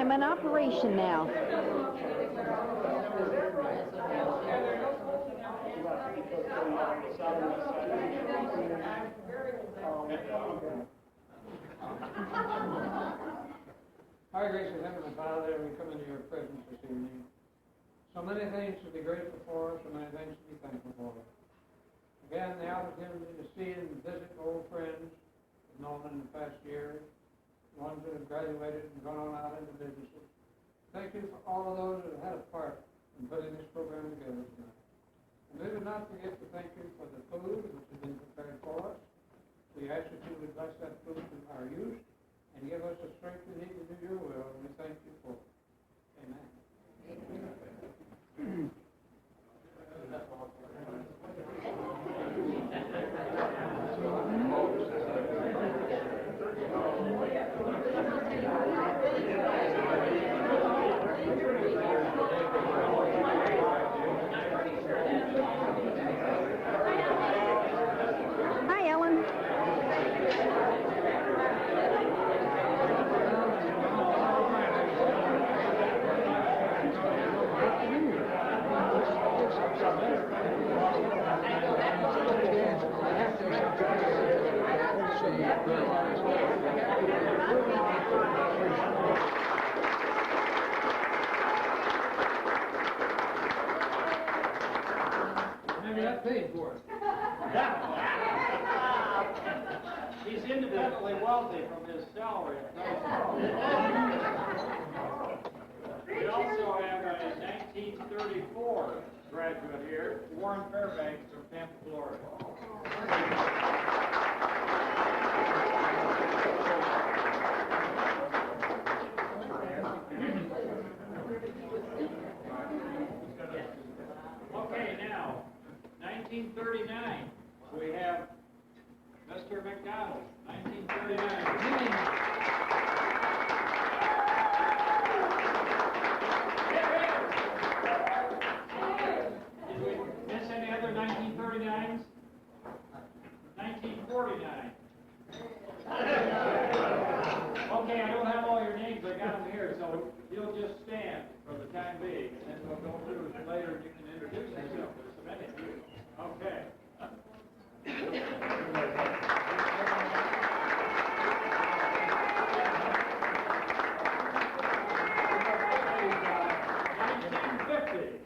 I'm in operation now. Our gracious Heavenly Father, we come into your presence this evening. So many things to be grateful for, so many things to be thankful for. Again, the opportunity to see and visit old friends we've known in the past year, ones that have graduated and gone on out into businesses. Thank you for all of those that have had a part in putting this program together tonight. And we would not forget to thank you for the food which has been prepared for us. We ask that you would bless that food to our use and give us the strength we need to do your will, and we thank you for it. Amen. Hi, Ellen. Maybe that paid for it. He's independently wealthy from his salary. We also have a 1934 graduate here, Warren Fairbanks from Tampa, Florida. Okay, now, 1939, we have Mr. McDonald, 1939. Did we miss any other 1939s? 1949. Okay, I don't have all your names, I got them here, so you'll just stand for the time being, and then we'll go through it later and you can introduce yourself. There's so many. Okay.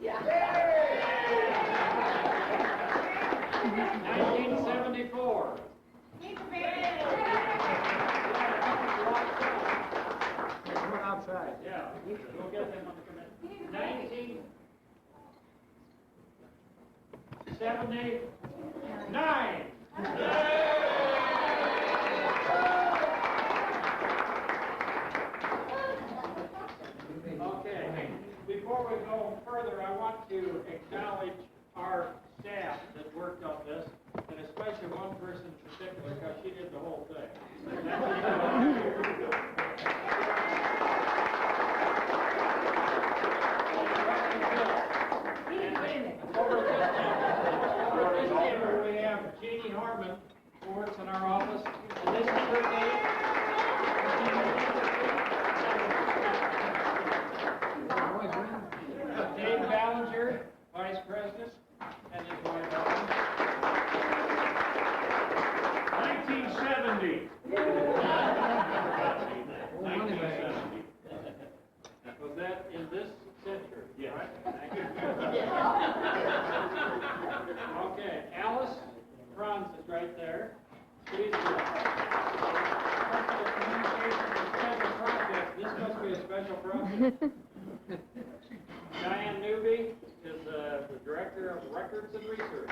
Yeah. 1974. We're outside. Yeah, we'll get them on the committee. 1979. Okay, before we go further, I want to acknowledge our staff that worked on this, and especially one person in particular, because she did the whole thing. Over this table, we have Jeannie Harmon, who works in our office, and this is her name. Dave Ballinger, Vice President, and his wife, 1970. 1970. Was that in this century? Yes. Right? Thank you. Okay, Alice Franz is right there. She's the Communications and Special Projects. This must be a special project. Diane Newby is the Director of Records and Research.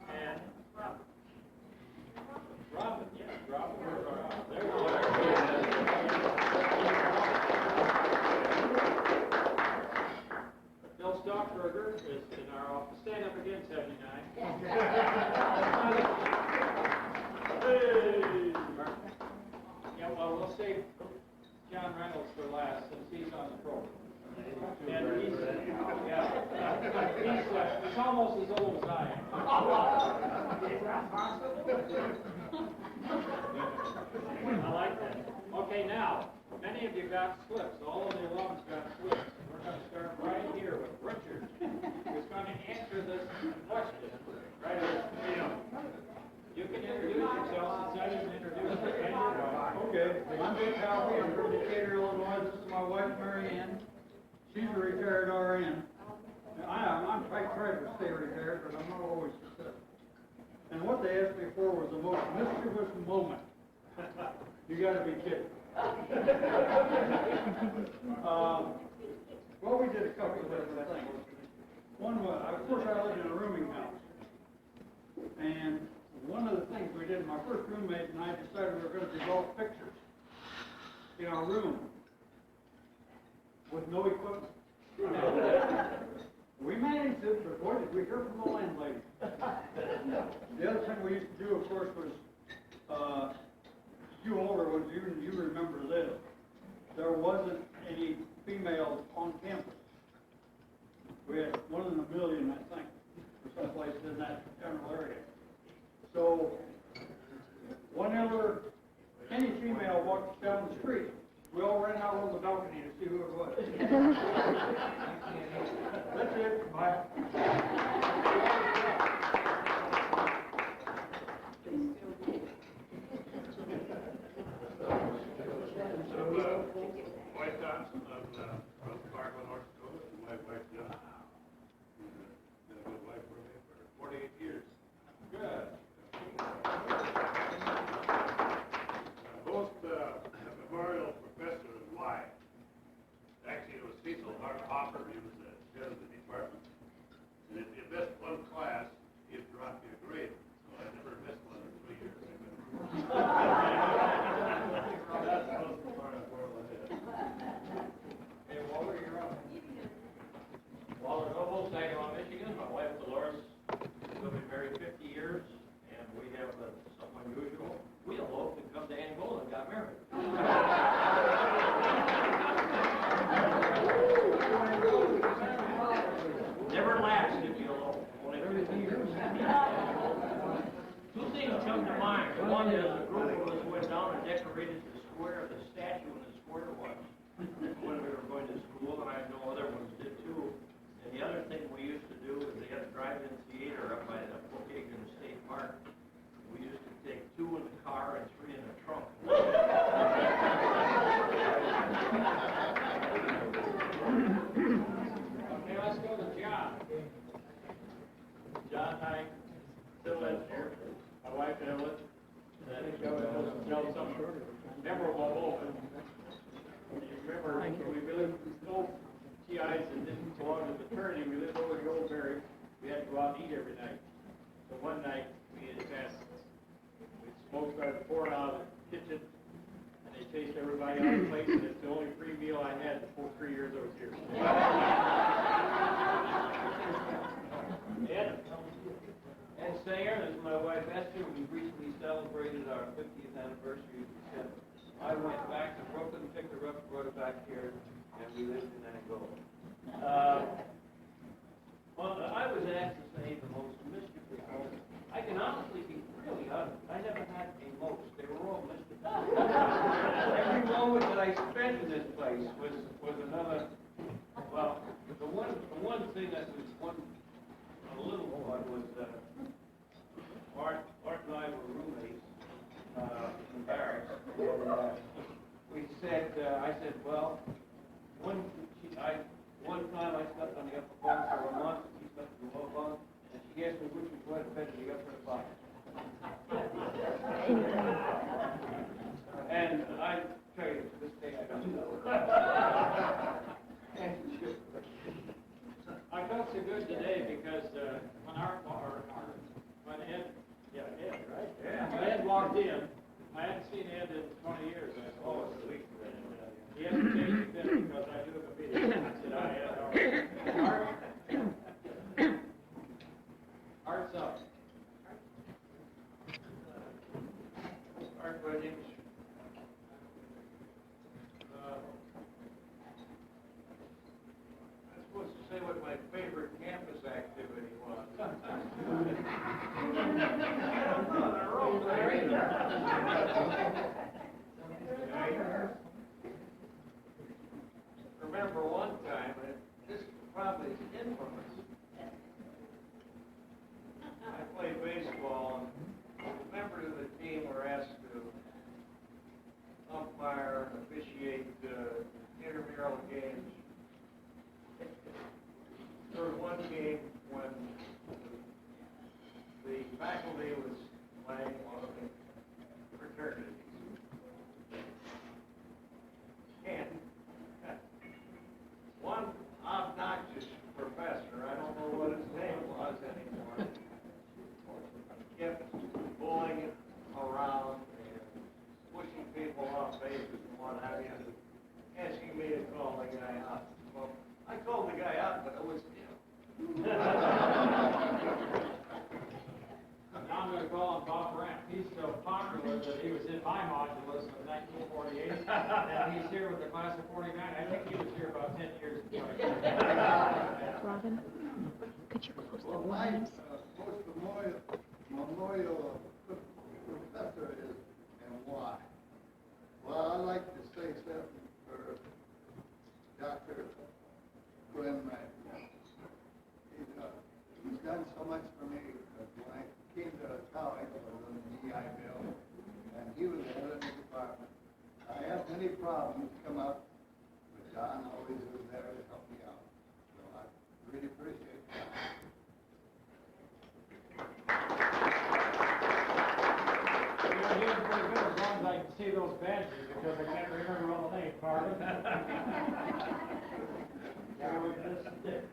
And Robin, yes, Robin, where's Robin? There you are. Bill Stockberger is in our office. Stand up again, 79. Hey! Yeah, well, we'll save John Reynolds for last since he's on the program. And he's, he's almost as old as I am. many of you got slips? All of the alums got slips. We're going to start right here with Richard, who's going to answer this question. Right here. You can introduce yourself since I didn't introduce you. And your wife. Okay, I'm Dick Hauffe. I'm from Decatur, Illinois. This is my wife, Mary Ann. She's a retired RN. Now, I'm trying to stay retired, but I'm not always successful. And what they asked me for was the most mischievous moment. You got to be kidding. Well, we did a couple of different things. One was, of course, I lived in a rooming house. And one of the things we did, my first roommate and I decided we were going to develop pictures in our room with no equipment. We managed it, but boy, did we hear from the landlady. The other thing we used to do, of course, was, you older ones, you remember this. There wasn't any females on campus. We had 1 in a million, I think, or someplace in that general area. So, whenever any female walked down the street, we all ran out on the balcony to see who it was. That's it. Bye. White Thompson from Parkland, North Dakota, and my wife, John. Been a good wife for me for 48 years. Good. Most memorial professor in life. Actually, it was Cecil Hauffe. He was the head of the department. And if you missed one class, he'd drop you a grade. So I never missed one in 3 years. That's the most memorial I had. Hey, Walter, you're up. Walter Noble, Saginaw, Michigan. My wife Dolores, we've been married 50 years, and we have something unusual. We eloped and come to Angola and got married. Never lasted, if you elope. Only 50 years. Two things come to mind. One is a group of us went down and decorated the square, the statue in the square was when we were going to school, and I know other ones did too. And the other thing we used to do is they had a drive-in theater up by the Pokagon State Park. We used to take 2 in the car and 3 in the trunk. Okay, let's go to John. John, hi. Still lives here. My wife, Evelyn. And he'll tell some memorable moment. You remember, we lived no TIs that didn't belong to the fraternity. We lived over the old barracks. We had to go out and eat every night. So one night, we had passed. We smoked started pouring out of the kitchen, and they chased everybody out of the place, and it's the only free meal I had the full 3 years I was here. Ed Sanger, this is my wife Esther. We recently celebrated our 50th anniversary. I went back to Brooklyn, picked her up, brought her back here, and we lived in Angola. Well, I was asked to say the most mischievous moment. I can honestly be really honest. I never had a most. They were all mischievous. Every moment that I spent in this place was another. Well, the one thing that was a little odd was Art and I were roommates in barracks. We said, I said, well, one time I slept on the upper bunk for a month, she slept on the lower bunk, and she asked me which was wet bed to the upper bunk. And I tell you, to this day, I don't know. And I felt so good today because when Ed, Ed, right? Yeah. When Ed walked in, I hadn't seen Ed in 20 years. I said, oh, it's a week. He hasn't changed a bit because I knew him immediately. I said, I had Art's up. Art weddings. I'm supposed to say what my favorite campus activity was. remember one time, and this probably is infamous. I played baseball, and members of the team were asked to umpire and officiate intramural games. There was one game when the faculty was playing one of the fraternities. And one obnoxious professor, I don't know what his name was anymore, kept bullying around and pushing people off bases and what have you, asking me to call the guy out. Well, I called the guy out, but it was him. Now I'm gonna call him Bob Ramp. He's so popular that he was in my modulus in 1948, and he's here with the class of 49. I think he was here about 10 years ago. Robin, could you close the Well, blinds? most memorial professor is, and why? Well, I'd like to say something for Dr. Quinlan. He's done so much for me, because when I came to college, I was on the GI Bill, and he was the head of the department. I had many problems come up, but John always was there to help me out. So I really appreciate that. You're doing pretty good as long as I can see those badges, because I can't remember all the names, pardon? Yeah, we just did.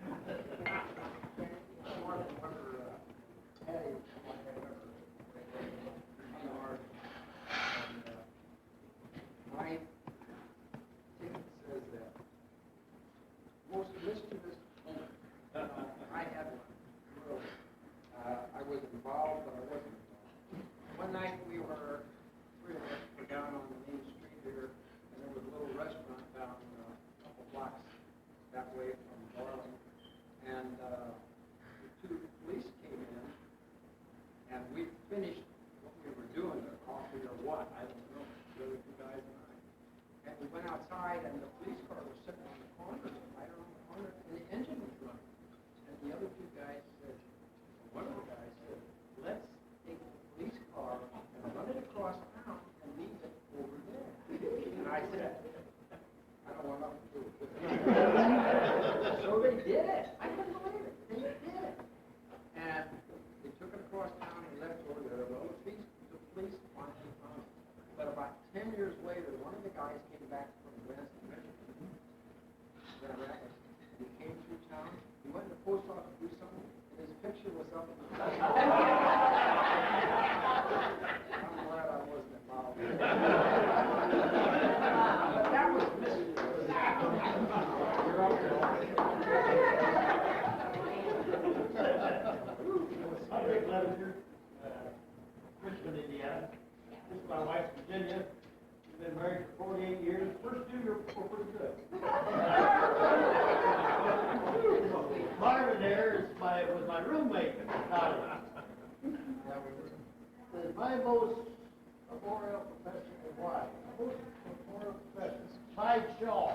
My ticket says that most mischievous moment. I had one. I was involved, but I wasn't involved. One night three of us were down on the main street here, and there was a little restaurant down a couple blocks that way from Garland. And the two police came in, and we finished what we were doing, the coffee or what, I don't know, the other two guys and I. And we went outside, and the police car was sitting on the corner, right around the corner, and the engine was running. And the other two guys said, one of the guys said, let's take the police car and run it across town and leave it over there. And I said, I don't want nothing to do with it. So they did it. I couldn't believe it. They did it. And they took it across town and left over there. Well, the police finally found it. But about 10 years later, one of the guys came back from Lansing, Michigan, Grand Rapids. He came through town. He went to the post office to do something, and his picture was up in the I'm glad I wasn't involved. But that was mischievous. You're up there. I'm Rick Levenger, Richmond, Indiana. This is my wife, Virginia. We've been married for 48 years. First 2 years were pretty good. Marvin there was my roommate in college. My most memorial professor was why? Most memorial professor, Clyde Shaw.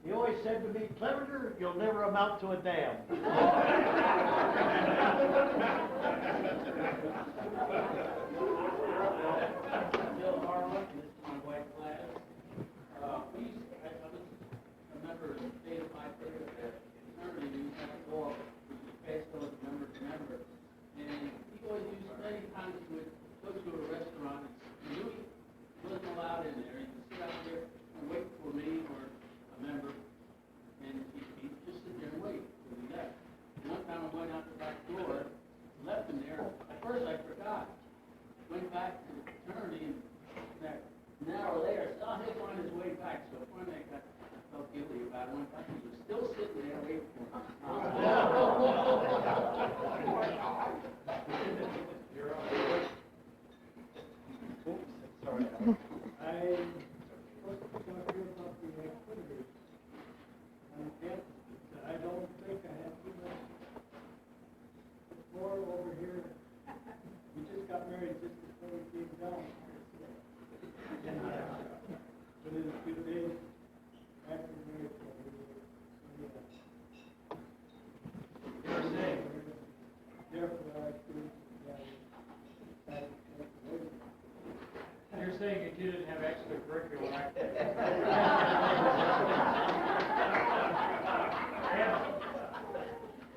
He always said to me, Clevenger, you'll never amount to a damn. Bill Harlan, this is my wife Gladys. I was a member of the state of my favorite fraternity. We used to have to go up with the festival as member to member. And he always used many times he would go to a restaurant and he wasn't allowed in there. He would sit out there and wait for me or a member, and he'd just sit there and wait till we left. One time I went out the back door, left him there. At first I forgot. Went back to the fraternity, and an hour later, I saw him on his way back. So finally I felt guilty about it. One time he was still sitting there waiting for me. You're up. Sorry. I was supposed to talk to you about the activities on campus, but I don't think I have too much. More over here. We just got married just before we came down. Within a few days after marriage, you're saying that you didn't have extracurricular activities.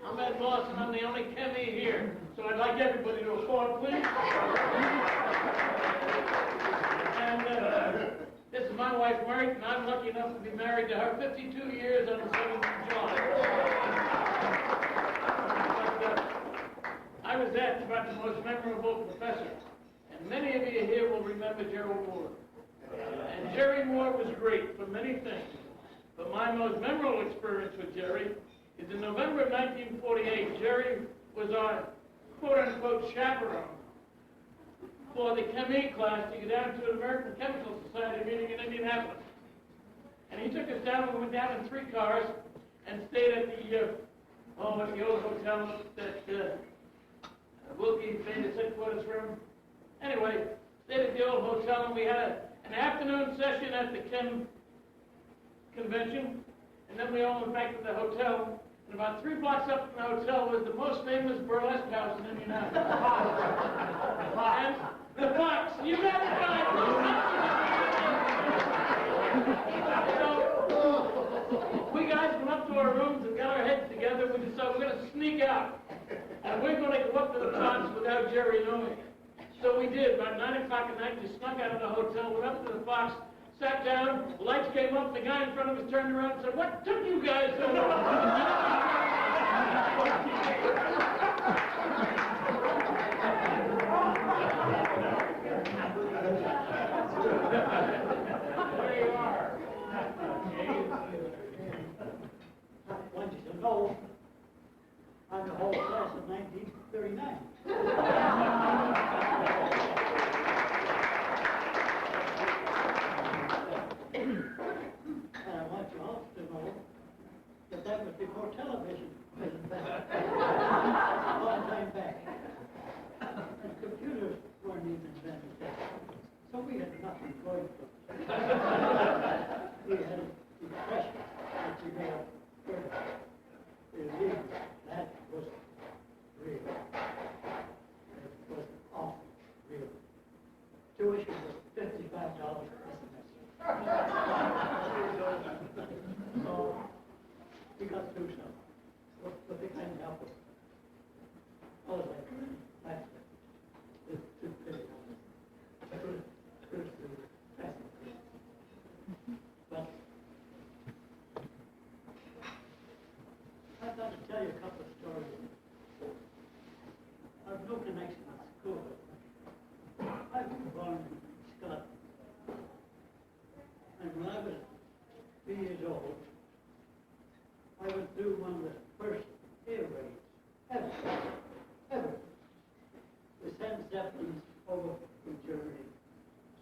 I'm Ed Moss, and I'm the only Kemi here, so I'd like everybody to applaud, please. And this is my wife, Mary, and I'm lucky enough to be married to her 52 years on the 7th of July. But, I was asked about the most memorable professor, and many of you here will remember Gerald Moore. And Jerry Moore was great for many things, but my most memorable experience with Jerry is in November of 1948. Jerry was our quote-unquote chaperone for the Chemie class to go down to an American Chemical Society meeting in Indianapolis. And he took us down, we went down in 3 cars and stayed at the old hotel that Wilkie made his headquarters from. Anyway, stayed at the old hotel, and we had an afternoon session at the Chem convention, and then we all went back to the hotel. And about 3 blocks up from the hotel was the most famous burlesque house in Indianapolis. And the Fox, you got it right. So, we guys went up to our rooms and got our heads together. We decided we're going to sneak out. And we're going to go up to the Fox without Jerry knowing it. So we did. About 9 o'clock at night, we snuck out of the hotel, went up to the Fox, sat down, the lights came up, the guy in front of us turned around and said, "What took you guys so long?" There you are. I want you to know, I'm the whole class of 1939. And I want you also to know that that was before television was invented. A long time back. And computers weren't even invented yet. So we had nothing going for us. We had a depression that we made up first. Believe me, that was real. It was awful real. Tuition was $55 a semester. So we got through some. But they couldn't help us. I was like, that's it. It's too big on this. But I'd like to tell you a couple of stories. I've no connection with school. I was born in Scotland. And when I was 3 years old, I went through one of the first air raids ever. We sent Zeppelins over from Germany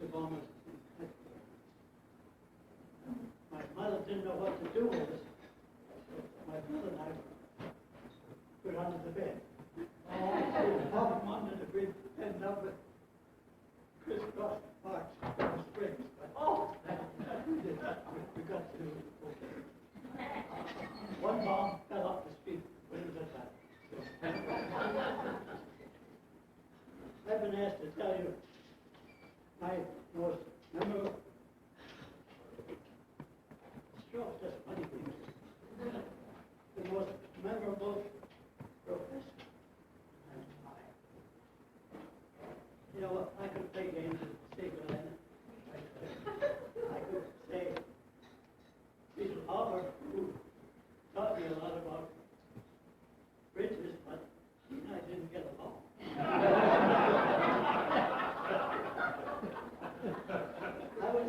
to bomb us. My mother didn't know what to do with us. So my brother and I put under the bed. Pop them under the bed, end up with crisscross marks on the springs. But we got to do it. Okay. One bomb fell off the street when it was attacked. So, I've been asked to tell you my most memorable. Sure, just funny things. The most memorable professor. You know what? I could play games and say Glenn. I could say Cecil Hopper, who taught me a lot about bridges, but he and I didn't get along. I was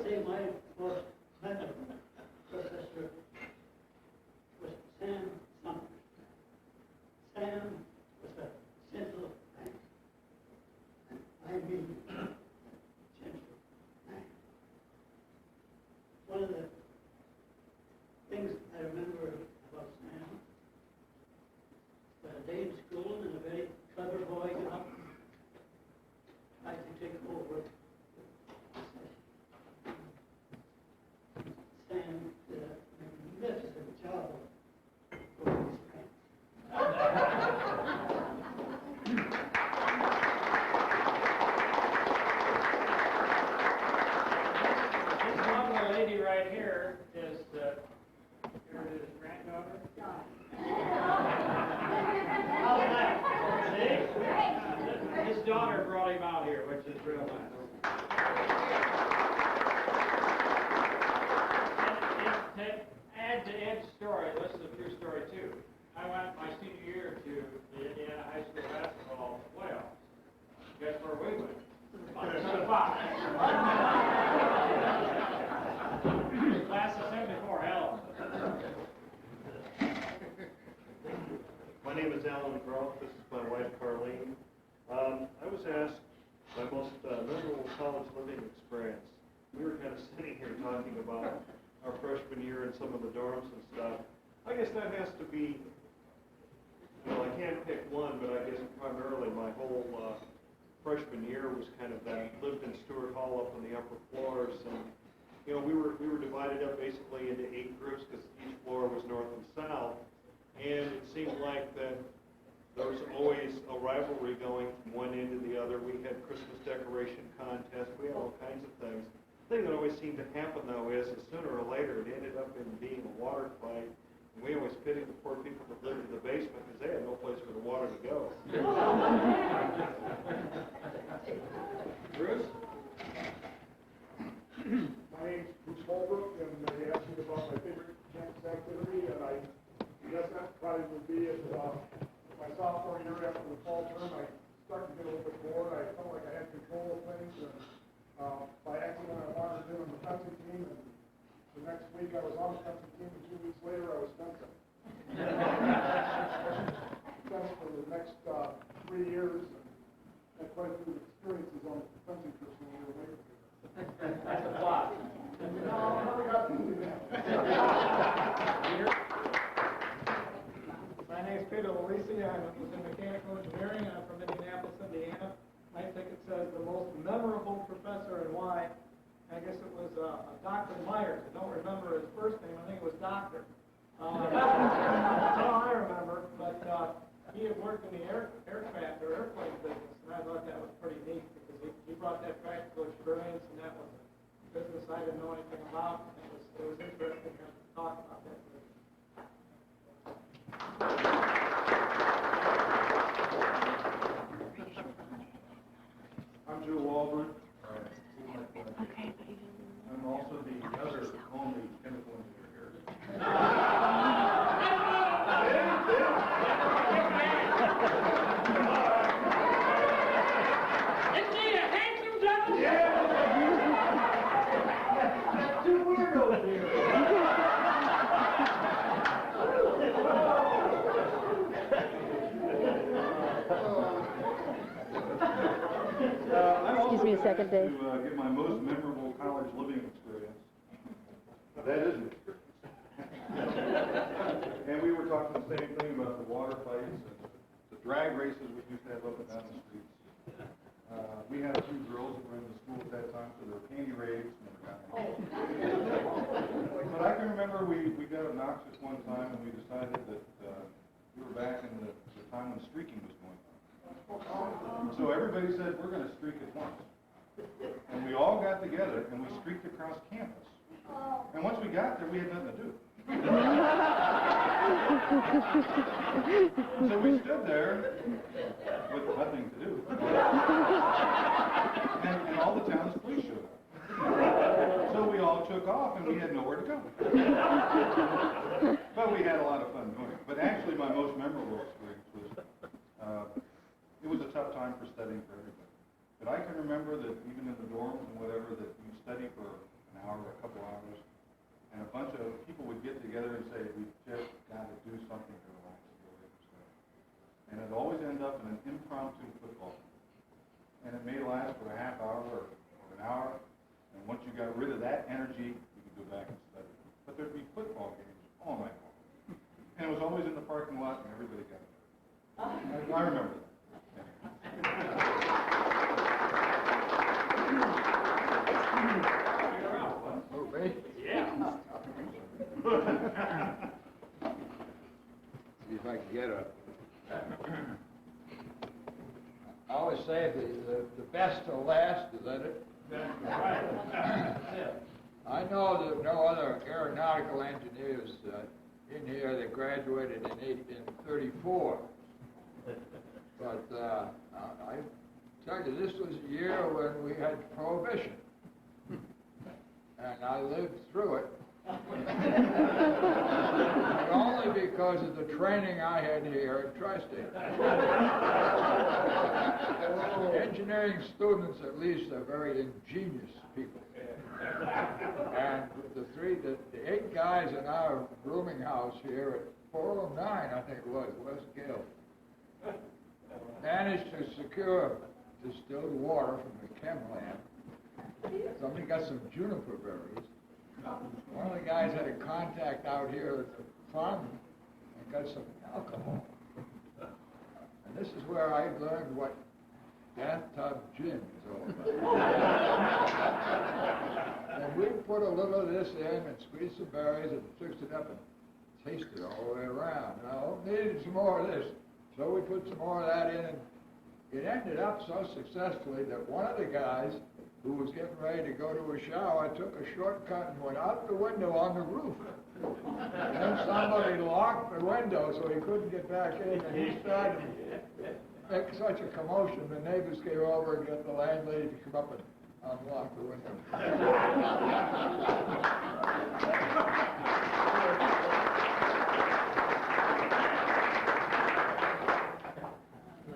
too. I went my senior year to the Indiana High School basketball playoffs. Guess where we went? Class of 74, hell. My name is Alan Groff. This is my wife, Carlene. I was asked my most memorable college living experience. We were kind of sitting here talking about our freshman year and some of the dorms and stuff. I guess that has to be, I can't pick one, but I guess primarily my whole freshman year was kind of that. Lived in Stewart Hall up on the upper floors, and we were divided up basically into 8 groups because each floor was north and south, and it seemed like that there was always a rivalry going from one end to the other. We had Christmas decoration contests. We had all kinds of things. The thing that always seemed to happen, though, is that sooner or later it ended up in being a water fight. And we always pitied the poor people that lived in the basement because they had no place for the water to go. Bruce? My name's Bruce Holbrook, and they asked me about my favorite campus activity, and I guess that probably would be at my sophomore year after the fall term. I started to get a little bit bored. I felt like I had control of things, and by accident I wandered in on the fencing team, and the next week I was on the fencing team, and 2 weeks later I was fencing. Fenced for the next 3 years, and had quite a few experiences on the fencing course when we were later. That's a plot. No, I never got to do that. My name's Peter Lisi. I was in mechanical engineering. I'm from Indianapolis, Indiana. My ticket says the most memorable professor and why. I guess it was Dr. Myers. I don't remember his first name. I think it was Doctor. That's all I remember. But he had worked in the aircraft or airplane business, and I thought that was pretty neat because he brought that practical experience, and that was a business I didn't know anything about. It was interesting to talk about that. I'm Joe Waldron. Okay, but you I'm also the other only chemical engineer here. Isn't he a handsome gentleman? That's 2 weirdos here. Excuse me a second, Dave. To give my most memorable college living experience. That is an experience. And we were talking the same thing about the water fights and the drag races we used to have up and down the streets. We had a few girls that were in the school at that time, so there were panty raids. But I can remember we got obnoxious one time and we decided that we were back in the time when streaking was going on. So everybody said, we're going to streak at once. And we all got together and we streaked across campus. And once we got there, we had nothing to do. So we stood there with nothing to do. And all the town's police showed up. So we all took off and we had nowhere to go. But we had a lot of fun doing it. But actually my most memorable experience was, it was a tough time for studying for everybody. But I can remember that even in the dorms and whatever, that you study for an hour or a couple hours, and a bunch of people would get together and say, we just got to do something to relax and get away from stuff. And it always ended up in an impromptu football game. And it may last for a half hour or an hour, and once you got rid of that energy, you could go back and study. But there'd be football games all night long. And it was always in the parking lot, and everybody got it. I remember that. Yeah. See if I can get a. I always say the best to last, is that it? I know there are no other aeronautical engineers in here that graduated in 34. But I tell you, this was a year when we had prohibition. And I lived through it. But only because of the training I had here at Tri-State. Engineering students, at least, are very ingenious people. And the 8 guys in our rooming house here at 409, I think it was, West Gale, managed to secure distilled water from the chem lab. Somebody got some juniper berries. One of the guys had a contact out here at the farm and got some alcohol. And this is where I learned what bathtub gin is all about. And we put a little of this in and squeezed some berries and fixed it up and tasted it all the way around. Now, needed some more of this. So we put some more of that in, and it ended up so successfully that one of the guys who was getting ready to go to a shower took a shortcut and went out the window on the roof. And then somebody locked the window so he couldn't get back in, and he started to make such a commotion, the neighbors came over and got the landlady to come up and unlock the window.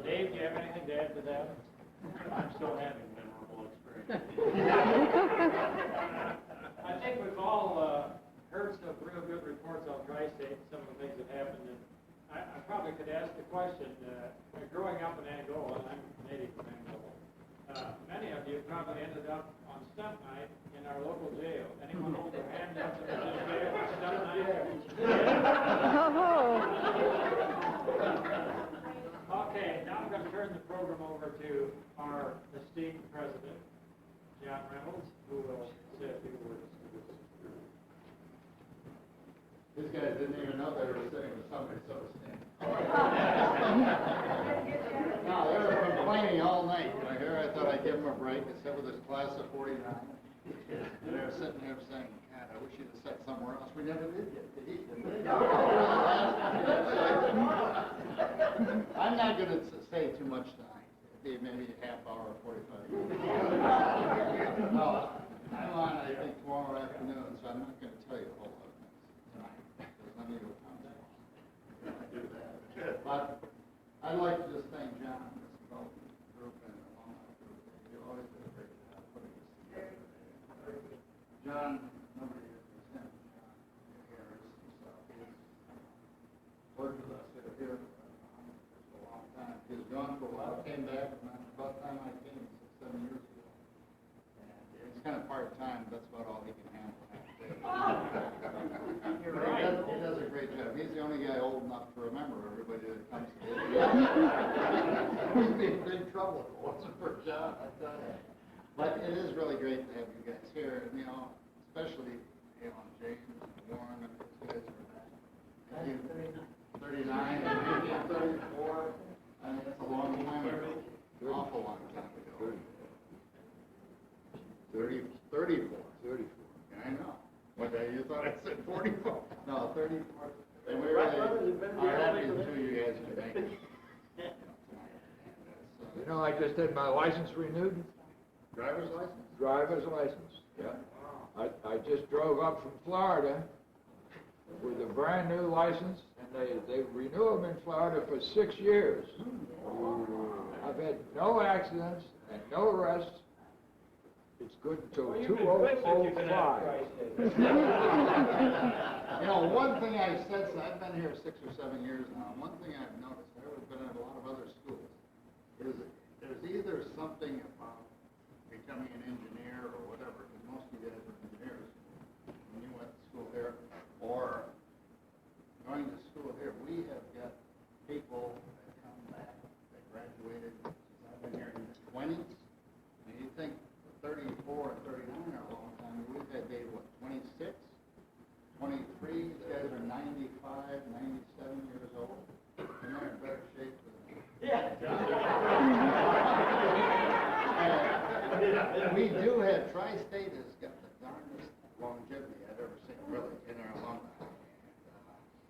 Dave, do you have anything to add to that? I'm still having memorable experience. I think we've all heard some real good reports on Tri-State, some of the things that happened. And I probably could ask the question, growing up in Angola, and I'm native from Angola, many of you probably ended up on stunt night in our local jail. Anyone hold their hand up to the jail on stunt night? Okay, now I'm going to turn the program over to our esteemed president, John Reynolds, who will say a few words to this group. These guys didn't even know they were sitting with somebody so esteemed. No, they were complaining all night. You know, here I thought I'd give them a break and sit with this class of 49. And they were sitting there saying, God, I wish you'd have sat somewhere else. We never did get to eat. I'm not going to say too much tonight. Maybe a half hour or 45 minutes. No, I'm on, I think, tomorrow afternoon, so I'm not going to tell you a whole lot of things tonight. Because I need to come tomorrow. But I'd like to just thank John and this development group and the alumni group. You always did a great job putting this together. John, nobody has him. John Harris himself. He's worked with us here for a long time. He was gone for a while, came back, and about the time I came, 6, 7 years ago. And it's kind of part-time, that's about all he can handle. You're right. He does a great job. He's the only guy old enough to remember everybody that comes to him. We'd be in big trouble if it wasn't for John, I tell you. But it is really great to have you guys here, and, you know, especially, you know, James and Warren and those guys are back. And you, 39, and maybe 34. I mean, that's a long time ago. Awful long time ago. 34. Yeah, I know. What, you thought I said 44? No, 34. And we really are happy to you guys can make it. You know, I just had my license renewed. Driver's license? Driver's license, yeah. I just drove up from Florida with a brand new license, and they renew them in Florida for 6 years. I've had no accidents and no arrests. It's good until 2005. You know, one thing I've said, so I've been here 6 or 7 years now, one thing I've noticed, I've been at a lot of other schools, is there's either something about becoming an engineer or whatever, because most of you guys are engineers when you went to school here, or going to school here. We have got people that come back, that graduated, I've been here in the 20s, and you think 34 and 39 are a long time. We've had days, what, 26, 23? These guys are 95, 97 years old, and they're in better shape than me. Yeah. We do have, Tri-State has got the darndest longevity I've ever seen, really, in our alumni.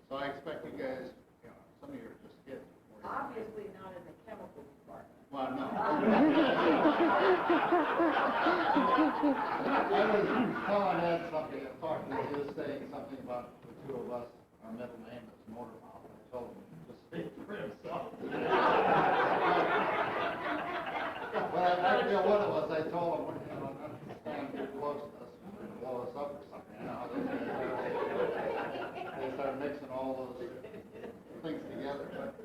So I expect you guys, you know, some of you are just kids. Obviously not in the chemical department. Well, no. telling Ed something, talking to you, saying something about the two of us, our middle name is Motormouth, and I told him to speak for himself. But I forget what it was, I told him, you know, not to stand too close to us, and blow us up or something, you know how those guys are. They start mixing all those things together, but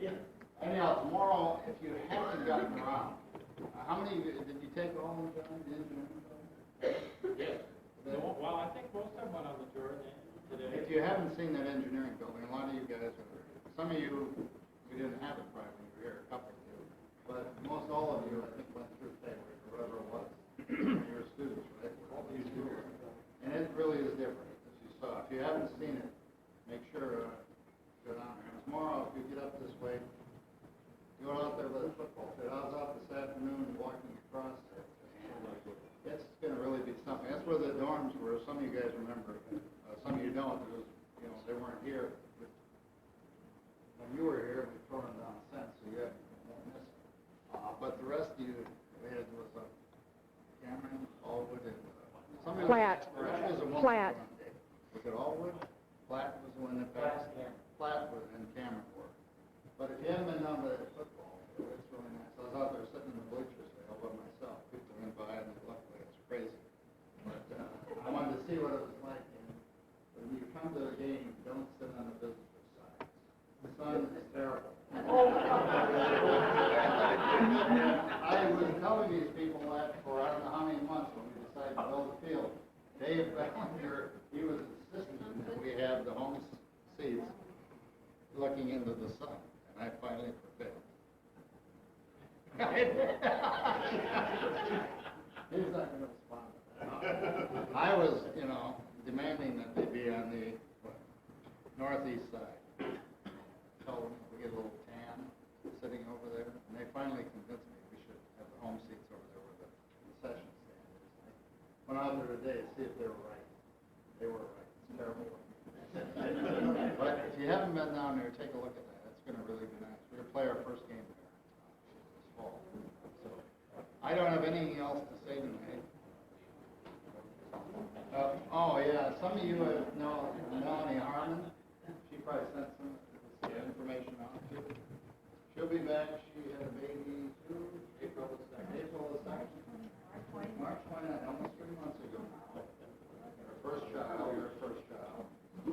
anyhow, tomorrow, if you haven't gotten around, how many, did you take all of them, John, the engineering? Yes. Well, I think most of them went on the tour today. If you haven't seen that engineering building, a lot of you guys are, some of you, we didn't have it probably when you were here, a couple of you, but most all of you, I think, went through February or whatever it was. You were students, right? You do. And it really is different, as you saw. If you haven't seen it, make sure, go down there. And tomorrow, if you get up this way, you go out there with a football field. I was out this afternoon walking across it. It's gonna really be something. That's where the dorms were. Some of you guys remember, some of you don't. It was, you know, they weren't here. But when you were here, we thrown them down since, so you won't miss it. But the rest of you, we had was Cameron, Allwood, and somebody. Platt. Was Platt. Was it Allwood? Platt was the one that passed. Platt was in Cameron were. But if you haven't been down to that football, it's really nice. I was out there sitting in the bleachers there all by myself. People went by and luckily it's crazy. But I wanted to see what it was like. And when you come to a game, don't sit on the visitor side. The sun is terrible. I was telling these people that for I don't know how many months when we decided to build the field. Dave Bellinger, he was insistent that we have the home seats looking into the sun. And I finally prevailed. He's not going to respond to that. I was, you know, demanding that they be on the northeast side. Told them we get a little tan sitting over there, and they finally convinced me we should have the home seats over there where the concession stand is. I went out there today to see if they were right. They were right. It's terrible. But if you haven't been down there, take a look at that. It's going to really be nice. We're going to play our first game there this fall. So I don't have anything else to say tonight. Oh yeah, some of you know Melanie Harmon. She probably sent some information out too. She'll be back. She had a baby too. April the 2nd. March 29th, almost 3 months ago. Her first child.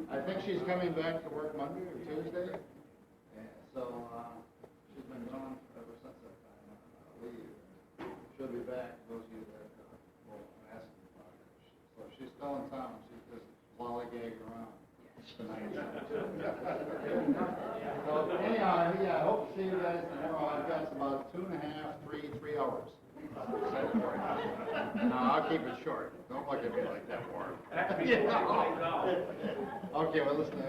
I think she's coming back to work Monday or Tuesday. Yeah, so she's been gone ever since that time. Leave. She'll be back. Those of you that will ask about her. So she's still in town. She's just lollygag around tonight. So anyhow, yeah, I hope to see you guys tomorrow. I've got about 2.5, 3 hours. No, I'll keep it short. Don't look at me like that, Warren. Okay, well, listen,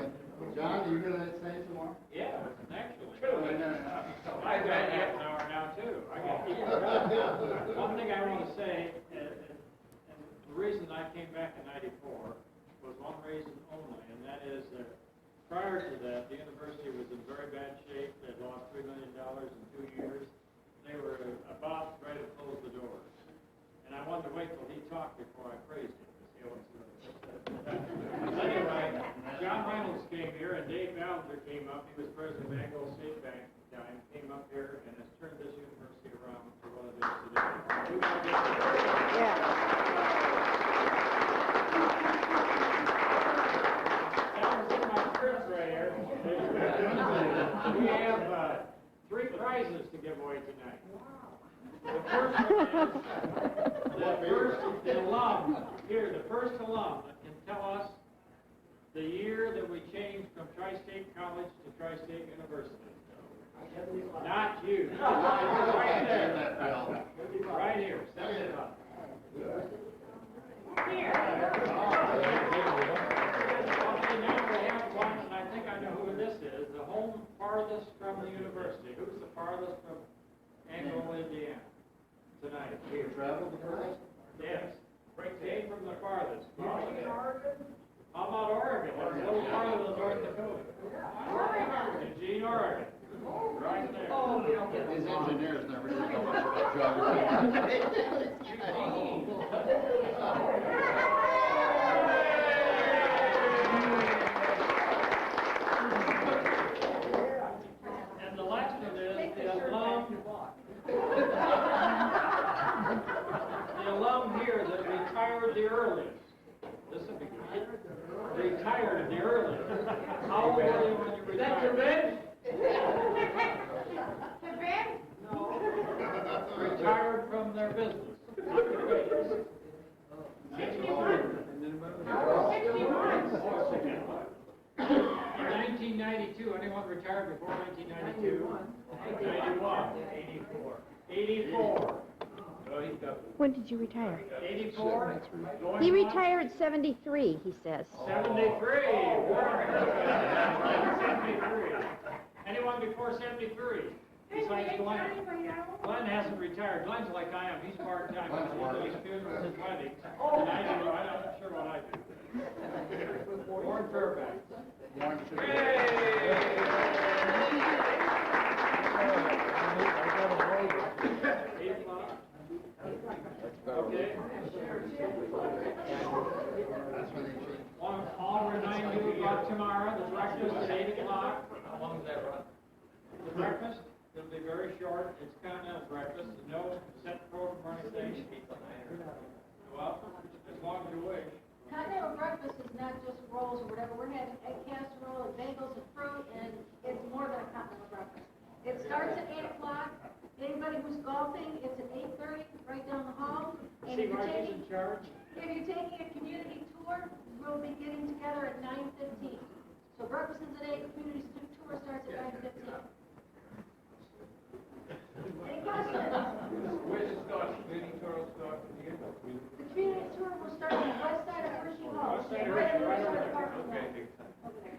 John, you gonna say some more? Yeah, actually. I got half an hour now, too. One thing I want to say, and the reason I came back in '94 was one reason only, and that is that prior to that, the university was in very bad shape. They had lost $3 million in 2 years. They were about ready to close the doors. And I wanted to wait till he talked before I praised him, to see what anyway, John Reynolds came here, and Dave Ballinger came up. He was president of Angola State Bank at the time, came up here and has turned this university around to what it is today. Yeah. That was in my script right here. We have 3 prizes to give away tonight. The first one is the first alum that can tell us the year that we changed from Tri-State College to Tri-State University. Not you. Right there. Right here. Stand it up. Here. Okay, now we have one, and I think I know who this is. The home farthest from the university. Who's the farthest from Angola, Indiana? Tonight. You traveled the furthest? Yes. Came from the farthest. Oregon? How about Oregon? That's a little farther than North Dakota. Eugene, Oregon. Right there. Oh, we don't get These along. engineers never did know much about geography. And the last one is the alum here that retired the earliest. This will be good. Retired the earliest. How old were you when you retired? Retired from their business. In 1992, anyone retired before 1992? 91. 84. 84. Oh, he's got When did you retire? 84. He retired at 73, he says. 73. 73. Anyone before 73? Besides Glenn. Glenn hasn't retired. Glenn's like I am. He's part-time. He does funerals and weddings. And I do, I'm not sure what I do. Warren Fairbanks. Okay. I'll remind you about tomorrow, the breakfast at 8 o'clock. How long does that run? The breakfast, it'll be very short. It's continental breakfast, no set program or anything. Well, as long as you wish. Continental breakfast is not just rolls or whatever. We're having egg casserole and bagels and fruit, and it's more than a continental breakfast. It starts at 8 o'clock. Anybody who's golfing, it's at 8:30, right down the hall. And See, Ryan's in charge. if you're taking a community tour, we'll be getting together at 9:15. So breakfast is at 8, community tour starts at 9:15. Any questions? Where's it start? Community tour start? The community tour will start on the west side of Hershey Hall. West side of Right Hershey, in the right west over side of there. parking lot. Okay.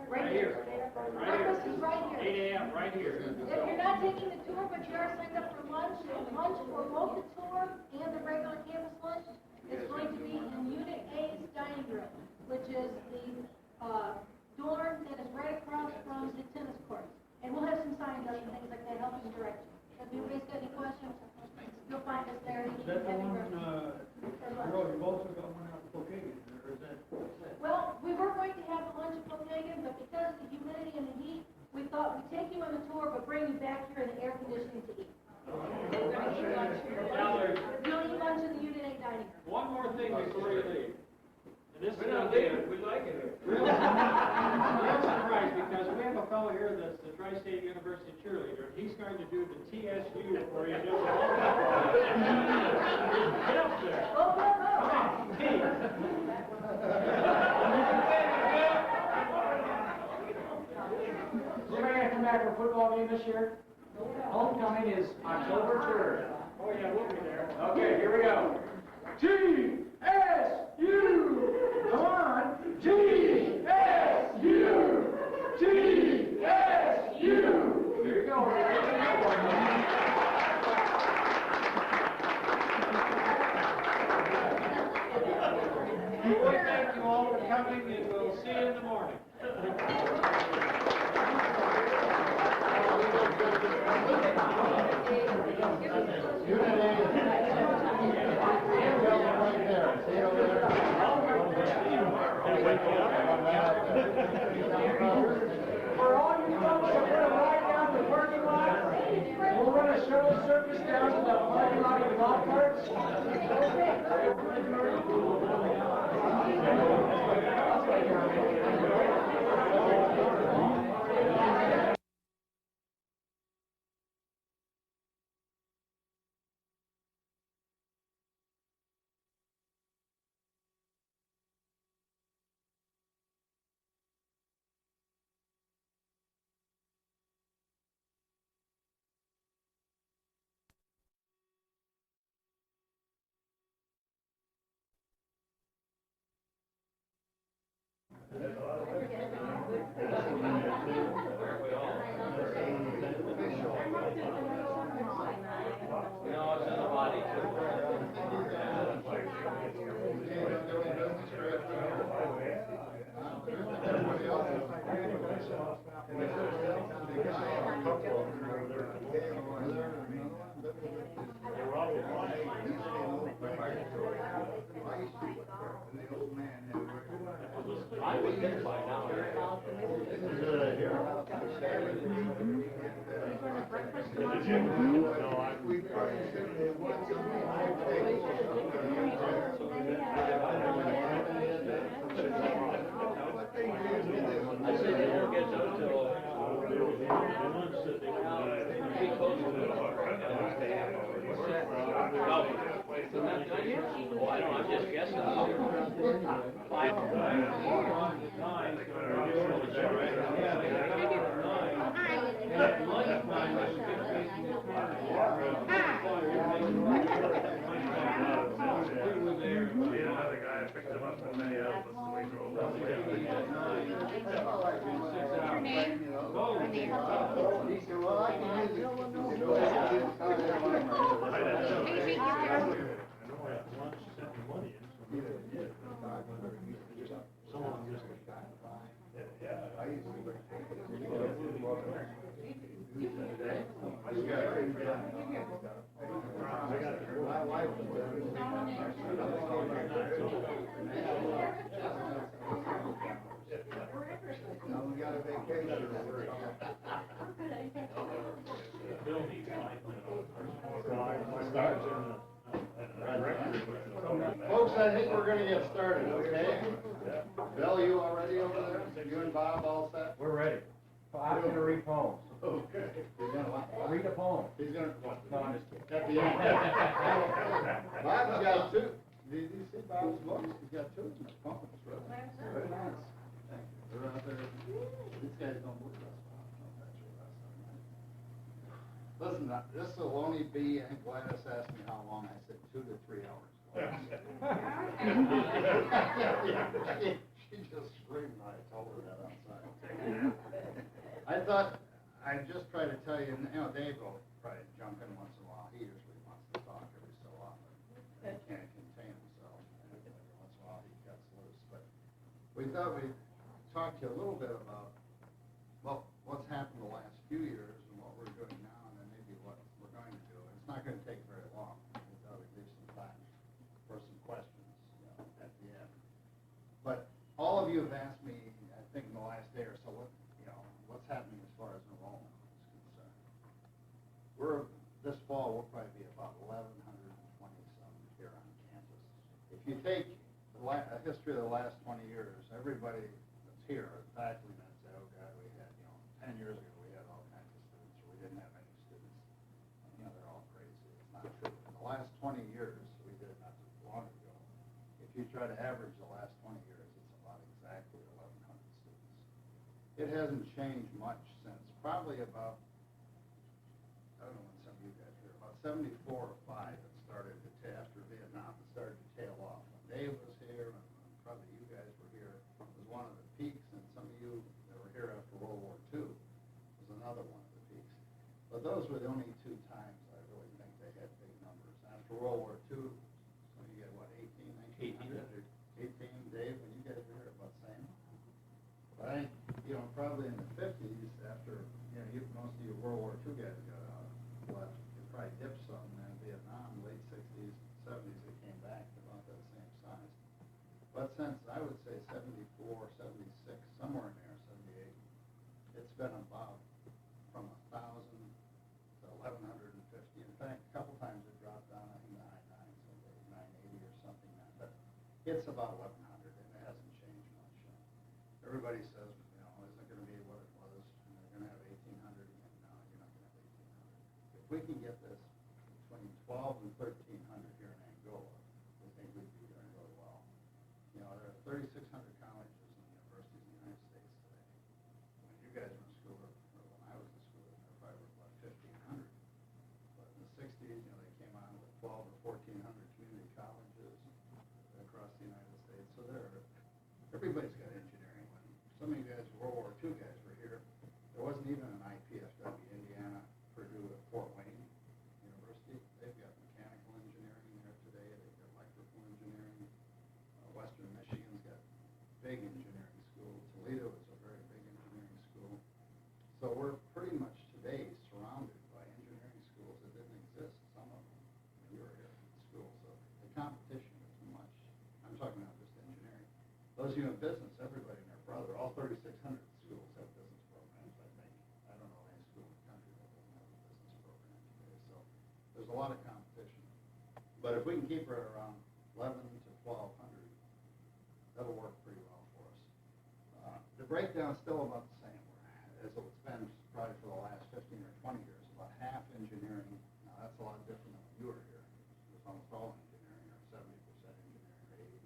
Right here. here. Right here. Breakfast is right here. 8 a.m. right here. If you're not taking the tour, but you are signed up for lunch for both the tour and the regular campus lunch, it's going to be in Unit A's dining room, which is the dorm that is right across from the tennis courts. And we'll have some signs up and things like that, helping direct you. If anybody's got any questions, you'll find us there. Is that the one, Earl, you've also got one out in Pocahontas, or is that? Well, we were going to have a lunch at Copenhagen, but because of the humidity and the heat, we thought we'd take you on the tour, but bring you back here in the air conditioning to eat. We're going to eat lunch here. We'll eat lunch in the Unit A dining room. One more thing before you leave. And this We is don't okay. need it, we like it here. I'm surprised because we have a fellow here that's the Tri-State University cheerleader. He's going to do the TSU for you. Get up there. Oh, no, no. Hey. Is anybody gonna come back for a football game this year? Homecoming is October 3rd. Oh, yeah, we'll be there. Okay, here we go. T-S-U! Come on! T-S-U! T-S-U! Here you go. We thank you all for coming and we'll see you in the morning. For all you folks that want to ride down the parking lot, we'll run a shuttle service down to the parking lot of the golf carts. I would think by now. I say they won't get done till. Pretty close to it. No, so not done yet? Oh, I don't, I'm just guessing. Five. Another guy picked him up and then he asked us to wait for Folks, I think we're gonna get started, okay? Bill, you all ready over there? You and Bob all set? We're ready. I'm gonna read poems. Okay. You're gonna what? Read a poem. He's gonna, what? No, I'm just kidding. At the end. Bob's got two. Did you see Bob's books? He's got two of them. Poems, really. Very nice. Thank you. They're out there. These guys don't believe us. Listen, this will only be, I think Gladys asked me how long. I said 2 to 3 hours. She just screamed when I told her that outside. I thought I'd just try to tell you, Dave will probably jump in once in a while. He usually wants to talk every so often. He can't contain himself. And every once in a while he cuts loose. But we thought we'd talk to you a little bit about, well, what's happened the last few years and what we're doing now, and then maybe what we're going to do. And it's not going to take very long. We thought we'd leave some time for some questions, at the end. But all of you have asked me, I think in the last day or so, what's happening as far as enrollment is concerned. This fall, we'll probably be about 1,120 some here on campus. If you take a history of the last 20 years, everybody that's here, faculty men say, oh God, we had, 10 years ago we had all kinds of students, or we didn't have any students. They're all crazy. It's not true. In the last 20 years, we did not too long ago. If you try to average the last 20 years, it's about exactly 1,100 students. It hasn't changed much since probably about, I don't know when some of you guys were here, about 74 or 5, it started to, after Vietnam, it started to tail off. When Dave was here, and probably you guys were here, it was one of the peaks, and some of you that were here after World War II was another one of the peaks. But those were the only two times I really think they had big numbers. After World War II, so you get what, 1,800? 18, Dave, when you guys were here, about the same? But I think, probably in the 50s, after, most of you World War II guys got out, but it probably dipped some, and then Vietnam, late 60s, 70s, it came back to about that same size. But since, I would say 74, 76, somewhere in there, 78, it's been about from 1,000 to 1,150. In fact, a couple times it dropped down, I think the high 9s, 980 or something like that. But it's about 1,100, and it hasn't changed much. Everybody says, isn't it going to be what it was, and they're going to have 1,800 again? No, you're not going to have 1,800. If we can get this between 12 and 1,300 here in Angola, we think we'd be doing really well. There are 3,600 colleges and universities in the United States today. When you guys were in school, or when I was in school, there probably were about 1,500. But in the 60s, they came on with 12 or 1,400 community colleges across the United States. So everybody's got engineering. When some of you guys, World War II guys, were here, there wasn't even an IPFW, Indiana, Purdue, at Fort Wayne University. They've got mechanical engineering there today. They've got electrical engineering. Western Michigan's got big engineering school. Toledo is a very big engineering school. So we're pretty much today surrounded by engineering schools that didn't exist, some of them, when you were here in school. So the competition is much. I'm talking about just engineering. Those Was you in business, everybody and their brother, all 3,600 schools have business programs, I think. I don't know any school in the country that doesn't have a business program today, so there's a lot of competition. But if we can keep it around 11 to 1,200, that'll work pretty well for us. The breakdown's still about the same as it's been probably for the last 15 or 20 years, about half engineering. Now, that's a lot different than when you were here. It was almost all engineering, or 70% engineering, or 80,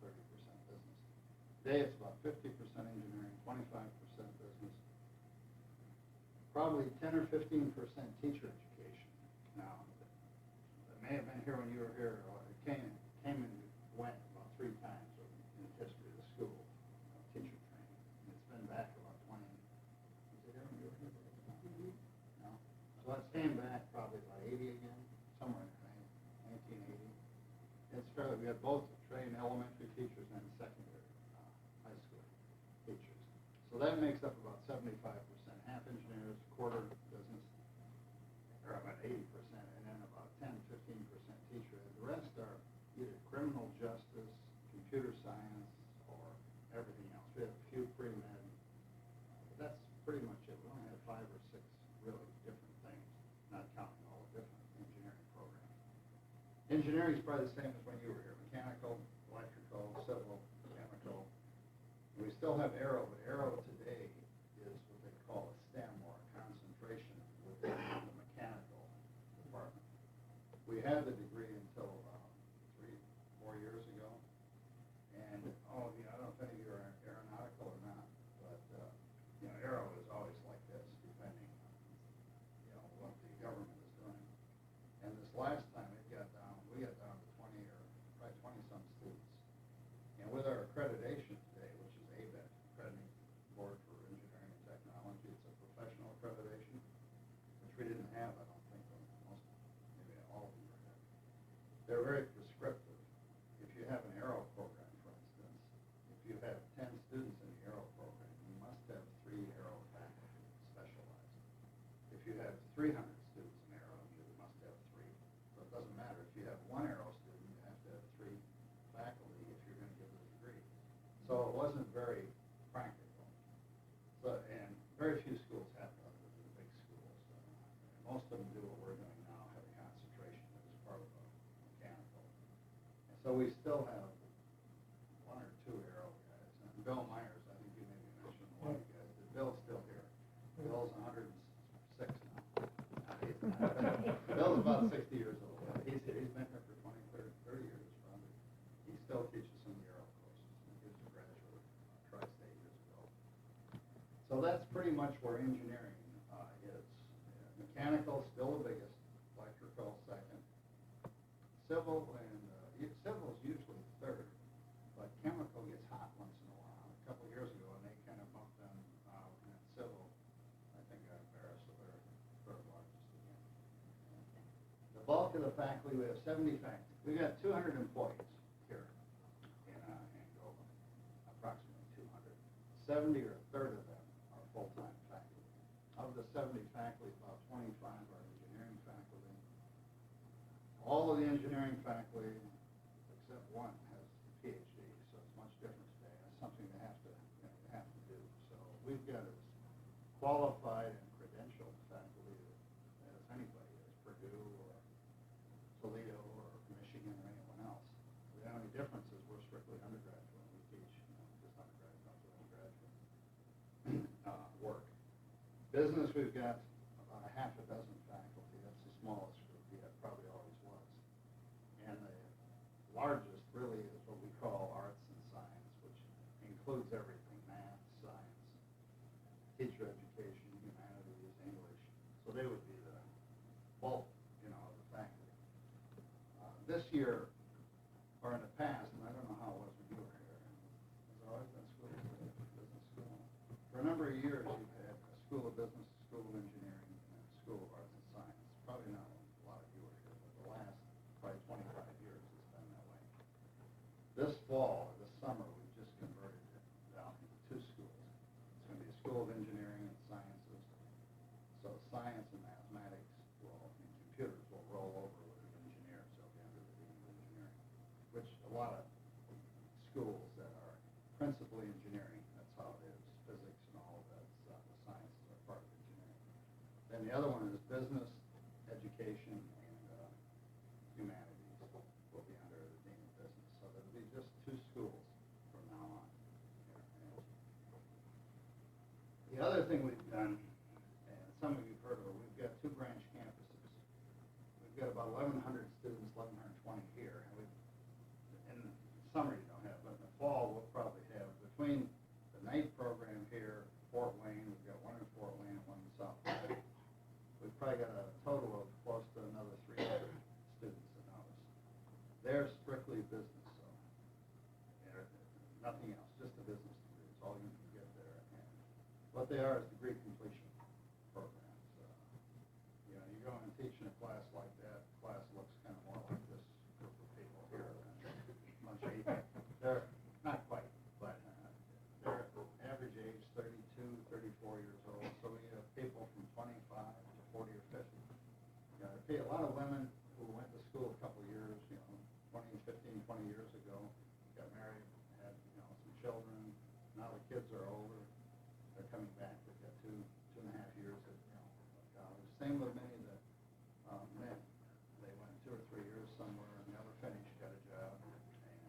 20, 30% business. Today, it's about 50% engineering, 25% business, probably 10 or 15% teacher education. Now, it may have been here when you were here, or it came and went about 3 times in the history of the school, teacher training. And it's been back about 20, was it here when you were here? No? So it's came back probably about 80 again, somewhere in there, 1980. It's fairly, we had both trained elementary teachers and secondary, high school teachers. So that makes up about 75%, half engineers, quarter business, or about 80%, and then about 10, 15% teacher. And the rest are either criminal justice, computer science, or everything else. We have a few pre-med, but that's pretty much it. We only have 5 or 6 really different things, not counting all the different engineering programs. Engineering is probably the same as when you were here: mechanical, electrical, civil, chemical. We still have aero, but aero today is what they call a STEM, or a concentration within the mechanical department. We had the degree until about 3, 4 years ago, and I don't know if any of you are aeronautical or not, but aero is always like this, depending on what the government is doing. And this last time we got down to 20 or probably 20 some students, and with our accreditation today, which is ABET, Accrediting Board for Engineering and Technology, it's a professional accreditation, which we didn't have, I don't think, when most, maybe all of you had. They're very prescriptive. If you have an aero program, for instance, if you have 10 students in the aero program, you must have 3 aero faculty specialized. If you have 300 students in aero, you must have 3. So it doesn't matter. If you have 1 aero student, you have to have 3 faculty if you're going to give the degree. So it wasn't very practical. So, and very few schools have it, other than the big schools. Most of them do what we're doing now, have a concentration that is part of a mechanical. And so we still have 1 or 2 aero guys. And Bill Myers, I think you maybe mentioned one of you guys, but Bill's still here. Bill's 106 now. Bill's about 60 years old. He's been here for 20, 30 years probably. He still teaches some of the aero courses. He was a graduate Tri-State years ago. So that's pretty much where engineering is. Mechanical, still the biggest. Electrical, second. Civil civil is usually third, but chemical gets hot once in a while. A couple of years ago, and they kind of bumped them, and civil, I think, got embarrassed, so they're third largest again. The bulk of the faculty, we have 70 faculty. We got 200 employees here in Angola, approximately 200. 70 or a third of them are full-time faculty. Of the 70 faculty, about 25 are engineering faculty. All of the engineering faculty, except one, has a PhD, so it's much different today. That's something they have to do. So we've got as qualified and credentialed faculty as anybody, as Purdue or Toledo or Michigan or anyone else. The only difference is we're strictly undergraduate. We teach just undergraduate, not just undergraduate work. Business, we've got about a half a dozen faculty. That's the smallest group we have, probably always was. And the largest really is what we call arts and science, which includes everything: math, science, teacher education, humanities, English. So they would be the bulk, of the faculty. This year, or in the past, and I don't know how it was when you were here, has there always been business school? For a number of years, you've had a school of business, a school of engineering, and a school of arts and science. Probably not a lot of you were here, but the last probably 25 years it's been that way. This fall, or this summer, we've just converted it down into 2 schools. It's going to be a school of engineering and sciences. So science and mathematics and computers will roll over with the engineers. They'll be under the dean of engineering, which a lot of schools that are principally engineering, that's how it is. Physics and all of that's, the sciences are part of engineering. Then the other one is business, education, and humanities will be under the Dean of Business. So there'll be just 2 schools from now on. The other thing we've done, and some of you've heard of it, we've got 2 branch campuses. We've got about 1,100 students, 1,120 here. And in the summer you don't have, but in the fall we'll probably have, between the night program here, Fort Wayne, we've got 1 in Fort Wayne and 1 in South Bend. We've probably got a total of close to another 300 students in those. They're strictly business, so nothing else, just a business degree. It's all you can get there. And what they are is degree completion programs. You know, you go and teach in a class like that, the class looks kind of more like this group of people here than a bunch of people. They're not quite, but they're average age 32, 34 years old. So we have people from 25 to 40 or 50. You know, a lot of women who went to school a couple of years, 20 years ago, got married, had, some children. Now the kids are older. They're coming back. They've got 2.5 years of, college. Same with many of the men. They went 2 or 3 years somewhere, never finished, got a job,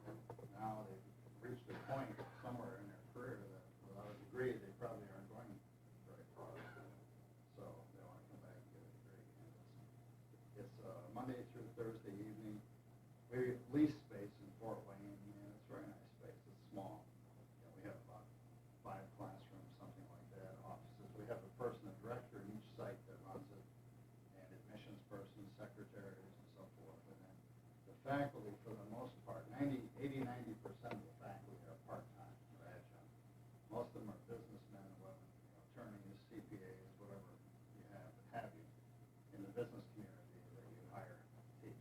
and now they've reached a point somewhere in their career that without a degree, they probably aren't going very far. So they want to come back and get a degree. And it's Monday through Thursday evening. We lease space in Fort Wayne, and it's very nice space. It's small. We have about 5 classrooms, something like that, offices. We have a person, a director in each site that runs it, and admissions person, secretaries, and so forth. And then the faculty, for the most part, 90% of the faculty are part-time or adjunct. Most of them are businessmen and women, attorneys, CPAs, whatever you have you in the business community that you hire to teach.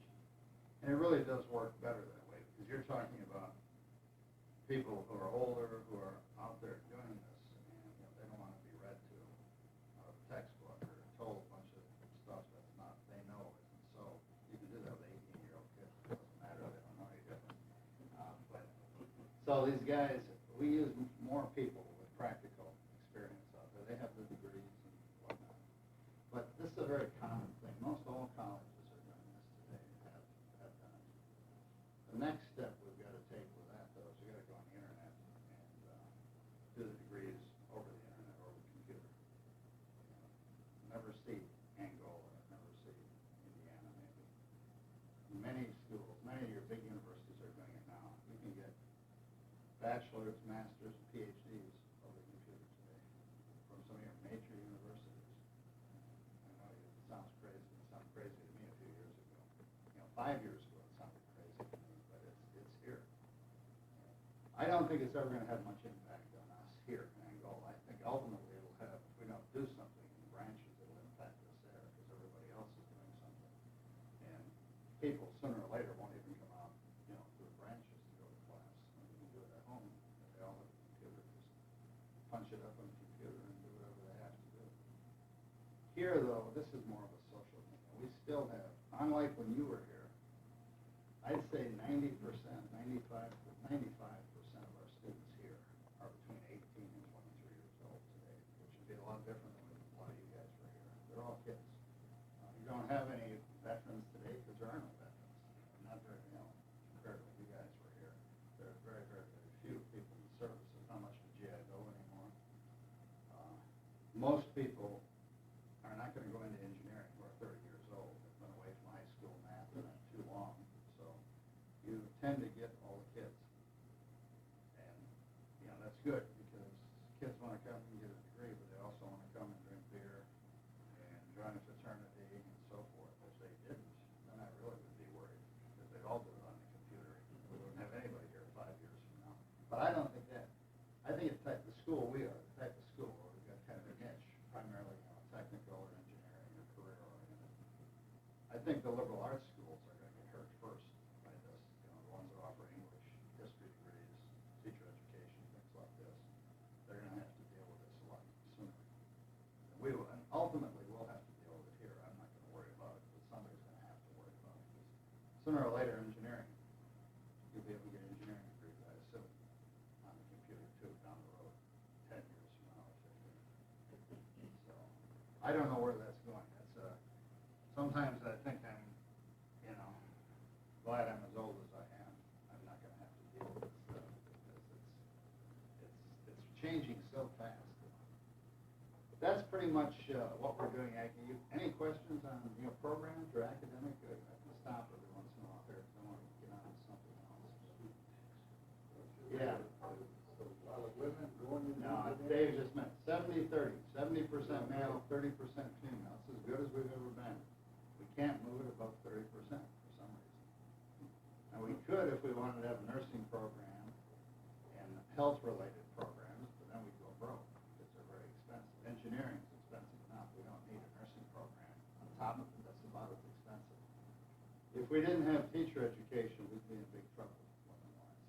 And it really does work better that way, because you're talking about people who are older, who are out there doing this, and they don't want to be read to out of a textbook or told a bunch of stuff that's not, they know isn't so. You can do that with 18-year-old kids. It doesn't matter. They don't know any different. So these guys, we use more people with practical experience out there. They have the degrees and whatnot. But this is a very common thing. Most all colleges are doing this today, have done it. The next step we've got to take with that, though, is we've got to go on the internet and do the degrees over the internet, over the computer. Never see Angola, never see Indiana, maybe. Many schools, many of your big universities are doing it now. You can get bachelor's, master's, and PhDs over the computer today from some of your major universities. I know it sounds crazy. It sounded crazy to me a few years ago. 5 years ago it sounded crazy to me, but it's here. I don't think it's ever going to have much impact on us here in Angola. I think ultimately it'll have, if we don't do something in the branches, it'll impact us there because everybody else is doing something. And people sooner or later won't even come out, to the branches to go to class. When you can do it at home, they all have a computer, just punch it up on the computer and do whatever they have to do. Here, though, this is more of a social thing. We still have, unlike when you were here, I'd say 90%, 95% of our students here are between 18 and 23 years old today, which would be a lot different than when a lot of you guys were here. They're all kids. You don't have any veterans today because there are no veterans. Not very, compared to when you guys were here. There are very, very, very few people in the service. There's not much of a GI Bill anymore. Most people are not going to go into engineering who are 30 years old. They've been away from high school math for not too long. So you tend to get all the kids. And, that's good because kids want to come and get a degree, but they also want to come and drink beer and join a fraternity and so forth. If they didn't, then I really would be worried because they'd all do it on the computer. We wouldn't have anybody here 5 years from now. But I don't think that. I think it's the type of school we are, the type of school where we've got kind of a niche, primarily technical or engineering or career oriented. I think the liberal arts schools are going to get hurt first by this. The ones that offer English, history degrees, teacher education, things like this. They're going to have to deal with this a lot sooner. And we will, and ultimately we'll have to deal with it here. I'm not going to worry about it, but somebody's going to have to worry about it. Because sooner or later, engineering, you'll be able to get an engineering degree, I assume, on the computer I don't know where that's going. Sometimes I think I'm, glad I'm as old as I am. I'm not gonna have to deal with this stuff because it's changing so fast. That's pretty much what we're doing. Any questions on, programs or academic? I can stop every once in a while here if I want to get on to something else. Yeah. A lot of women going into. No, Dave just meant 70-30, 70% male, 30% female. It's as good as we've ever been. We can't move it above 30% for some reason. Now, we could if we wanted to have a nursing program and health-related programs, but then we'd go broke because they're very expensive. Engineering is expensive enough. We don't need a nursing program. On top of it, that's about as expensive. If we didn't have teacher education, we'd be in big trouble.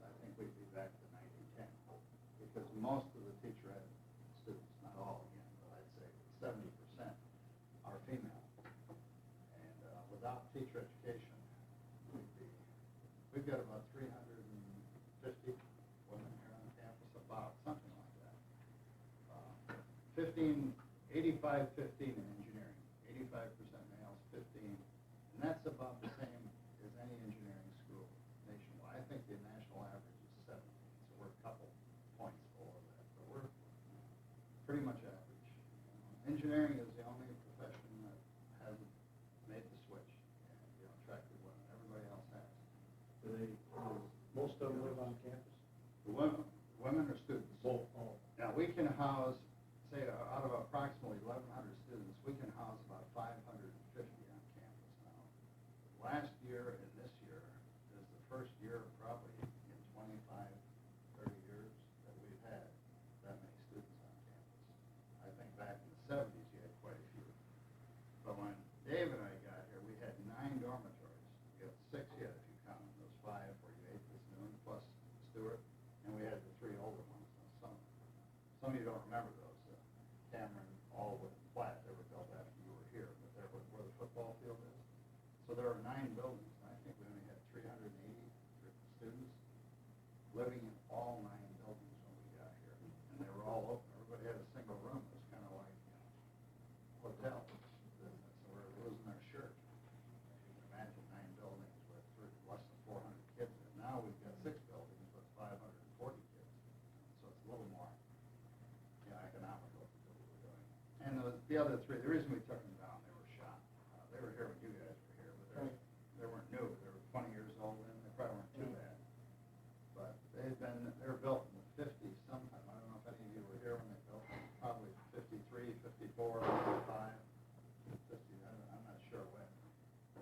I think we'd be back to 90-10 because most of the teacher ed students, not all again, but I'd say 70% are female. And without teacher education, we've got about 350 women here on campus, about something like that. 85-15 in engineering, 85% males, 15, and that's about the same as any engineering school nationwide. I think the national average is 17, so we're a couple points below that, but we're pretty much average. Engineering is the only profession that hasn't made the switch and attracted women. Everybody else has. Most of them live on campus? The women are students. Both. Oh. Now, we can house, say, out of approximately 1,100 students, we can house about 550 on campus now. Last year and this year is the first year probably in 25, 30 years that we've had that many students on campus. I think back in the 70s, you had quite a few. But when Dave and I got here, we had 9 dormitories. We have 6 yet, if you count them. Those 5 where you ate this noon, plus Stewart, and we had the 3 older ones. Some of you don't remember those. Cameron, Allwood, and Platt, they were built after you were here, but they're where the football field is. So there are 9 buildings, and I think we only had 380 students living in all 9 buildings when we got here. And they were all open. Everybody had a single room. It was kind of like hotel business. So we're losing our shirt. You can imagine 9 buildings with less than 400 kids in it. Now we've got 6 buildings with 540 kids. So it's a little more economical to do what we're doing. And the other 3, the reason we took them down, they were shot. They were here when you guys were here, but they weren't new. They were 20 years old, and they probably weren't too bad. But they were built in the 50s sometime. I don't know if any of you were here when they built them. Probably 53, 54, 55, 50. I'm not sure when.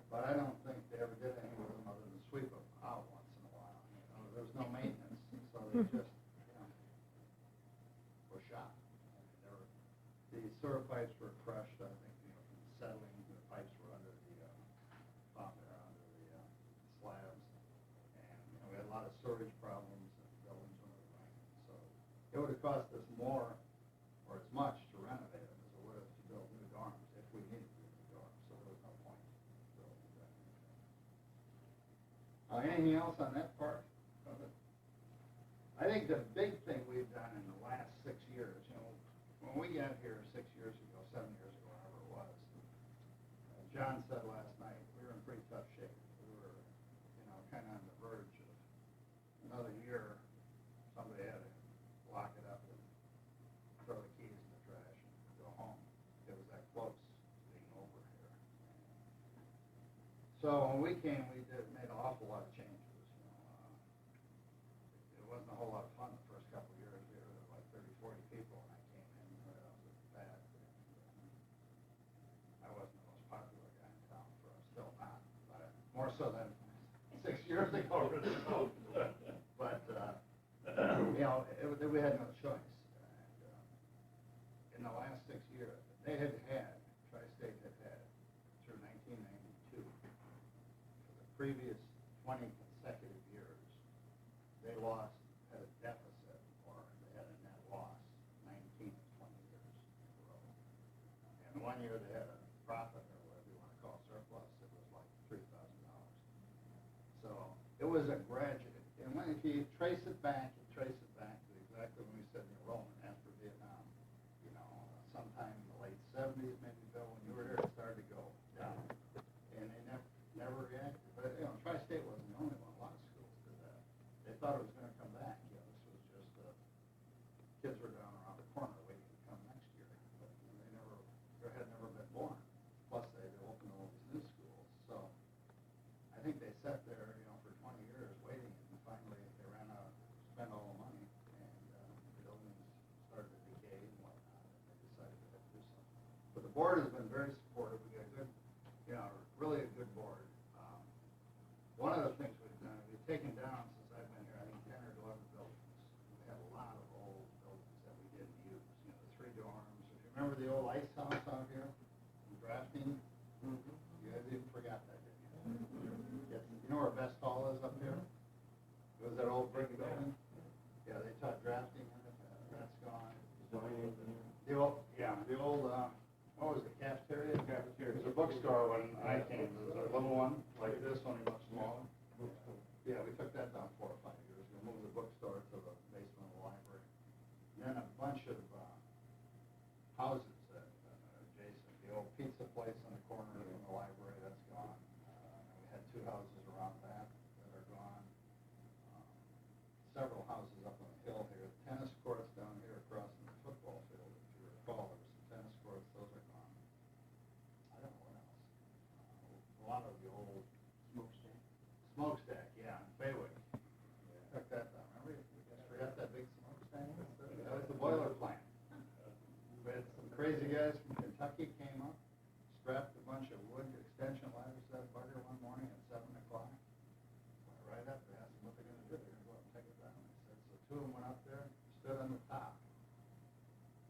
But I don't think they ever did anything with them other than sweep them out once in a while. There was no maintenance, so they just were shot. The sewer pipes were crushed, I think, from settling. The pipes were under the slabs, and we had a lot of storage problems and buildings when it rained. So it would have cost us more, or as much, to renovate them as it would have to build new dorms if we needed to do new dorms. So there was no point building that. Anything else on that part of it? I think the big thing we've done in the last 6 years, when we got here 6 years ago, 7 years ago, whatever it was, John said last night, we were in pretty tough shape. We were, kind of on the verge of another year. Somebody had to lock it up and throw the keys in the trash and go home. It was that close to being over here. So when we came, we made an awful lot of changes. It wasn't a whole lot of fun the first couple of years. We were like 30, 40 people when I came in. I was bad. I wasn't the most popular guy in town, for I'm still not, but more so than 6 years ago. But we had no choice. And in the last 6 years, they had Tri-State had through 1992, for the previous 20 consecutive years, they had a deficit, or they had a net loss 19 of 20 years in a row. And 1 year they had a profit, or whatever you want to call surplus, it was like $3,000. So it was a graduate. And if you trace it back to exactly when we said enrollment after Vietnam, sometime in the late 70s, maybe remember the old ice house out here, drafting? You guys even forgot that, didn't you? You know where Best Hall is up here? It was that old brick building? Yeah, they taught drafting in it, that's gone. The old, what was it, cafeteria? Cafeteria. It was a bookstore when I came, it was a little one, like this, only much smaller. Yeah, we took that down 4 or 5 years ago, moved the bookstore to the basement of the library. And then a bunch of houses that adjacent, the old pizza place on the corner of the library, that's gone. We had 2 houses around that are gone. Several houses up on the hill here, tennis courts down here across from the football field, if you recall, there was some tennis courts, those are gone. I don't know what else. A lot of the old smokestack, yeah, in Faywick. Took that down, remember, we just forgot that big smokestack? That was the boiler plant. We had some crazy guys from Kentucky came up, strapped a bunch of wood extension ladders to that bugger one morning at 7 o'clock. Went right up, they asked them what they're gonna do, they're gonna go up and take it down. They said, so 2 of them went up there, stood on the top.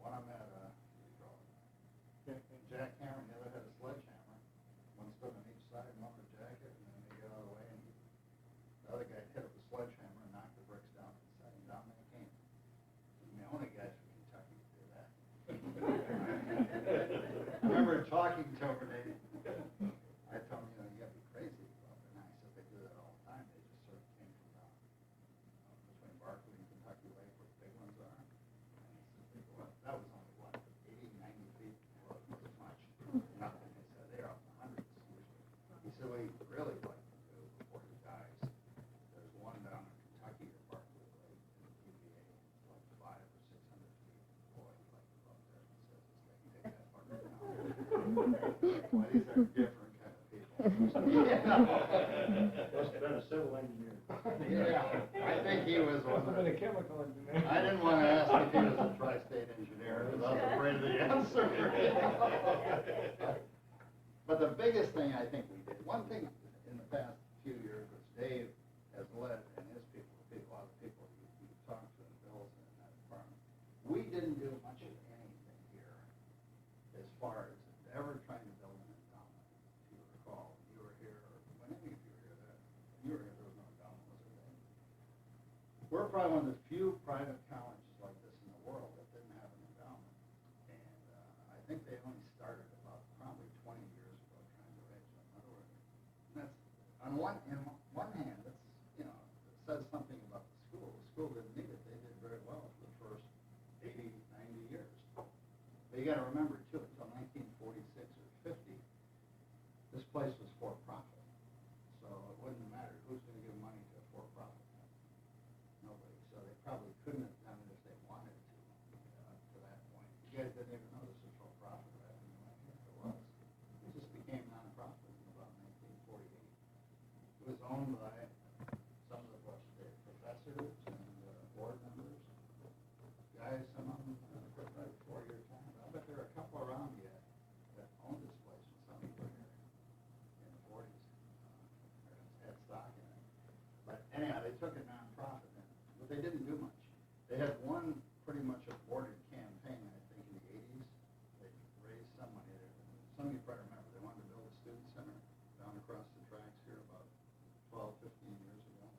One of them had a jackhammer, and the other had a sledgehammer. One stood on each side, one with a jacket, and then they got out of the way, and the other guy hit up the sledgehammer and knocked the bricks down and set him down, they came. And the only guys from Kentucky to do that. I remember talking to him, and I told him, you gotta be crazy about it. And I said, they do that all the time, they just sort of came from down between Barkley and Kentucky Lake where the big ones are. And he said, well, that was only, 80, 90 feet, well, it wasn't much, nothing. He said, they're up to hundreds usually. He said, what he'd really like to do before he dies, there's one down in Kentucky at Barkley Lake, in the PBA, like 500 or 600 feet. Boy, he'd like to go up there. He says, they can take that part down. Boy, these are different kind of people. Must have been a civil engineer. Yeah, I think he was one Must of have been the, a chemical engineer. I didn't want to ask if he was a tri-state engineer, because I was afraid of the answer. But the biggest thing I think we did, one thing in the past few years, which Dave has led, and his people, a lot of people you talked to in Bill's and that department, we didn't do much of anything here as far as ever trying to build an endowment. If you recall, you were here, or whenever you were here, there was no endowment, was there, Dave? We're probably one of the few private colleges like this in the world that didn't have an endowment. And I think they only started about probably 20 years ago trying to raise them. In other words, that's, on one hand, that's, it says something about the school. The school didn't need it. They did very well for the first 80, 90 years. But you got to remember, too, until 1946 or 50, this place was for-profit. So it wouldn't have mattered who's going to give money to a for-profit. Nobody. So they probably couldn't have done it if they wanted to that point. You guys didn't even know this was for-profit, right? It was. It just became non-profit in about 1948. It was owned by some of the professors and board members. Guys, some of them quit right before your time. I bet there are a couple around yet that owned this place when some people were here in the 40s. Had stock in it. But anyhow, they took it non-profit then, but they didn't do much. They had one pretty much aborted campaign, I think, in the 80s. They raised some money. Some of you probably remember, they wanted to build a student center down across the tracks here about 12, 15 years ago.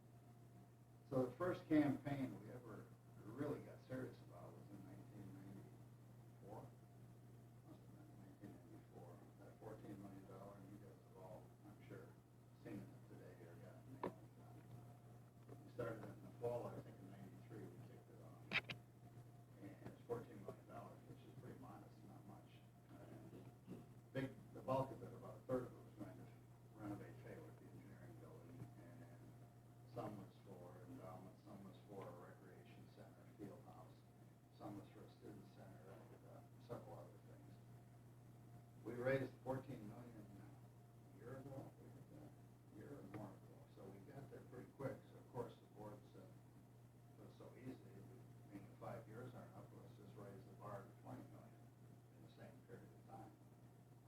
So the first campaign we ever really got serious about was in 1994. Must have been 1994. That $14 million, and you guys have all, I'm sure, seen it today or gotten nailed. We started it in the fall, I think, in 93, we kicked it off. And it's $14 million, which is pretty modest, not much. The bulk of it, about a third of it, was going to renovate Faywick, the engineering building, and some was for endowment, some was for a recreation center, field house, some was for a student center, and several other things. We raised $14 million a year ago, a year or more ago, so we got there pretty quick. So of course the board said it was so easy, being 5 years aren't up, let's just raise the bar to $20 million in the same period of time.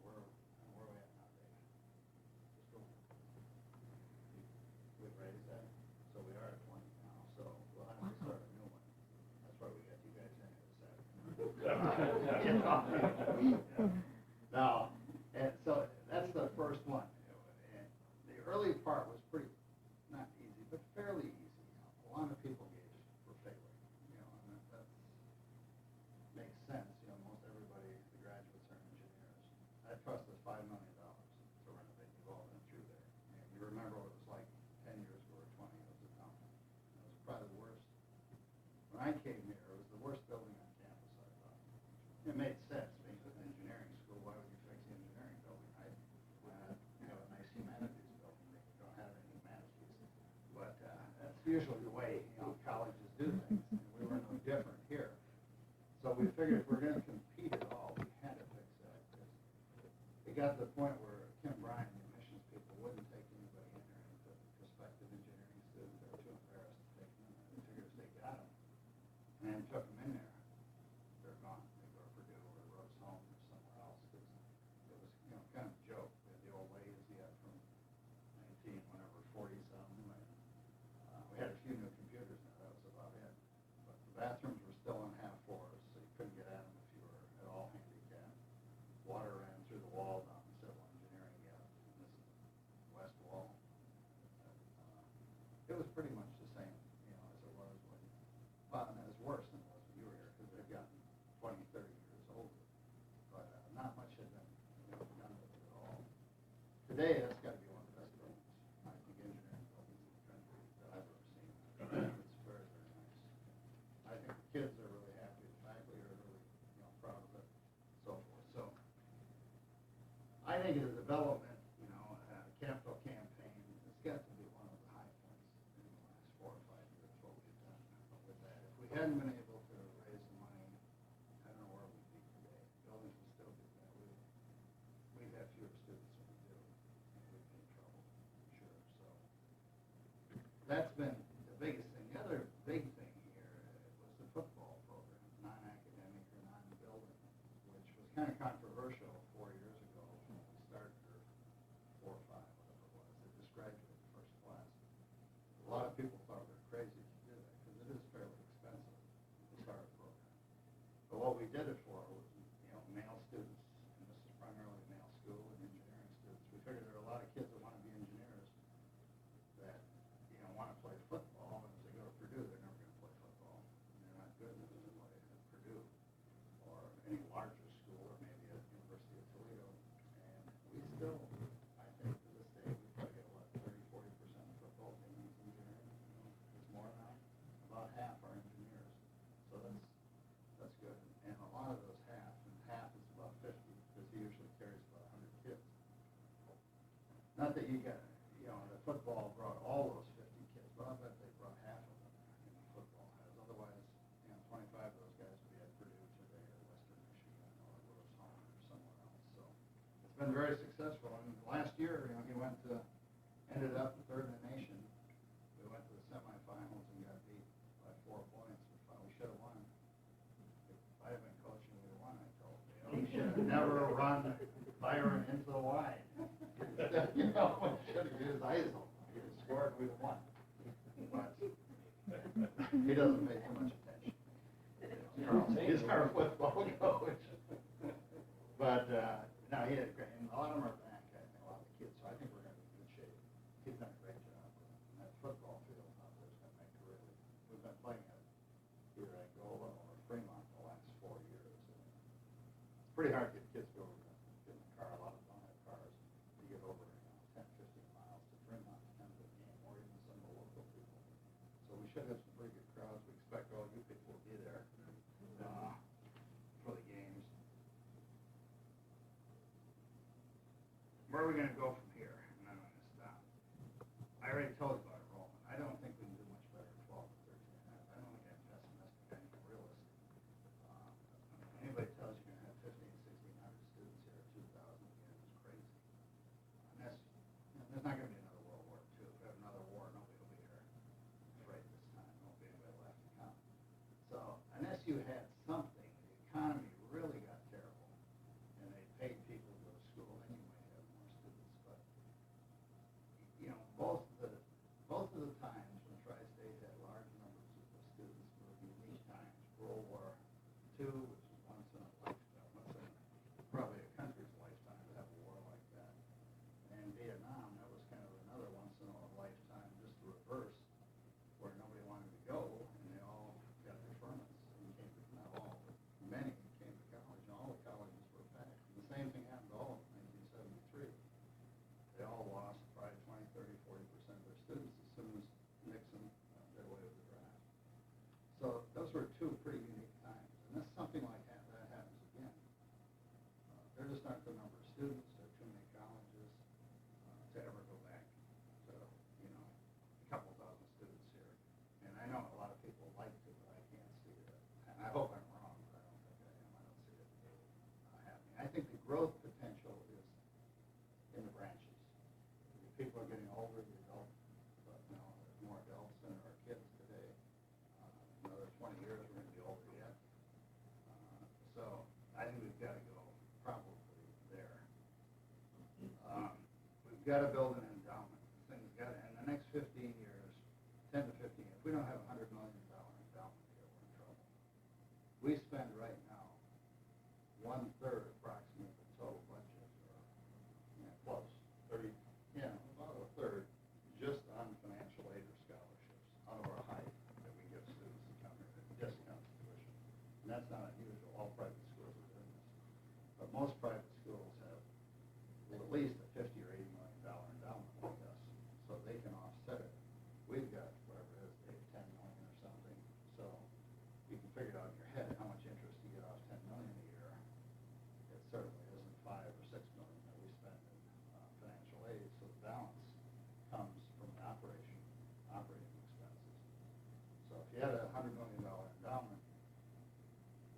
Where are we at now, Dave? Just over. We've raised that, so we are at 20 now, so we'll have to start a new one. That's why we got you guys in here this afternoon. No, and so that's the first one. And the early part was pretty, not easy, but fairly easy. A lot of people gave for failing, and that makes sense. Most everybody, the graduates are engineers. That cost us $5 million to renovate. You've all been through there. And you remember what it was like 10 years ago or 20. It was a dump. It was probably the worst. When I came here, it was the worst building on campus, I thought. It made sense, being an engineering school. Why would you fix the engineering building, right? Why not have a nice humanities building? They don't have any humanities. But that's usually the way, colleges do things. And we were no different here. So we figured if we're going to compete at all, we had to fix that. Because it got to the point where Kim Bryan, the admissions people, wouldn't take anybody in there, prospective engineering students. They were too embarrassed to take them in there. They figured if they got them and then took them in there, they're gone. They go to Purdue or Rose Home or somewhere else. Because it was, kind of a joke. We had the old ladies you had from 40-something. We had a few new computers now. That was about it. But the bathrooms were still on half floors, so you couldn't get at them if you were at all handicapped. Water ran through the wall down the civil engineering gap. This is the west wall. It was pretty much the same, as it was when, well, and it was worse than it was when you were here, because they've gotten 20, 30 years older. But not much had been done with it at all. Today, that's got to be one of the best buildings, I think, engineering buildings in the country that I've ever seen. It's very, very nice. I think the kids are really happy, the faculty are really, proud of it, so forth. So, I think the development, capital campaign, it's got to be one of the high points in the last 4 or 5 years, what we've done with that. If we hadn't been able to raise the money, I don't know where we'd be today. Buildings would still be that. We'd have fewer students than we do, and we'd be in trouble, for sure. So, that's been the biggest thing. The other big thing here was the football program, non-academic or non-building, which was kind of controversial 4 years ago when we started, or 4 or 5, whatever it was. It just graduated first class. A lot of people thought we were crazy to do that because it is fairly expensive to start a program. But what we did it for was, male students, and this is primarily male school and engineering students. We figured there are a lot of kids that want to be engineers that, want to play football, and as they go to Purdue, they're never going to play football. And they're not good enough to play at Purdue or any larger school, or maybe at University of Toledo. And we still, I think, to this day, we probably get 30-40% of football teams engineering. It's more now. About half are engineers. So that's good. And a lot of those half is about 50, because he usually carries about 100 kids. Not that you got, the football brought all those 50 kids, but I bet they brought half of them, football has. Otherwise, 25 of those guys would be at Purdue today, or Western Michigan, or Rose Home, or somewhere else. So it's been very successful. And last year, he ended up third in the nation. We went to the semifinals and got beat by 4 points. We should have won. If I had been coaching, we'd have won, I told you. We should have never run Byron into the wide. We should have used ISO. He would have scored, we'd have won. But he doesn't pay too much attention. He's our football coach. But, no, he had a great, and a lot of them are back, I think, a lot of the kids, so I think we're going to be in good shape. He's done a great job. And that football field out there is going to make it really, we've been playing it either at Gola or Fremont the last 4 years. And it's pretty hard to get kids to go over to get in the car. A lot of them don't have cars. You get over 10, 15 miles to Fremont to come to the game, or even some of the local people. So we should have some pretty good crowds. We expect all you people will be there for the games. Where are we going to go from here? And I'm going to stop. I already told you about enrollment. I don't think we can do much better at 12 and 13 and a half. I don't think I'm pessimistic. I'm realistic. Anybody tells you you're going to have 1,500, 1,600 students here at 2,000 again is crazy. Unless, there's not going to be another World War II. If we have another war, nobody will be here. I'm afraid this time. There won't be anybody left to come. So, unless you had something, the economy really got terrible, and they paid people to go to school, then you might have more students. But, both of the times when Tri-State had large numbers of students were unique times. World War II, which was once in a lifetime, once in gotta build an endowment. Things gotta, in the next 15 years, 10 to 15 years, we don't have $100 million endowment here, we're in trouble. We spend right now 1/3 approximately of the total budget, or, close, 30, about a third, just on financial aid or scholarships out of our high that we give students to come here at discounted tuition. And that's not unusual, all private schools are doing this. But most private schools have at least a $50 or $80 million endowment like us, so they can offset it. We've got, whatever it is, Dave, 10 million or something, so you can figure it out in your head how much interest you get off 10 million a year. It certainly isn't 5 or 6 million that we spend in financial aid, so the balance comes from the operating expenses. So if you had a $100 million endowment,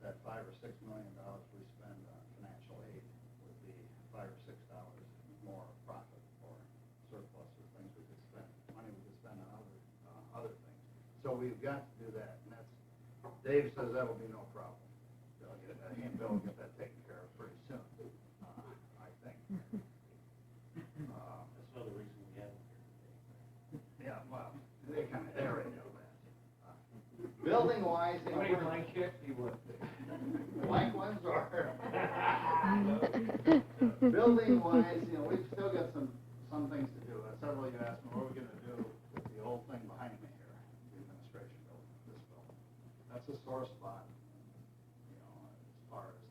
that $5 or $6 million we spend on financial aid would be $5 or $6 more profit or surplus or things we could spend, money we could spend on other things. So we've got to do that, and that's, Dave says that'll be no problem. They'll get that, he and Bill will get that taken care of pretty soon, I think. That's another reason we have them here today. Yeah, well, they already know that. Building wise, How many blank checks do you want? blank ones are. Building wise, we've still got some things to do. Several of you asked me, what are we gonna do with the old thing behind me here, the administration building, this building. That's a sore spot, as far as,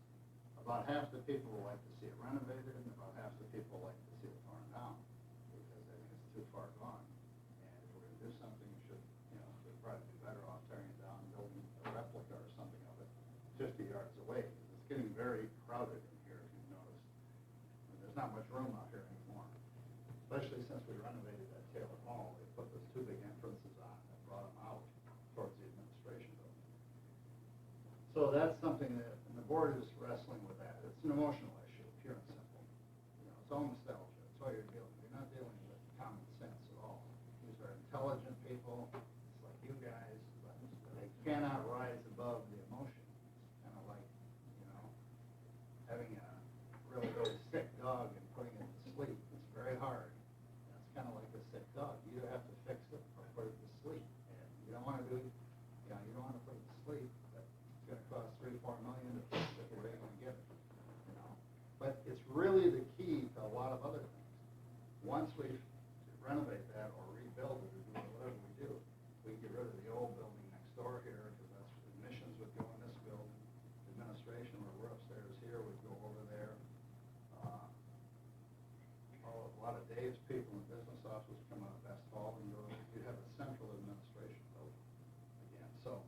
about half the people would like to see it renovated, and about half the people like to see it torn down, because they think it's too far gone. And if we're gonna do something, we'd probably be better off tearing it down and building a replica or something of it 50 yards away, because it's getting very crowded in here, if you've noticed. There's not much room out here anymore, especially since we renovated that Taylor Hall. They put those 2 big entrances on and brought them out towards the administration building. So that's something that, and the board is wrestling with that. It's an emotional issue, pure and simple. It's all nostalgia. That's all you're dealing with. You're not dealing with common sense at all. These are intelligent people, it's like you guys, but they cannot rise above the emotion. It's kind of like, having a really, really sick dog and putting it to sleep. It's very hard. It's kind of like a sick dog. You either have to fix it or put it to sleep. And you don't want to you don't want to put it to sleep, but it's going to cost $3-4 million to fix it the way you're going to get it. But it's really the key to a lot of other things. Once we renovate that or rebuild it or do whatever we do, we get rid of the old building next door here, because that's admissions would go in this building. Administration, where we're upstairs here, would go over there. A lot of Dave's people in the business office come out of Best Hall and go, you'd have a central administration building again. So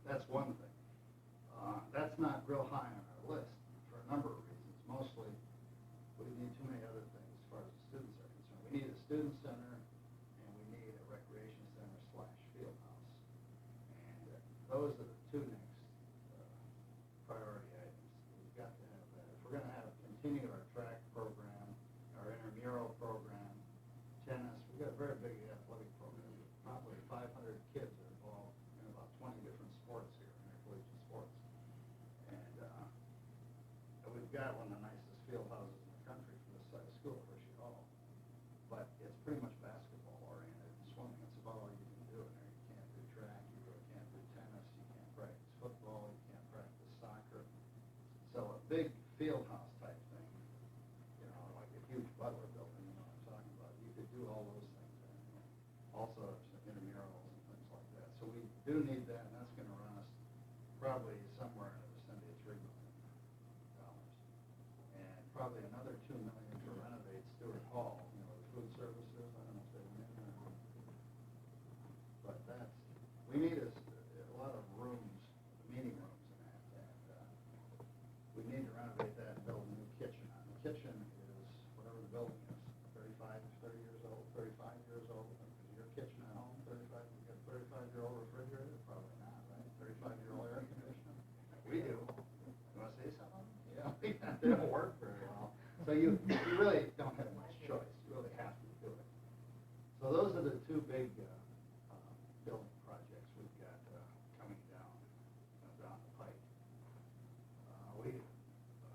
that's one thing. That's not real high on our list for a number of reasons. Mostly, we need too many other things as far as the students are concerned. We need a student center, and we need a recreation center / field house. And those are the 2 next priority items. We've got to have that. If we're going to continue our track program, our intramural program, tennis, we've got a very big athletic program. Probably 500 kids are involved in about 20 different sports here, intercollegiate sports. And we've got one of the nicest field houses in the country for this size school, Hershey Hall. But it's pretty much basketball oriented and swimming. It's about all you can do in there. You can't do track, you really can't do tennis, you can't practice football, you can't practice soccer. So a big field house type thing, like a huge Butler building, what I'm talking about. You could do all those things in there. Also some intramurals and things like that. So we do need that, and that's going to run us probably somewhere in the vicinity of $3 million. And probably another $2 million to renovate Stewart Hall, the food services. I don't know if they went in there. But we need a lot of rooms, meeting rooms in that. And we need to renovate that and build a new kitchen. The kitchen is whatever the building is, 30 years old, 35 years old. Is your kitchen at home 35? You got a 35-year-old refrigerator? Probably not, right? 35-year-old air conditioner? We do. You want to say something? Yeah, they don't work very well. So you really don't have much choice. You really have to do it. So those are the 2 big building projects we've got coming down the pike.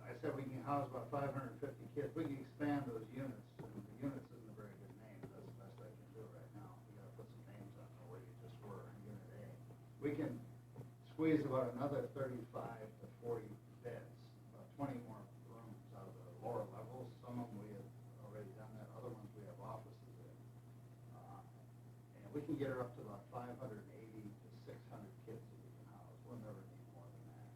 I said we can house about 550 kids. We can expand those units, and the units is we can squeeze about another 35 to 40 beds, about 20 more rooms out of the lower levels. Some of them we have already done that, other ones we have offices in. And we can get her up to about 580 to 600 kids that we can house. We'll never need more than that.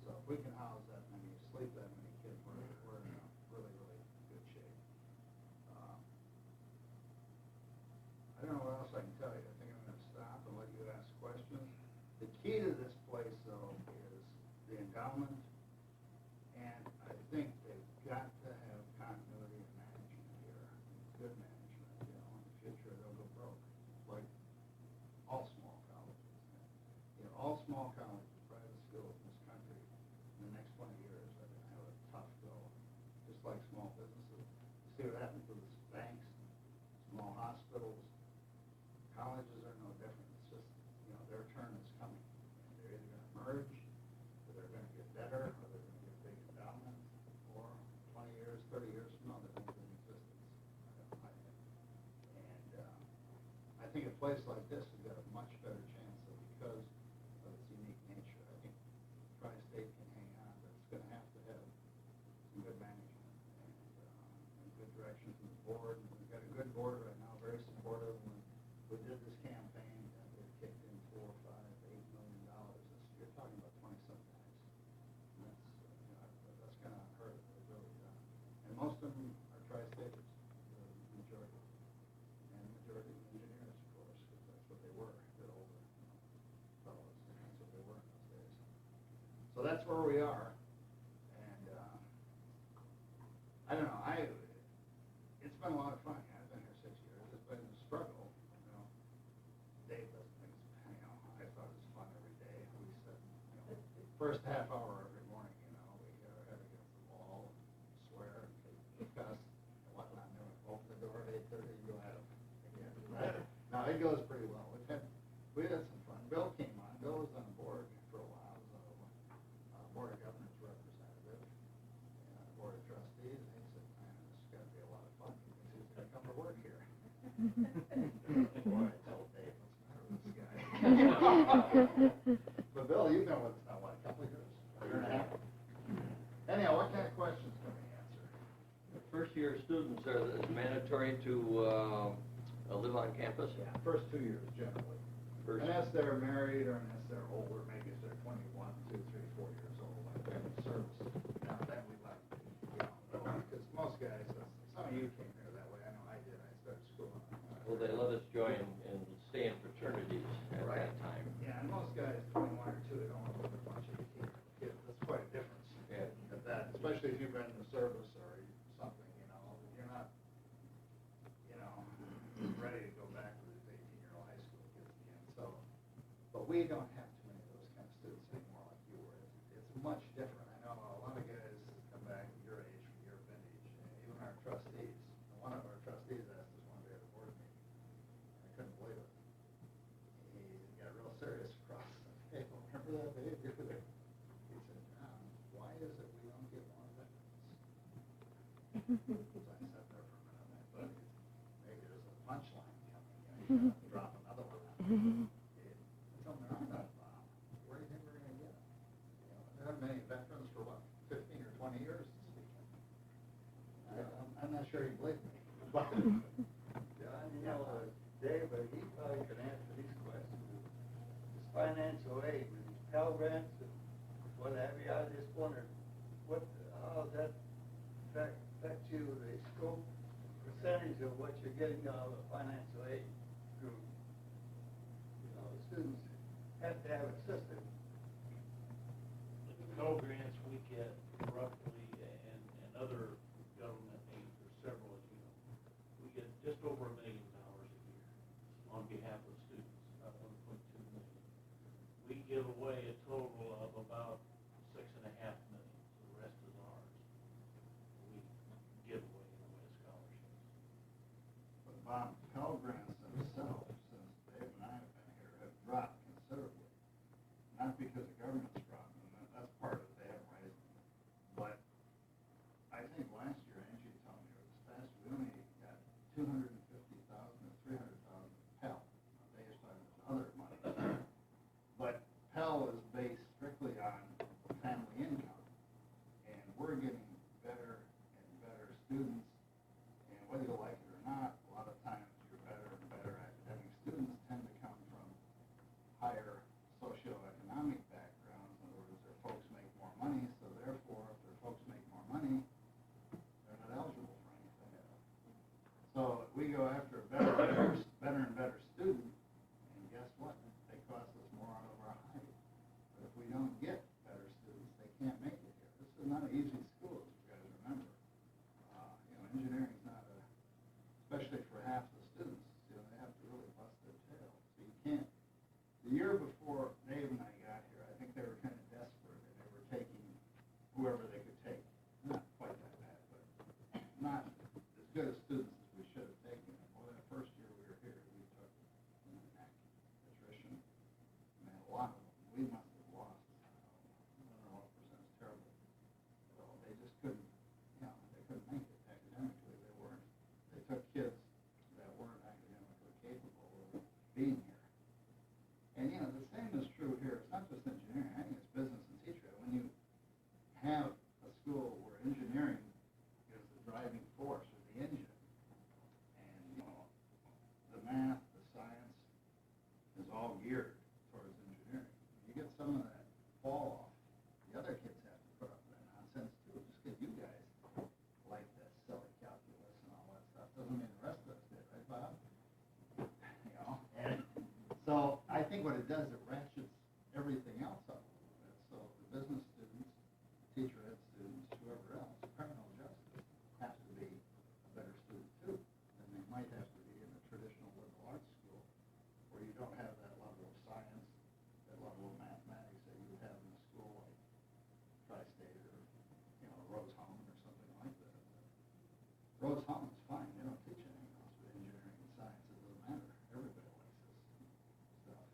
So if we can house that many, sleep that many kids, we're in a really, really good shape. I don't know what else I can tell you. I think I'm going to stop and let you ask questions. The key to this place, though, is the endowment, and I think they've got to have continuity of management here, good management. You know, in the future they'll go broke, like all small colleges. You know, all small colleges, private schools in this country, in the next 20 years are going to have a tough go, just like small businesses. You see what happens to the banks, small hospitals. Colleges are no different. It's just, you know, their turn is coming. And they're either going to merge, or they're going to get better, or they're going to get big endowment, or 20 years, 30 years from now, they're going to be in existence. I think a place like this has got a much better chance of, because of its unique nature. I think Tri-State can hang on, but it's going to have some good management and good direction from the board. And we've got a good board right now, very supportive. We did this campaign, and we kicked in $4, $5, $8 million this year. You're talking about 20-some guys. And that's, you know, that's kind of unheard of. They've really done. And most of them are Tri-Staters, the majority. And the majority of engineers, of course, because that's what they were. They're older, you know, fellows. And that's what they were in those days. So that's where we are. And I don't know. It's been a lot of fun. I've been here 6 years. It's been a struggle. Dave doesn't think it's, you know, I thought it was fun every day. We said, you know, first half hour every morning, you know, we got our head against the wall and swear and cuss and whatnot. And then we open the door at 8:30 and go at it again. Now, it goes pretty well. We had some fun. Bill came on. Bill was on the board for a while. He was a Board of Governors representative and Board of Trustees. And he said, man, this is going to be a lot of fun. He thinks he's going to come to work here. Boy, I told Dave, what's the matter with this guy? But Bill, you've been with us now, what, a couple of years? A year and a half? Anyhow, what kind of questions can we answer? The first-year students, are it mandatory to live on campus? Yeah, first 2 years generally. Unless they're married or unless they're older, maybe if they're 21, 2, 3, 4 years old, like they're in service. Now then we let, you know, because most guys, some of you came here that way. I know I did. I started school. Well, they let us join and stay in fraternities at Right. that time. Yeah, and most guys, 21 or 2, they don't want to live with a bunch of kids. That's quite a difference. Yeah. At that, especially if you've been in the service or something, you know, you're not, you know, ready to go back to these 18-year-old high school kids again. So, but we don't have too many of those kind of students anymore like you were. It's much different. I know a lot of guys come back at your age, from your vintage, even our trustees. One of our trustees asked us one day at a board meeting, and I couldn't believe it. He got real serious across the table. Remember that behavior there? He said, John, why is it we don't get more veterans? So I sat there for a minute and I thought, maybe there's a punchline coming. You know, you drop another one out. I told him there aren't enough. Where do you think we're going to get them? You know, there aren't many veterans for what, 15 or 20 years this weekend. I'm not sure he believed me. But John, you know, Dave, he probably could answer these questions. This financial aid, with these Pell Grants and what have you, I just wondered, how does that affect you, the scope, percentage of what you're getting out of the financial aid group? You know, the students have to have a system. The Pell Grants we get roughly, and other government aid for several, as you know, we get just over $1 million a year on behalf of students, about 1.2 million. We give away a total of about $6.5 million, so the rest is ours. We give away in the way of scholarships. But Bob, Pell Grants themselves, since Dave and I have been here, have dropped considerably. Not because the government's dropped them, that's part of it, they haven't raised them. But I think last year, Angie told me, or this past, we only got 250,000 or 300,000 Pell. They just talking about other money. But go after a better and better student, and guess what? They cost us more out of our hide. But if we don't get better students, they can't make it here. This is not an easy school, as you guys remember. Engineering's not especially for half the students, they have to really bust their tail. So you can't, the year before Dave and I got here, I think they were kind of desperate, and they were taking whoever they could take. Not quite that bad, but not as good as students as we should have taken. Well, that first year we were here, we took attrition, and a lot of them, we must have lost, I don't know what percent, it's terrible. So they just couldn't, they couldn't make it academically. They took kids that weren't academically capable of being here. And the same is true here. It's not just engineering. I think it's business and teacher. When you have a school where engineering is the driving force or the engine, and the math, the science is all geared towards engineering. You get some of that fall off. The other kids have to put up with that nonsense too. Just because you guys like that silly calculus and all that stuff doesn't mean the rest of us did, right, Bob? And so I think what it does, it ratchets everything else up a little bit. So the business students, teacher ed students, whoever else, criminal justice have to be a better student too than they might have to be in a traditional liberal arts school where you don't have that level of science, that level of mathematics that you would have in a school like Tri-State or Rose Home or something like that. Rose Home is fine. They don't teach anything else but engineering and science. It doesn't matter. Everybody likes this stuff.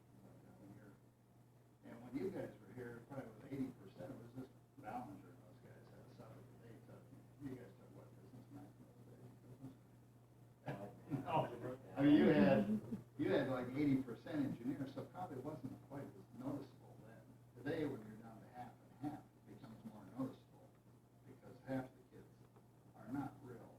But when you guys were here, probably was 80%. It was just Ballinger and those guys had a subject that they took. You guys took what, business math in those days? No. I mean, you had like 80% engineers, so it probably wasn't quite as noticeable then. Today, when you're down to half and half, it becomes more noticeable because half the kids are not real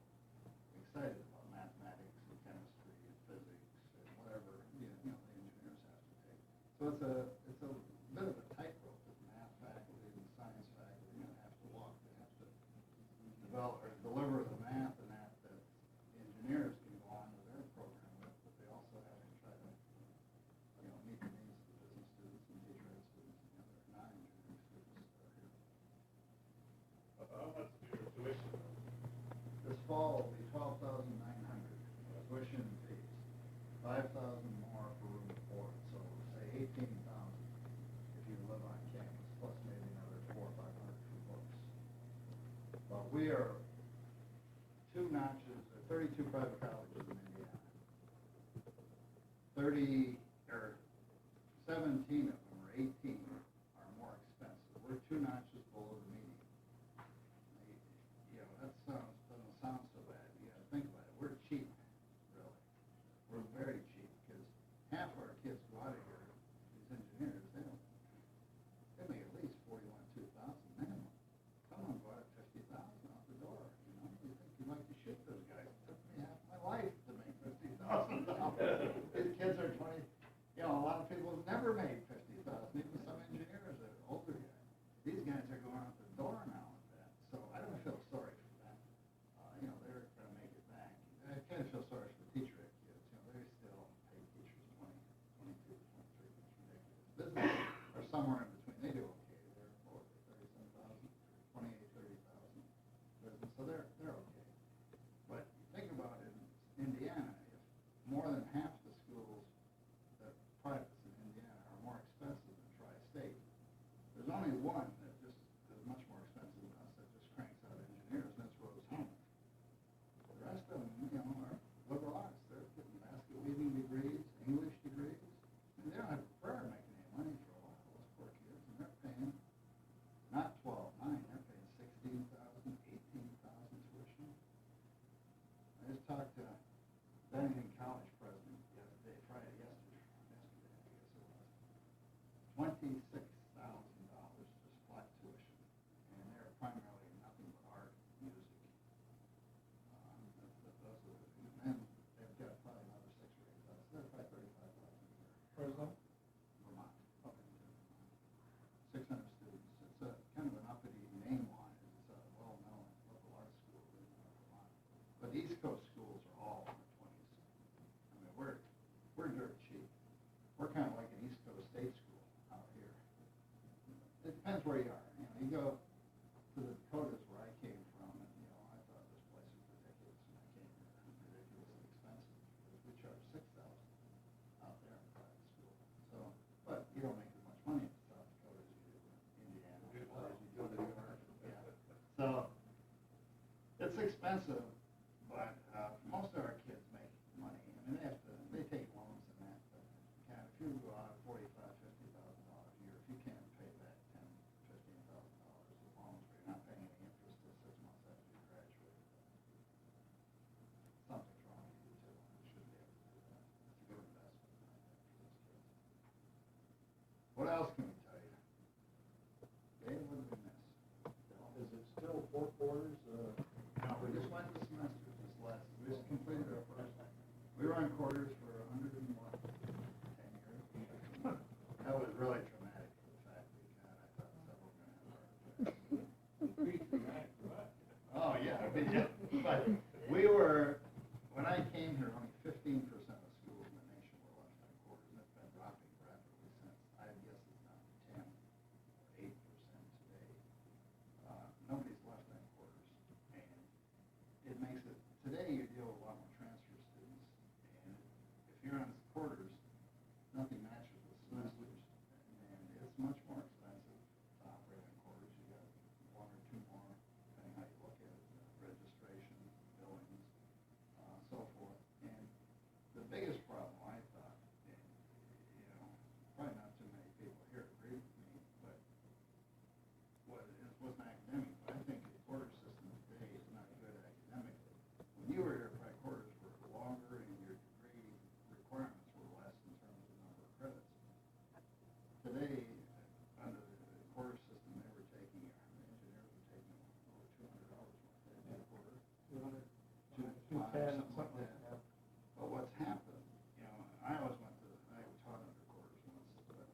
excited about mathematics and chemistry and physics and whatever the engineers have to take. So it's a bit of a tightrope that the math faculty and the science faculty have to walk. They have to develop or deliver the math and that engineers can go on to their program with, but they also have to try to meet the needs of the business students and teacher ed students and the other non-engineering students that are here. How much is your tuition? This fall will be $12,900 tuition and fees, $5,000 more for room and board, so say $18,000 if you live on campus, plus maybe another $400 or $500 for books. But we are 2 notches, 32 private colleges in Indiana. 17 of them, or 18, are more expensive. We're 2 notches below the median. That doesn't sound so bad. You got to think about it. We're cheap, really. We're very cheap because half our kids go out of here. These engineers, they make at least $41,000-$42,000 minimum. Some of them go out at $50,000 out the door. You think you'd like to shoot those guys? It took me half my life to make $50,000. These kids are 20. A lot of people have never made $50,000. Even some engineers that are older guys. These guys are going out the door now with that. So I don't feel sorry for them. They're going to make it back. I kind of feel sorry for the teacher ed kids. They still pay teachers 20, 22, 23. It's ridiculous. Business are somewhere in between. They do okay. They're 37,000, 28, 30,000 business. So they're okay. But think about it in Indiana, if more than half the schools privates in Indiana are more expensive than Tri-State. There's only one that just is much more expensive than us that just cranks out engineers, and that's Rose Home. The rest of them, are liberal arts. They're getting basket weaving degrees, English degrees, and they don't have a prayer making any money for a while. Those poor kids, and they're paying not $12,900, they're paying $16,000, $18,000 tuition. I just talked to Bennington College president yesterday, yesterday, I guess it was. $26,000 just flat tuition, and they're primarily nothing but art, music. And they've got probably another 6 or 8,000. They're probably $35,000 a year. Where's that? Vermont, up in Vermont. 600 students. It's a kind of an uppity name on it. It's a well-known local art school in Vermont. But the East Coast schools are all in the 20s. expensive, but, most of our kids make money. I mean, they take loans and that, but, God, if you go out $45,000, $50,000 a year, if you can't pay back $10,000, $15,000 of loans, where you're not paying any interest till 6 months after you graduate, something's wrong with you too. You shouldn't be able to do that. It's a good investment, I think, for those kids. What else can we tell you? Dave, what did we miss? Is it still 4 quarters? No, we just went to semesters this last, we just completed our first. We were on quarters for 10 years. That was really traumatic for the faculty, God, I thought several were gonna have heart attacks. Pretty dramatic, right? Oh, yeah, but we were, when I came here, only 15% of schools in the nation were left on quarters, and it's been dropping rapidly since. I guess it's down to 10 or 8% today. Nobody's left on quarters, and it makes it, today you deal with a lot more transfer students, and if you're on quarters, nothing matches with semesters, and it's much more expensive to operate on quarters. You got one or two more, depending how you look at it, registration, billings, so forth. And the biggest problem, I thought, and, you know, probably not too many people here agree with me, but was an academic, but I think the quarter system today is not good academically. When you were here, probably quarters were longer and your degree requirements were less in terms of number of credits. Today, under the quarter system, they were taking, the engineers were taking over 200 hours worth of quarter. 205, something like that. But what's happened, you know, I always went to, I taught under quarters once, but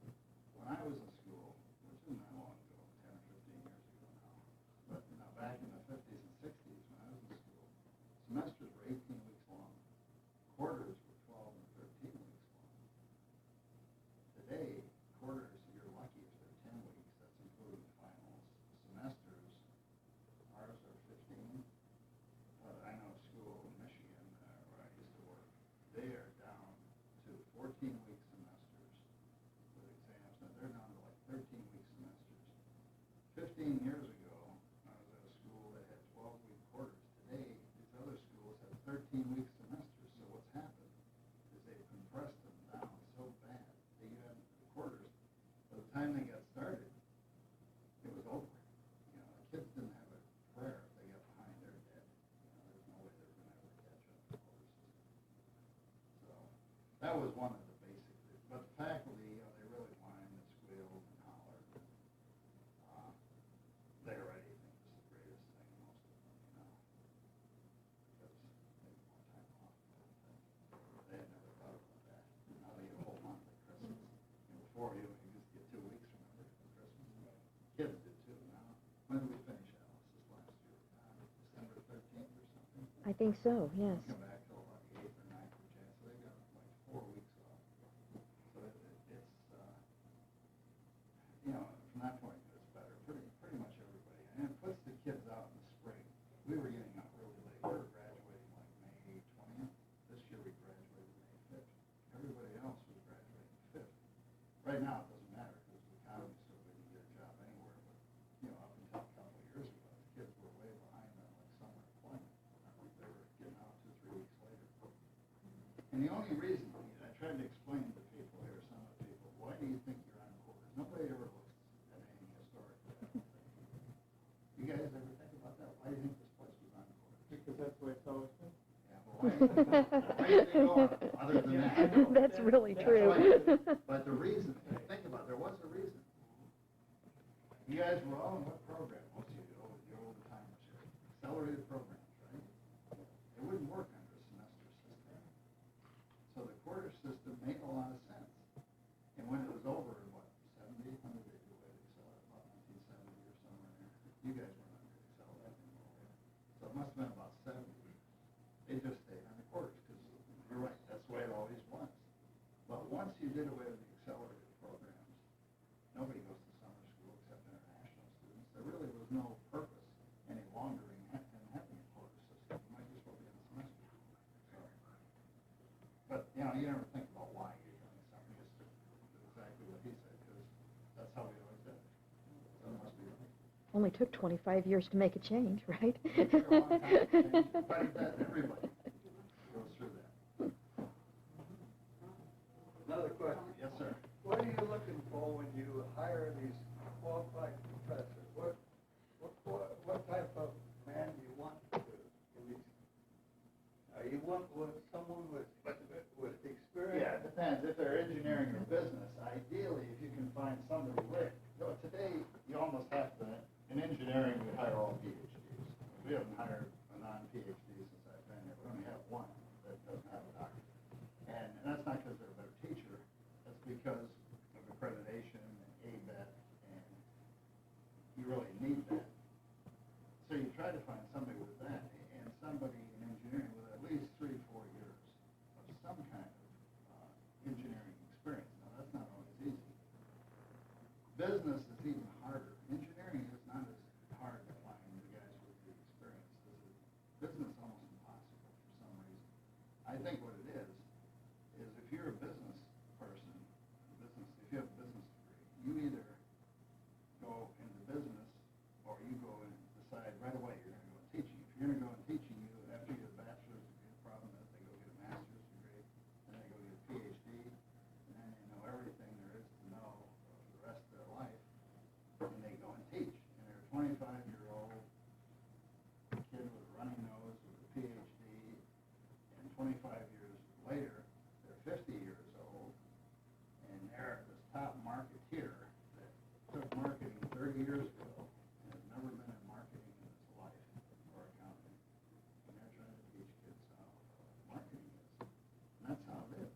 when I was in school, which isn't that long ago, 10 or 15 years ago now, but now back in the 50s and 60s when I was in school, semesters were 18 weeks long. Quarters were 12 and 13 weeks long. Today, quarters, you're lucky if they're 10 weeks, that's including finals. Semesters, ours are 15. But I know a school in Michigan, where I used to work, they are down to 14-week semesters with exams. Now, they're down to like 13-week semesters. 15 years ago, I was at a school that had 12-week quarters. Today, these other schools have 13-week semesters. So what's happened is they've compressed them down so bad that you have the quarters. By the time they got started, it was over. You know, the kids didn't have a prayer if they got behind their dead. You know, there's no way they were going to ever catch up to the quarter system. So that was one of the basic things. But the faculty, you know, they really whined and squealed and hollered. And, they already think this is the greatest thing, most of them, you know, because they have more time off. They had never thought about that. Now they get a whole month at Christmas. You know, before you used to get 2 weeks, remember, for Christmas. Kids did too now. When did we finish Alice this last year? December 13th or something? I think so, yes. Come back till about 8th or 9th of January, so they got like 4 weeks off. So it's, you know, from that point, it's better. Pretty much everybody. And it puts the kids out in the spring. We were getting out really late. We were graduating like May 20th. This year we graduated May 5th. Everybody else was graduating 5th. Right now it doesn't matter because the economy's so good you can get a job anywhere. But, you know, up until a couple of years ago, the kids were way behind on like summer employment. They were getting out 2 or 3 weeks later. And the only reason, I tried to explain to people here, some of the people, why do you think you're on quarters? Nobody ever looks at anything historically, I don't think. You guys ever think about that? Why do you think this place was on quarters? Because that's the way it's always been. Yeah, but why did they go on, other than that? That's really That's true. But the reason, think about it, there was a reason. You guys were all in what program? Most of you, your older timers here. Accelerated programs, right? It wouldn't work under a semester system. So the quarter system made a lot of sense. And when it was over in what, 70? When did they do it? Accelerated, about 1970 or somewhere in there. You guys weren't under accelerated anymore. So it must have been about 70. They just stayed on the quarters because you're right, that's the way it always was. But once you did away with the accelerated programs, nobody goes to summer school except international students. There really was no purpose any longer in having a quarter system. You might just well be in a semester. So, but, you know, you never think about why you're doing something. It's exactly what he said, because that's how we always did it. So it must be right. Well, only took 25 years to make a change, right? It took a long time to change, but that everybody goes through that. Another question. Yes, sir. What are you looking for when you hire these qualified professors? What type of man do you want to in these? You want someone with experience? Yeah, it depends. If they're engineering or business, ideally, if you can find somebody with, today, you almost have to, in engineering, we hire all PhDs. We haven't hired a non-PhD since I've been here. We only have one that doesn't have a doctorate. And that's not because they're a better teacher. That's because of accreditation and ABET, and you really need that. So you try to find somebody with that, and somebody in engineering with at least 3 or 4 years of some kind of engineering experience. Now, that's not always easy. Business is even harder. Engineering is not as hard to find the guys with the experience. Business is almost impossible for some reason. I think what it is if you're a business person, if you have a business degree, you either go into business or you go and decide right away you're going to go in teaching. If you're going to go in teaching, after you get a bachelor's degree, the problem is they go get a master's degree, then they go get a PhD, and then they know everything there is to know for the rest of their life, and they go and teach. And they're a 25-year-old kid with a runny nose with a PhD, and 25 years later, they're 50 years old, and they're this top marketeer that took marketing 30 years ago and has never been in marketing in his life or accounting. And they're trying to teach kids how marketing is. And that's how it is.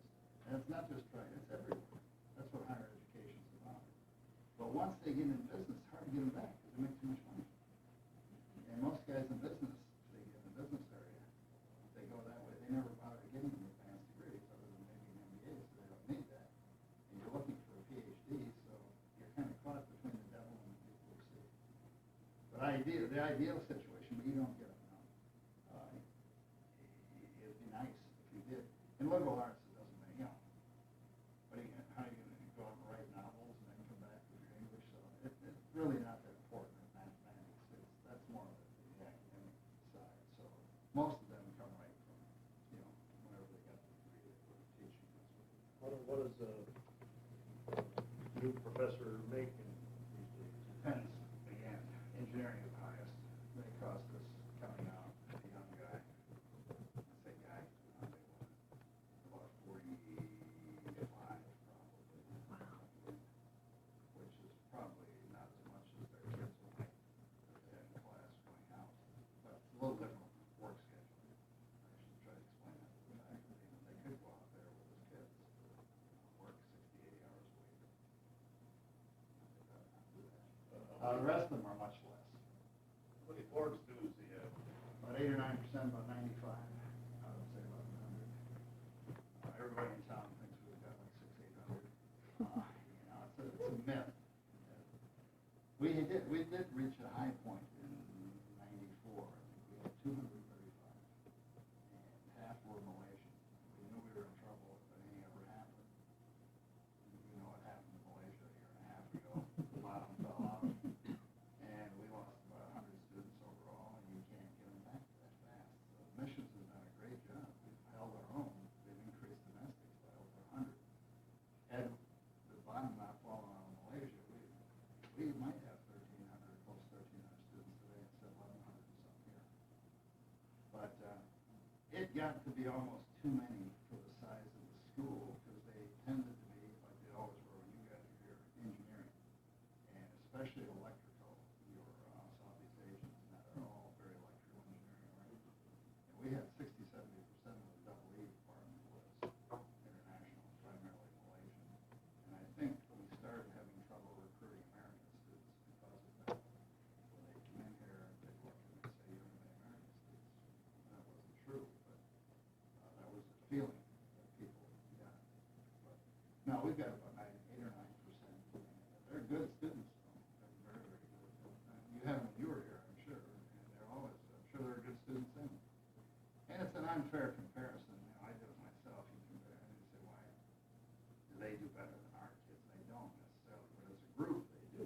And it's not just trying, it's everywhere. That's what higher education's about. But once they get in business, it's hard to get them back because they make too much money. And most guys in business, if they get in the business area, they go that way. They never bother getting an advanced degree other than maybe an MBA, so they don't need that. And you're looking for a PhD, so you're kind of caught between the devil and the deep blue sea. But the ideal situation, but you don't get them now. It'd be nice if you did. In liberal arts, it doesn't make, how are you going to go out and write novels and then come back with your English? So it's really not that important in mathematics. That's more of the academic side. So most of them come right from, whenever they got the degree they were teaching. What does a new professor make these days? Depends, again, engineering is the highest. They cost us, coming out, a young guy, I say guy, about 45 probably. Which is probably not as much as their kids will make that they had in class going out. But it's a little different work schedule. I should try to explain that to the faculty. They could go out there with his kids, work 60, 80 hours a week. The rest of them are much less. How many foreign students do you have? About 8 or 9%, about 95. I would say about 100. Everybody in town thinks we've got like 600, 800. It's a myth. We did reach a high point in '94. I think we had 235, and half were Malaysian. We knew we were in trouble if anything ever happened. You know what happened in Malaysia a year and a half ago. The bottom fell out, and we lost about 100 students overall, and you can't get them back that fast. So admissions has done a great job. We've held our own. They've increased domestics by over 100. Had the bottom not fallen out of Malaysia, we might have 1,300, close to 1,300 students today instead of 1,100 and some here. But it got to be almost too many for the size of the school because they tended to be, like they always were when you guys were here, engineering. And especially electrical, your Southeast Asians, and that are all very electrical engineering oriented. And we had 60, 70% of the double E department was international, primarily Malaysian. And I think we started having trouble recruiting American students because of that. When they come in here, they look and they say, you're only American students. And that wasn't true, but that was the feeling that people got. But now we've got about 8 or 9%. They're good students, though. They're very, very good. You have them when you were here, I'm sure, and they're always, I'm sure they're good students then. And it's an unfair comparison. I did it myself. You compare and you say, why do they do better than our kids? They don't necessarily, but as a group, they do.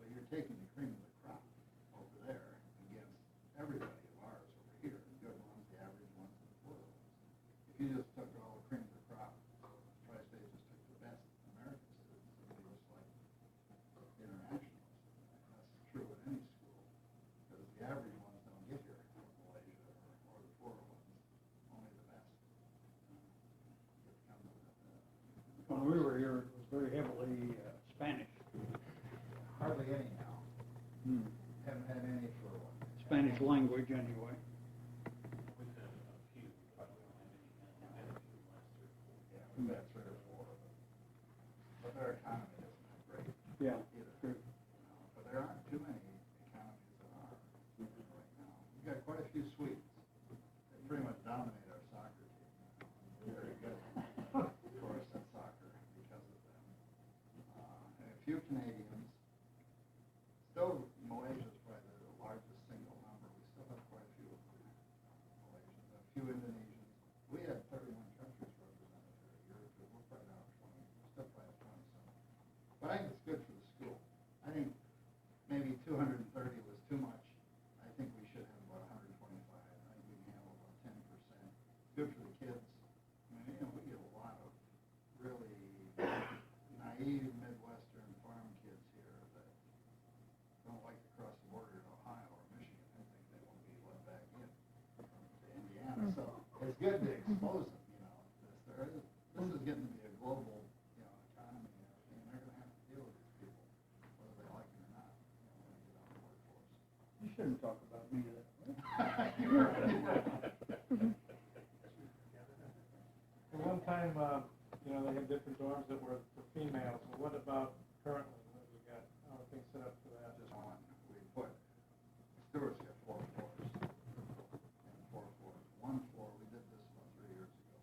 But you're taking the cream of the crop. the Spanish? Hardly any now. Hmm. Haven't had any for Spanish language, anyway. We've had a few, but we don't have any now. We've had a few last year. Yeah, we've had 3 or 4, but their economy isn't that great Yeah, either. true. You know, but there aren't too many economies that are right now. We've got quite a few Swedes. They pretty much dominate our soccer team. They're very good, of course, at soccer because of them. And a few Canadians. Still, Malaysia's probably the largest single number. We still have quite a few Malaysians, a few Indonesians. We had 31 countries represented here a year or two. We're probably down to 20. We're still probably at 20-some. But I think it's good for the school. I think maybe 230 was too much. I think we should have about 125. I think we can handle about 10%. Good for the kids. I mean, we get a lot of really naive Midwestern farm kids here that don't like to cross the border to Ohio or Michigan and think they won't be let back in to Indiana. So it's good to expose them, this is getting to be a global, economy and everything, and they're gonna have to deal with these people, whether they like it or not, when they get out in the workforce. You shouldn't talk about me that way. At one time, they had different dorms that were for females, and what about currently, what have we got, how are things set up for that? Just one, we put, Stewart's got 4 floors, and 4 floors. 1 floor, we did this about 3 years ago,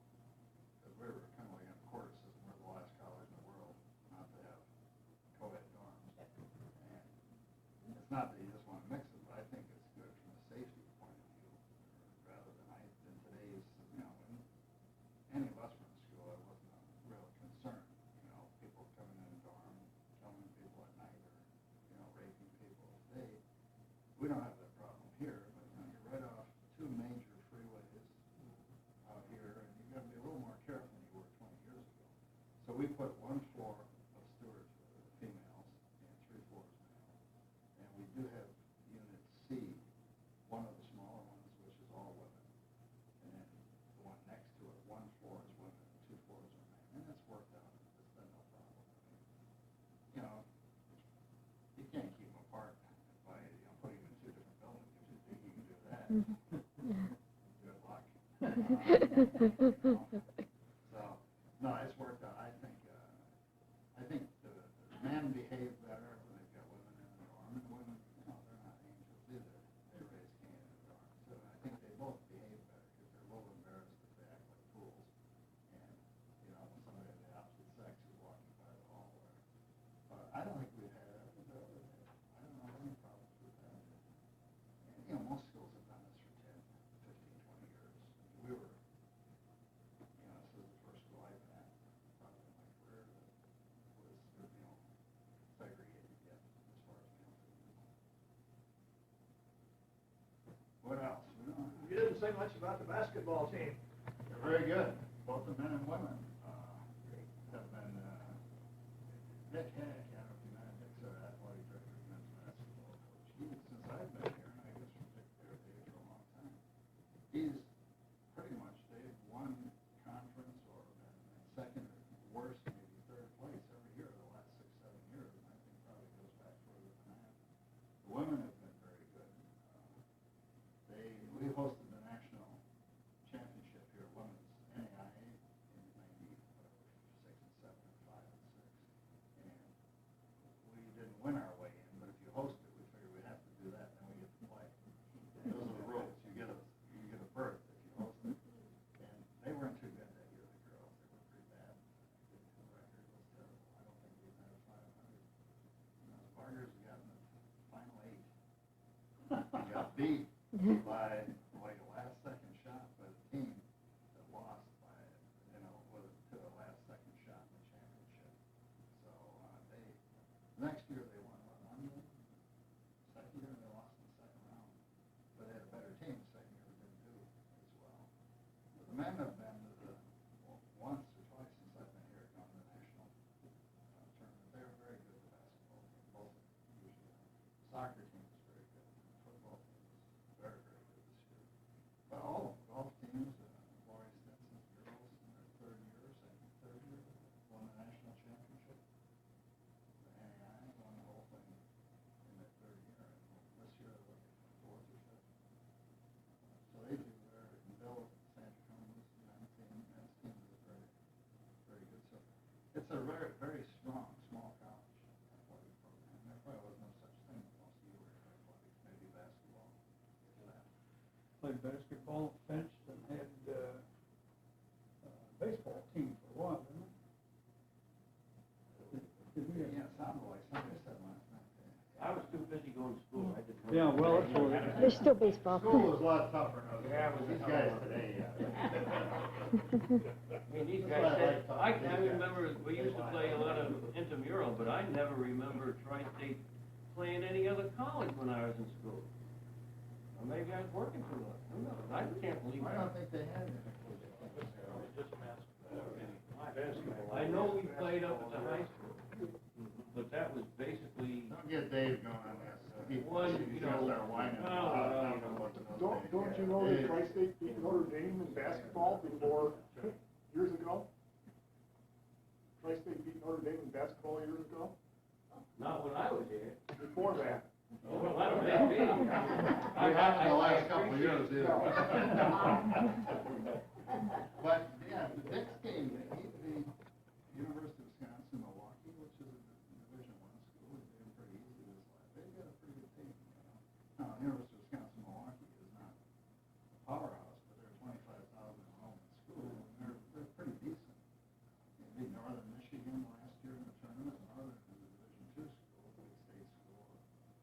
because we were kind of like in a quarter system, we're the last college in the world not to have co-ed dorms. And it's not that you just want to mix it, but I think it's good from a safety point of view, rather than in today's, when any of us were in school, it wasn't a real concern, people coming in a dorm, killing people at night, or, raping people. Today, we don't have that problem here, but, you're right off 2 major freeways out here, and you've got to be a little more careful than you were 20 years ago. So we put 1 floor of stewards for the females, and 3 floors male. And we do have Unit C, one of the smaller ones, which is all women. And then the one next to it, 1 floor is women, 2 floors are men. And it's worked out. It's been no problem. You can't keep them apart by, putting them in 2 different buildings. If you think you can do that, good luck. So, no, it's worked out. I think the men behave better when they've got women in the dorm, and women, they're not angels either. They raise Cain in the dorm. So I think they both behave better because they're a little embarrassed if they act like fools. And, when somebody of the opposite sex is walking by the hallway. But I don't think we've had, I don't know any problems with that. And, most schools have done this for 10, 15, 20 years. We were, this is the first school I've been at, probably in my career, that was, segregated yet, as far as male and female. What else? You didn't say much about the basketball team. They're very good, both the men and women, have been, Nick Hack, I don't know if you know, Nick's our athletic director of men's basketball coach. Since I've been here, and I guess from Dick there for a long time, he's pretty much, they've won conference or been in second or worse, maybe 3rd place every year the last 6, 7 years, and I think probably goes back further than that. The women have been very good. We hosted the national championship here, women's NAIA in 96 and 7 and 5 and 6. And we didn't win our way in, but if you host it, we figured we'd have to do that, then we get to play. And those are the rules. You get a berth if you host it. And they weren't too good that year, the girls. They were pretty bad. The record was terrible. I don't think we had a 500. Sparkers got in the final 8. We got beat by like a last-second shot by the team that lost by, to a last-second shot in the championship. So next year they won London. Second year they lost in the second round, but they had a better team. Second year didn't do as well. But the men have been to the once or twice since I've been here, gone to the national tournament. They're very good at basketball. Both usually. Soccer team is very good. Football team is very, very good this year. But all golf teams, Lori Stinson's girls in their 3rd year, won the national championship. played basketball, fenced, and had, baseball team for a while, didn't we? Did we? Yeah, it sounded like somebody said last night. I was too busy going to school, I didn't. Yeah, well, that's what. There's still baseball. School was a lot tougher than Yeah, it was these a guys tough one. today, yeah. I mean, these That's guys why I said, like talking to I these guys. remember, we used to play a lot of intramural, but I never remember Tri-State playing any other college when I was in school. Or maybe I was working too much, who knows, I can't believe I that. don't think they had it. I know we played up at the high school, but that was basically Don't get Dave going on this. one, He's you gonna know. start whining well, about you know, Don't you know that Tri-State beat Notre Dame in basketball before, years ago? Tri-State beat Notre Dame in basketball years ago? Not when I was here. Before that. Well, that may be. We haven't the last couple of years, appreciate either. But, yeah, the next game, they beat the University of Wisconsin, Milwaukee, which is a Division I school, they did pretty easy this last. They've got a pretty good team, you know. Now, University of Wisconsin, Milwaukee is not a powerhouse, but they're 25,000 enrollment school, and they're pretty decent. They beat Northern Michigan last year in the tournament. Northern is a Division II school, a big state school,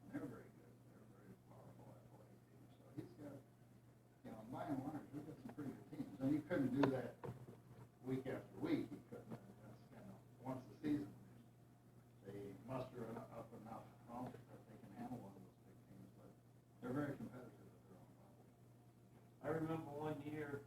and they're very good. They're a very powerful athletic team. So he's got, you know, by and large, we've got some pretty good teams. And you couldn't do that week after week. You couldn't. That's kind of once a season. They muster up enough rump that they can handle one of those big teams. But they're very competitive at their own level. I remember one year,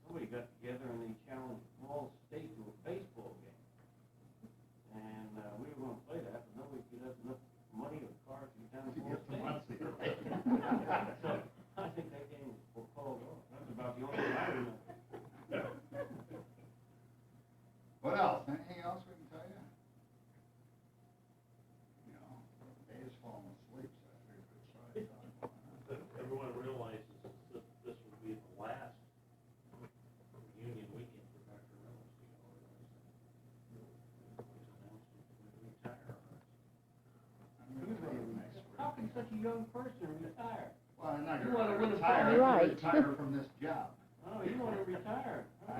somebody got together and they challenged Ball State to a baseball game. And, we were gonna play that, but nobody could have enough money or cars to get down to Ball State. So, I think that game was called off. That's about the only one I remember. What else? Anything else we can tell you? You know, Dave's falling asleep, so I figured we'd try to talk about that. Everyone realizes that this will be the last reunion weekend for Dr. Reynolds, you know, retire. I'm gonna tell you next week. How can such a young person retire? Well, I'm not You gonna wanna win a retire, prize. I'm gonna Right. retire from this job. Oh, you wanna retire? I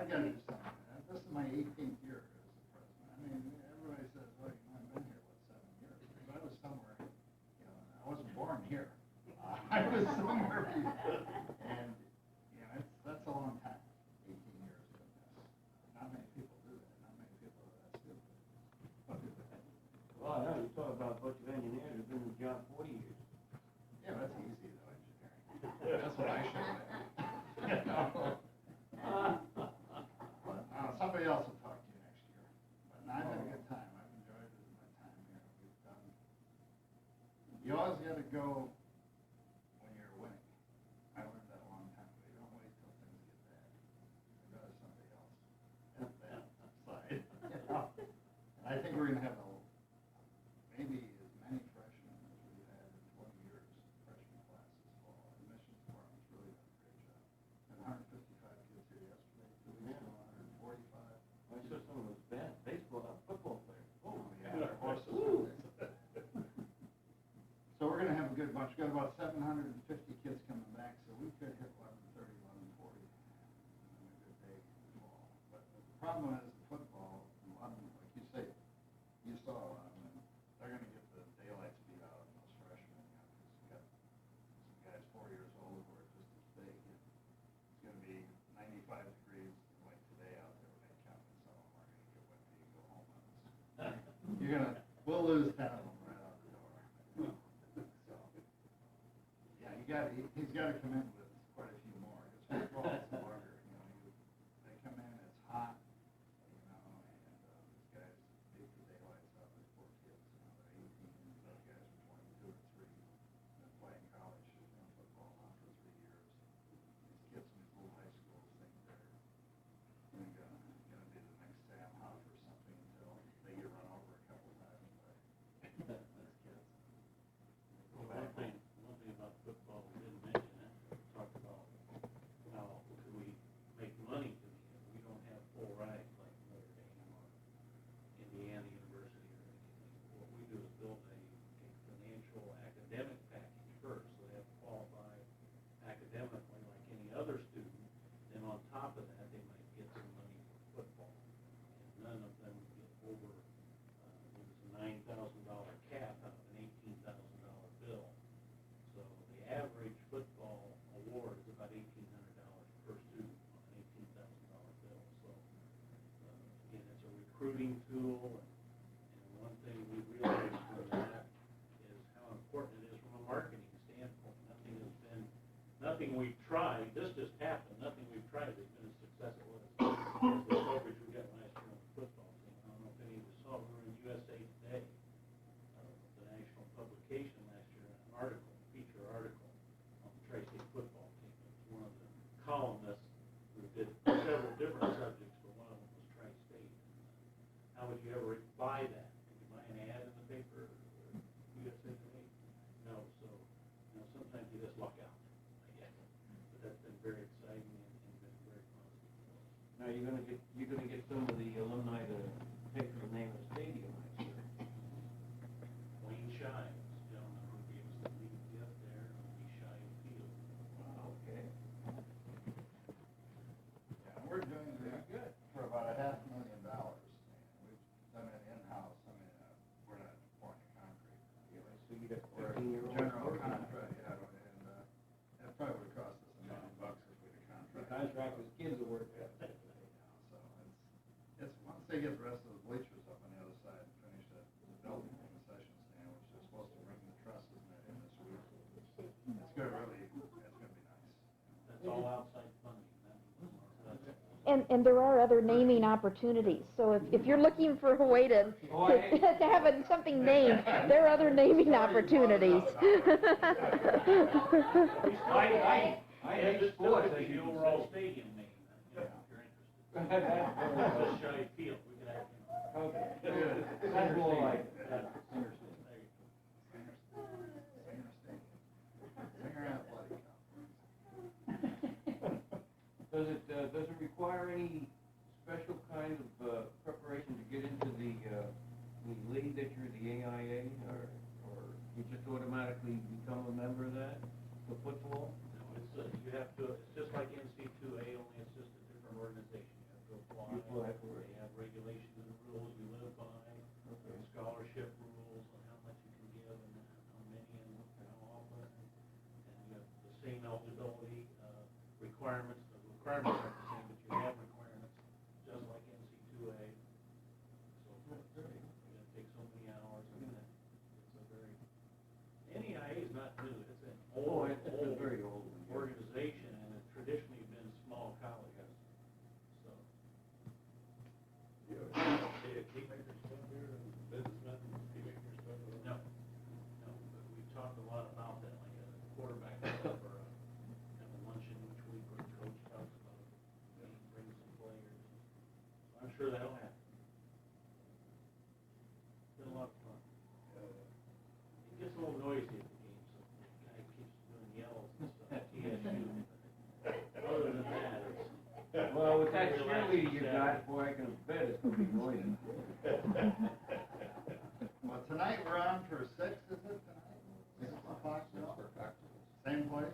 gotta do something. This is my 18th year as the president. I mean, everybody says, well, you know, I've been here, 7 years? But I was somewhere, you know, I wasn't born here. I was somewhere before. And, you know, that's a long time, 18 years doing this. Not many people do that. Not many people are that stupid. Well, I know, you talk about a bunch of engineers who've been in the job 40 years. Yeah, that's easy though, engineering. That's what I should say. Somebody else will talk to you next year. But I've had a good time. I've enjoyed my time here. We've done. You always got to go when you're winning. I learned that a long time ago. You don't wait till things get bad. You go to somebody else at that side. And I think we're going to have maybe as many freshmen as we've had in 20 years. Freshman classes fall. Admissions department's really done a great job. And 155 kids here yesterday. 2 weeks ago, 145. I saw some of those football players. Oh, Yeah, yeah. horses. Woo. So we're gonna have a good bunch. We've got about 750 kids coming back, so we could hit 1130, 1140 on a good day in the fall. But the problem is the football, a lot of them, like you say, you saw a lot of them, they're gonna get the daylights beat out of those freshmen, you know, 'cause you got some guys 4 years old who are just as big. And it's gonna be 95 degrees like today out there when they come, and some of them are gonna get wet till you go home on us. We'll lose 10 of them right out the door. So, yeah, he's got to come in with quite a few more, because football is longer, you know, they come in, it's hot, you know, and these guys beat the daylights out of these poor kids, you know, they're 18, these other guys are 22 or 3, been playing college, football now for 3 years. These kids in these little high schools think they're gonna be the next Sam Huff or something until they get run over a couple times by those kids. One thing about football, we didn't mention it, you're gonna get some of the alumni to pay for the name of the stadium, I swear. Wayne Shives, gentleman who gave us the lead gift there, it'll be Shive Field. Okay. Yeah, we're doing Very good. for about $500,000. We've done it in-house. I mean, we're not pouring the concrete. So you got We're 15-year-old. general contract, yeah, and, that probably would cost us $1 million if we did a The contract. contract with kids will work out. So it's, once they get the rest of the bleachers up on the other side and finish the building concession stand, which they're supposed to bring the trusses and that in this week. It's gonna really, it's gonna be nice. That's all outside funding, And there are other naming opportunities, so if you're looking for a way to have something named, there are other naming opportunities. I hate sports, the as you overall say. stadium name, you know, if you're interested. Just Shive Field, we could have, Okay, that's more like Singer Singer Singer Athletic. Does it require any special kind of preparation to get into the league that you're the AIA, or you just automatically become a member of that, for football? No, it's, you have to, it's just like NC2A, only it's just a different organization. You have to apply. You apply for it. They have regulations and rules you live by, scholarship rules on how much you can give and how many and how often. And you have the same eligibility, requirements. The requirements are the same, but you have requirements just like NC2A. So, you gotta take so many hours, I mean, it's a very, NEIA is not new, it's an old, It's a very old one, yeah. organization, and it's traditionally been small colleges, so. No, no, but we've talked a lot about that, like a quarterback club or have a luncheon each week where the coach talks about, bring some players. I'm sure that'll happen. Been a lot of fun. It gets a little noisy at the game, so the guy keeps doing yells and stuff, TSU. Other than that, it's. Well, with that pretty relaxed cheerleader you Saturday. got, boy, I can bet it's gonna be noisy. Well, tonight we're on for 6, is it tonight? 6 o'clock, same place?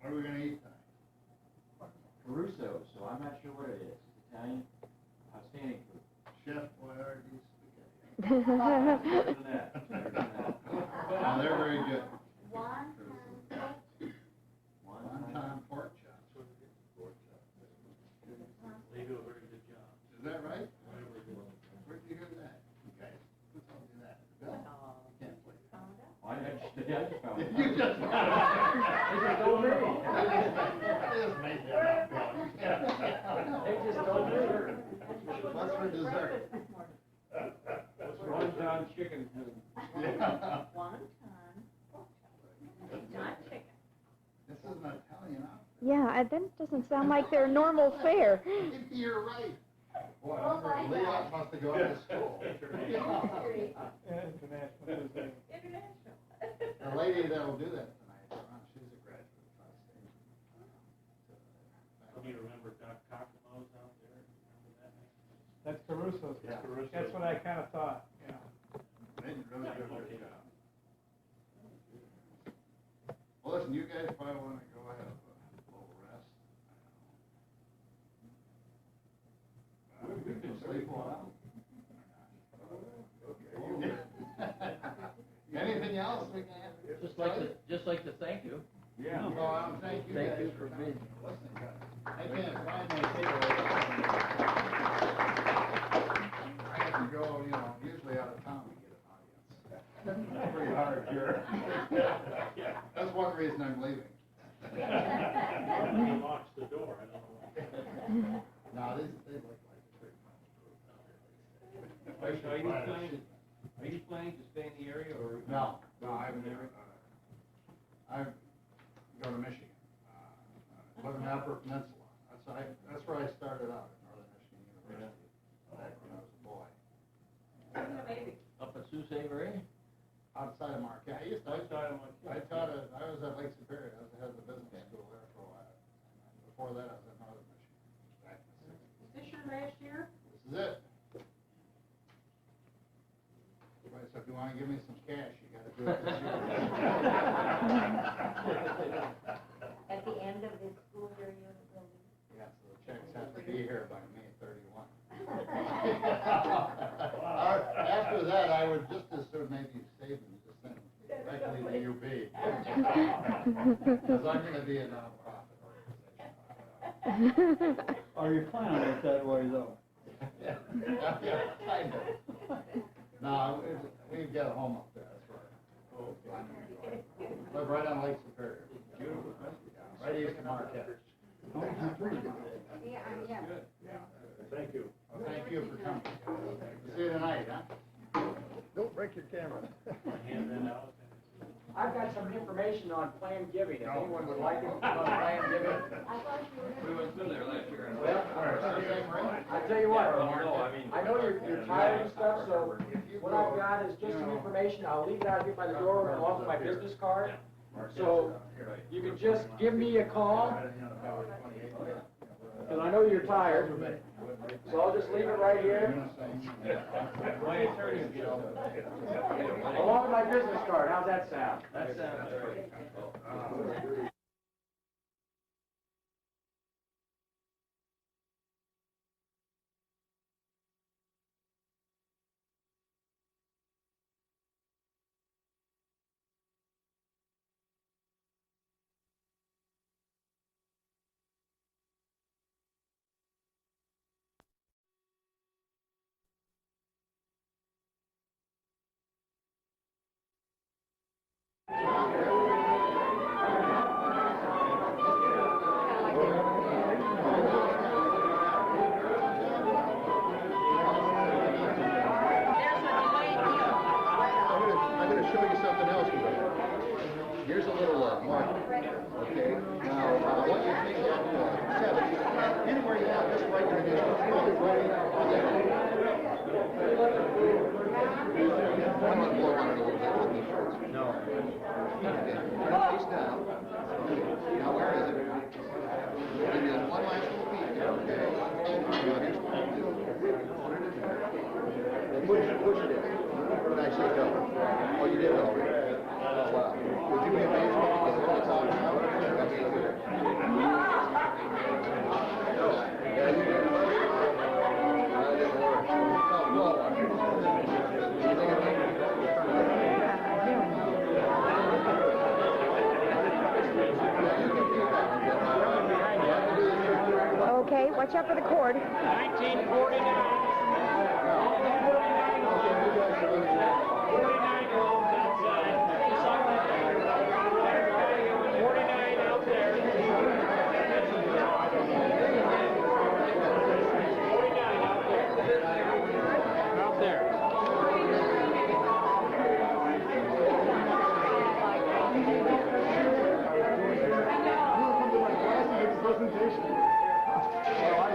What are we gonna eat tonight? Caruso, so I'm not sure what it is. Italian, outstanding food. Chef Boyardee's spaghetti. Better than that, better than that. Oh, they're very good. One Wonton pork chops. They do a very good job. Is that right? Whatever it is. Where'd you hear that? You guys, who told you that? Bill? You can't believe it. I just found it. You just found it. They just told me. They just made that up, Bill. You can't. They just told me. What's for dessert? Wonton chicken. Yeah. One time, not chicken. This is an Italian outfit. Yeah, that doesn't sound like their normal fare. Maybe you're right. Boy, Leon must have gone to school. International Tuesday. International. The lady that'll do that tonight, she's a graduate of Tri-State. Some of you remember Doc Cocklemose out there? Remember that name? That's Caruso's. Yeah. That's what I kinda thought, yeah. They did really good with their job. Well, listen, you guys probably wanna go have a little rest. We've been Sleep sleeping well. Okay. Anything else we can? Just like to thank you. Yeah. Well, thank you Thank guys you for for being- listening, guys. I can't find my table. I have to go, usually out of town to get an audience. It's pretty hard here. That's one reason I'm leaving. He locks the door, I don't know. No, they look like a pretty Are you planning to stay in the area, or? No, I go to Michigan, live in the Upper Peninsula. That's where I started out, at Northern Michigan University, back when I was a boy. Up at Sault Ste. Marie? Outside of Marquette. I was at Lake Superior, I was the head of the business school there for a while. And before that, I was at Northern Michigan. so if you wanna give me some cash, you gotta do it this year. At the end of this school year, you will be. Yeah, so the checks have to be here by May 31. After that, I would just as soon maybe save them, just send them directly to UB. Because I'm gonna be a nonprofit organization. Are you planning it that way though? Yeah, kind of. No, we've got a home up there, that's right. Live right on Lake Superior. Beautiful country. Yeah, right east of Marquette. Yeah. Thank you. Well, thank you for coming. See you tonight, huh? Don't break your camera. I've got some information on plan giving, if anyone would like it, on plan giving. We went through there last year. Well, I tell you what, I know you're tired and stuff, so what I've got is just some information. I'll leave it out here by the door along with my business card. So you can just give me a call, because I know you're tired. So I'll just leave it right here. My attorney will get all Along with my business card, how's that sound? that sounds great. I'm gonna show you something else today. Here's a little marker, okay? Now, I want you to think that 70, and anywhere you have this right your initials, probably right on there. I'm gonna blow on it a little bit with these shirts. No. Okay, face down. Now, where is it? I'll give you one last little peek here, okay? Now, here's what you do. Put it in there. Push it in. When I say go. Oh, you did it already. Oh, wow. Would you be amazed when you get to the top now? That'd be good. Yeah, you did it. That didn't work. Oh, no. You think it might? Okay, watch out for the cord. 1949. 49 homes outside. 49 out there. 49 out there. Out there. Presentation. Well, I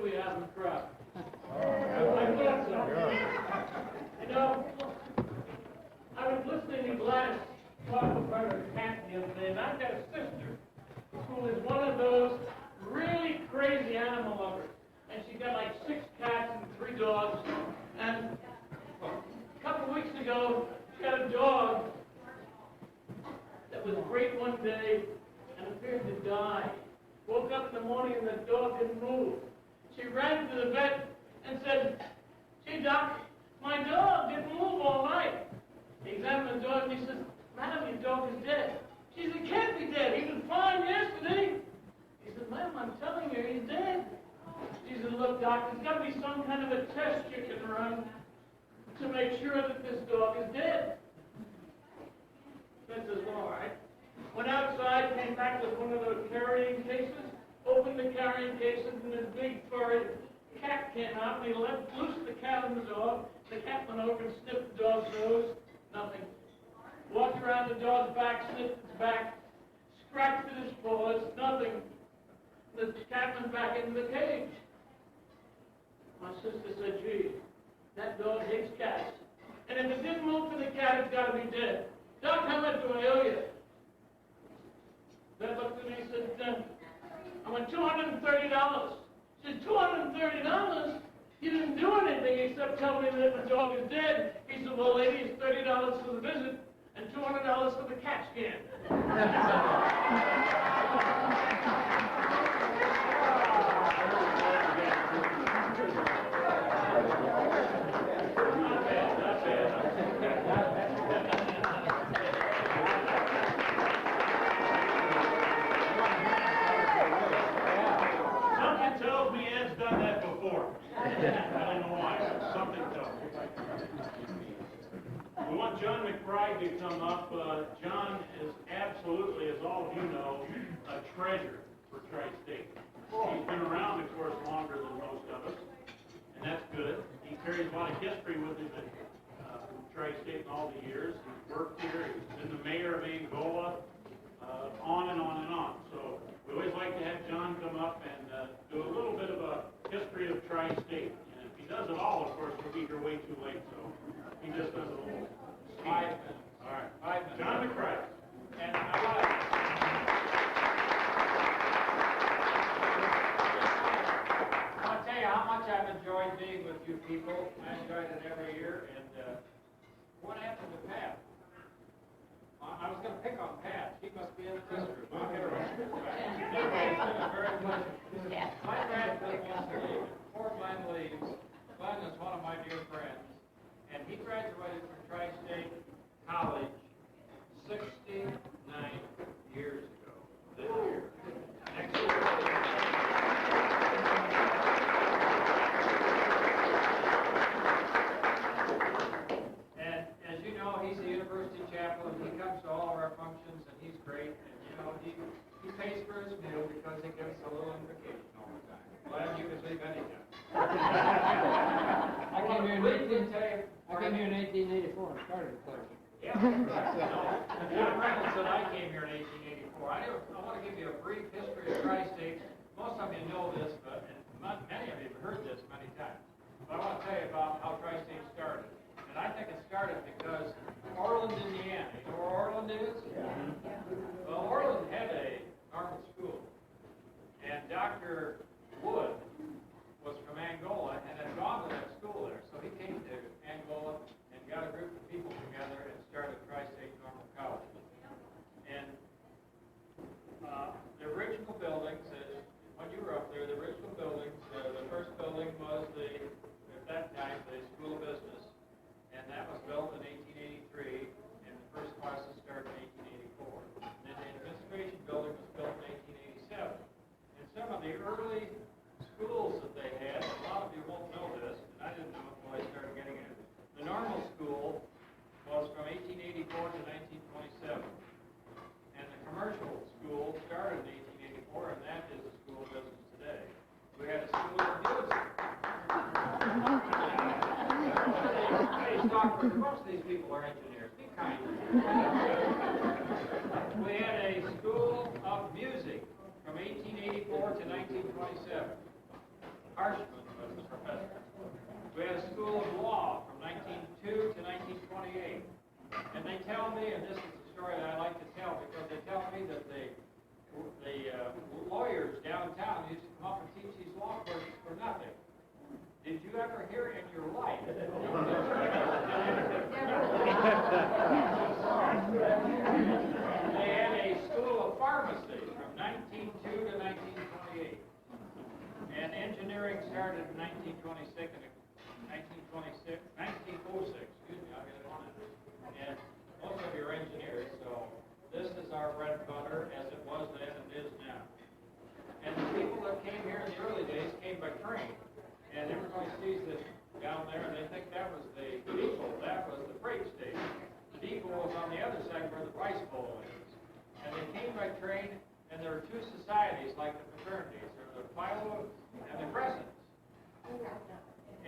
enthusiasm crowd. I guess so. You know, I was listening to Gladys talk about her cat the other day, and I've got a sister who is one of those really crazy animal lovers. And she got like 6 cats and 3 dogs. And a couple of weeks ago, she got a dog that was great one day and appeared to die. Woke up in the morning and the dog didn't move. She ran to the vet and said, "Gee, Doc, my dog didn't move all night." He examined the dog and he says, "Madam, your dog is dead." She said, "He can't be dead. He was fine yesterday." He said, "Ma'am, I'm telling you, he's dead." She said, "Look, Doc, there's got to be some kind of a test you can run to make sure that this dog is dead." Vet says, "Well, all right." Went outside, came back with one of those carrying cases, opened the carrying cases, and this big furry cat came out, and he loosed the cat on the dog. The cat went over and sniffed the dog's nose, nothing. Walked around the dog's back, sniffed its back, scratched at his paws, nothing. The cat went back into the cage. My sister said, "Gee, that dog hates cats. And if it didn't move for the cat, it's got to be dead. Doc, how much do I owe you?" Vet looked at me and said, "I want $230. She said, $230? You didn't do anything except tell me that the dog is dead." He said, "Well, lady, it's $30 for the visit and $200 for the cat scan." Something tells me Ed's done that before. I don't know why. Something tells me. We want John McBride to come up. John is absolutely, as all of you know, a treasure for Tri-State. He's been around, of course, longer than most of us, and that's good. He carries a lot of history with him at Tri-State in all the years. He's worked here. He's been the mayor of Angola, on and on and on. So we always like to have John come up and do a little bit of a history of Tri-State. And if he does it all, of course, we'll be here way too late. So he just does it a little. 5 minutes. All right. 5 minutes. John McBride. And I want to tell you how much I've enjoyed being with you people. I enjoyed it every year. And what happened to Pat? I was going to pick on Pat. He must be in the history. Anyway, it's been a very pleasure. My grandson wants to leave. Before Glenn leaves, Glenn is one of my dear friends. And he graduated from Tri-State College 69 years ago this year. Next year. And as you know, he's the university chaplain. He comes to all of our functions, and he's great. And you know, he pays for his meal because he gives a little vacation all the time. Glad you could leave anytime. I came here in 1884 and started the place. Yeah. John Reynolds said I came here in 1884. I want to give you a brief history of Tri-State. Most of you know this, but many of you have heard this many times. But I want to tell you about how Tri-State started. And I think it started because Orland, Indiana. You know where Orland is? Yeah. Well, Orland had a normal school. And Dr. Wood was from Angola and had gone to that school there. So he came to Angola and got a group of people together and started Tri-State Normal College. And the original buildings, when you were up there, the original buildings, the first building was at that time, the School of Business. And that was built in 1883, and the first classes started in 1884. And then the administration building was built in 1887. And some of the early schools that they had, a lot of you won't know this, and I didn't know it until I started getting it. The normal school was from 1884 to 1927. And the commercial school started in 1884, and that is the School of Business today. We had a School of Music. Hey, Stockford, most of these people are engineers. Be kind. We had a School of Music from 1884 to 1927. Harshman was the professor. We had a school of law from 1902 to 1928. And they tell me, and this is the story that I like to tell, because they tell me that the lawyers downtown used to come up and teach these law courses for nothing. Did you ever hear in your life? They had a school of pharmacy from 1902 to 1928. And engineering started in 1926, excuse me, I'll get it on it. And most of you are engineers, so this is our bread and butter as it was then and is now. And the people that came here in the early days came by train. And everybody sees this down there, and they think that was the depot, that was the freight station. The depot was on the other side where the rice bowl is. And they came by train, and there were two societies like the fraternities. There were the Philo and the Crescents.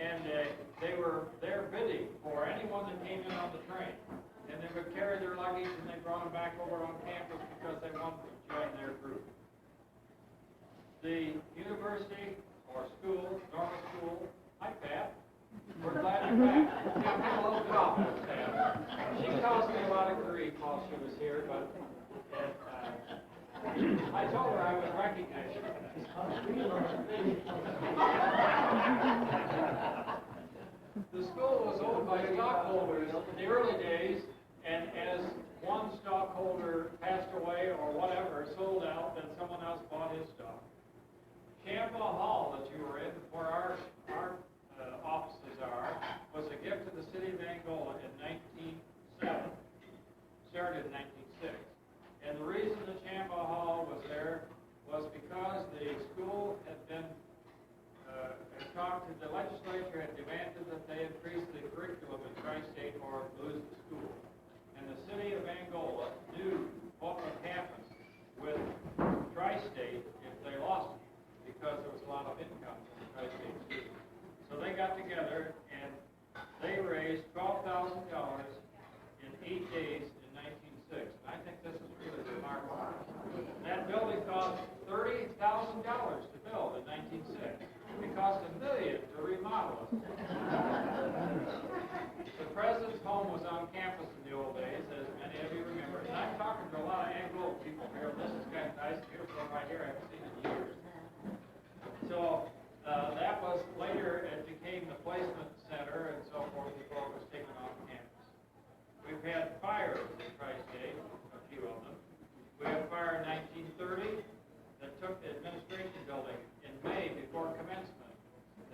And they were there bidding for anyone that came in on the train. And they would carry their luggage, and they brought them back over on campus because they wanted to join their group. The university or school, normal school, hi Pat, we're glad you're back. Yeah, I'm having a little problem with Pat. She caused me a lot of grief while she was here, but I told her I would recognize her. The school was owned by stockholders in the early days, and as one stockholder passed away or whatever, sold out, then someone else bought his stock. Champa Hall that you were in, where our offices are, was a gift to the city of Angola in 1907. Started in 1906. And the reason the Champa Hall was there was because the school had been talked to, the legislature had demanded that they increase the curriculum in Tri-State or lose the school. And the city of Angola knew what would happen with Tri-State if they lost it, because there was a lot of income from the Tri-State students. So they got together and they raised $12,000 in 8 days in 1906. And I think this is really remarkable. That building cost $30,000 to build in 1906. It cost $1 million to remodel it. The president's home was on campus in the old days, as many of you remember. And I'm talking to a lot of Angola people here. This is kind of nice. Here's one right here I haven't seen in years. So that was later, it became the placement center and so forth before it was taken off campus. We've had fires in Tri-State, a few of them. We had a fire in 1930 that took the administration building in May before commencement.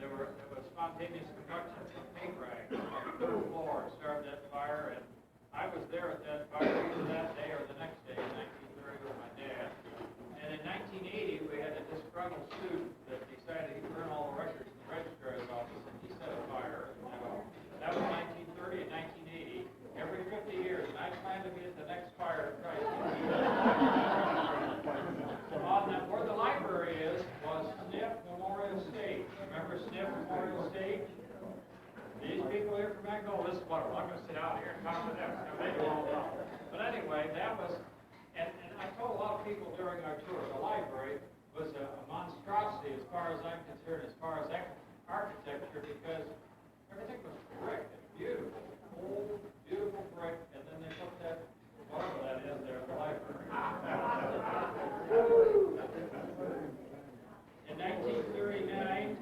There was spontaneous combustion from paint rags on the third floor. It started that fire, and I was there at that fire either that day or the next day in 1930 with my dad. And in 1980, we had a disgruntled student that decided he'd burn all the records in the registrar's office, and he set a fire. That was 1930 and 1980. Every 50 years, and I plan to be at the next fire at Christ. Where the library is was Sniff Memorial Stage. Remember Sniff Memorial Stage? These people here from Angola, this is what I'm going to sit out here and talk to them. They do all know. But anyway, that was, and I told a lot of people during our tour, the library was a monstrosity as far as I'm concerned, as far as architecture, because everything was brick and beautiful, old, beautiful brick, and then they put that, whatever that is there, the library. In 1939,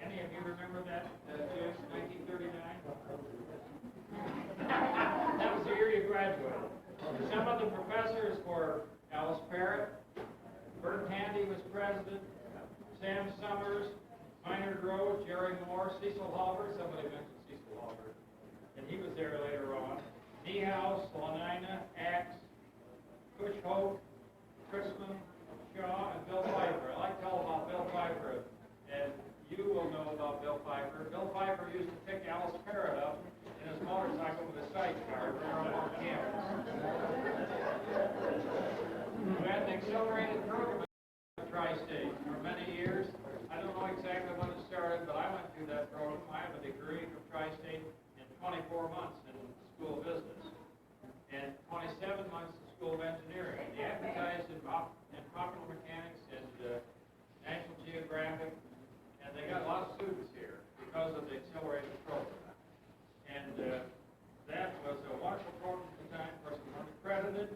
any of you remember that, Jim, 1939? That was the year you graduated. Some of the professors were Alice Parrott, Bert Handy was president, Sam Summers, Minard Rhodes, Jerry Moore, Cecil Halbert, somebody mentioned Cecil Halbert, and he was there later on, Niehaus, Lanina, Axe, Cush Hope, Chrisman, Shaw, and Bill Pfeiffer. I like to tell about Bill Pfeiffer, and you will know about Bill Pfeiffer. Bill Pfeiffer used to pick Alice Parrott up in his motorcycle with a sidecar around on campus. We had an accelerated program at Tri-State for many years. I don't know exactly when it started, but I went through that program. I have a degree from Tri-State in 24 months in School of Business and 27 months in School of Engineering. They advertised in popular mechanics and of the accelerated program. And that was a wonderful program at the time. Of course, we weren't accredited,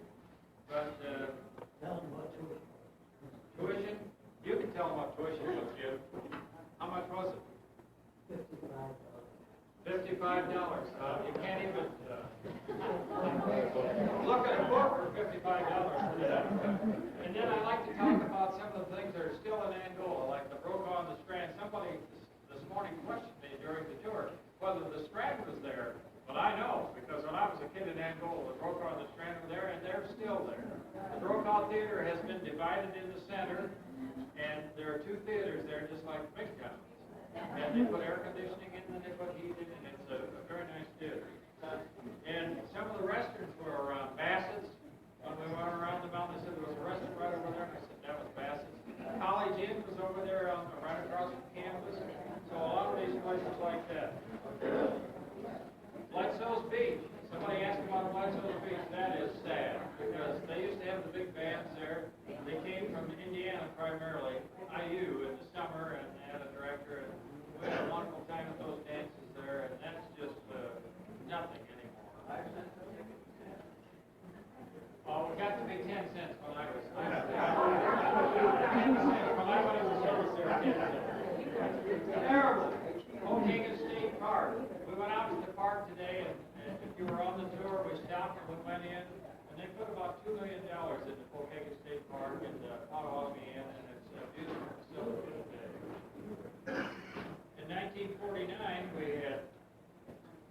but Tell them what to. tuition, you can tell them what tuition was, Jim. How much was it? $55. You can't even look at a book for $55 today. And then I like to talk about some of the things that are still in Angola, like the Brokaw and the Strand. Somebody this morning questioned me during the tour whether the Strand was there. But I know, because when I was a kid in Angola, the Brokaw and the Strand were there, and they're still there. The Brokaw Theater has been divided in the center, and there are two theaters there, just like Big Town. And they put air conditioning in, and they put heating, and it's a very nice theater. And some of the restaurants were around Bassett's. When we went around the mountain, they said there was a restaurant right over there, and I said that was Bassett's. College Inn was over there, right across from campus. So a lot of these places like that. Bledsoe's Beach. Somebody asked about Bledsoe's Beach. That is sad, because they used to have the big bands there. They came from Indiana primarily, IU in the summer, and they had a director, and we had a wonderful time at those dances there, and that's just nothing anymore. Oh, it got to be 10 cents when I was 10 cents. When I went in the service there, 10 cents. Terrible. Hoboken State Park. We went out to the park today, and if you were on the tour, we stopped and we went in, and they put about $2 million into Hoboken State Park and Potawatomi Inn, and it's a beautiful facility today. In 1949, we had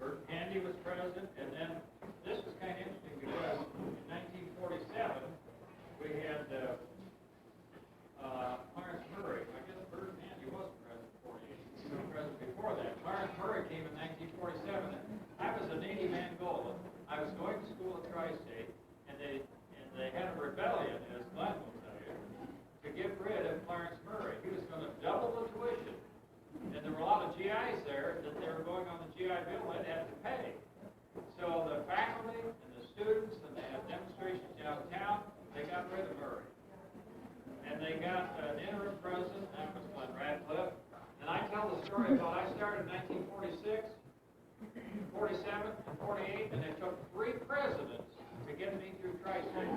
Bert Handy was president, and then this was kind of interesting because in 1947 we had Clarence Murray. I guess Bert Handy wasn't president in 48. He was president before that. Clarence Murray came in 1947. I was a native Angolan. I was going to school at Tri-State, and they had a rebellion, as Glenn will tell you, to get rid of Clarence Murray. He was going to double the tuition. And there were a lot of GIs there that they were going on the GI Bill they'd have to pay. So the faculty and the students, and they had demonstrations downtown, they got rid of Murray. And they got an interim president, that was Glenn Radcliffe. And I tell the story about I started in 1946, 47, and 48, and it took 3 presidents to get me through Tri-State.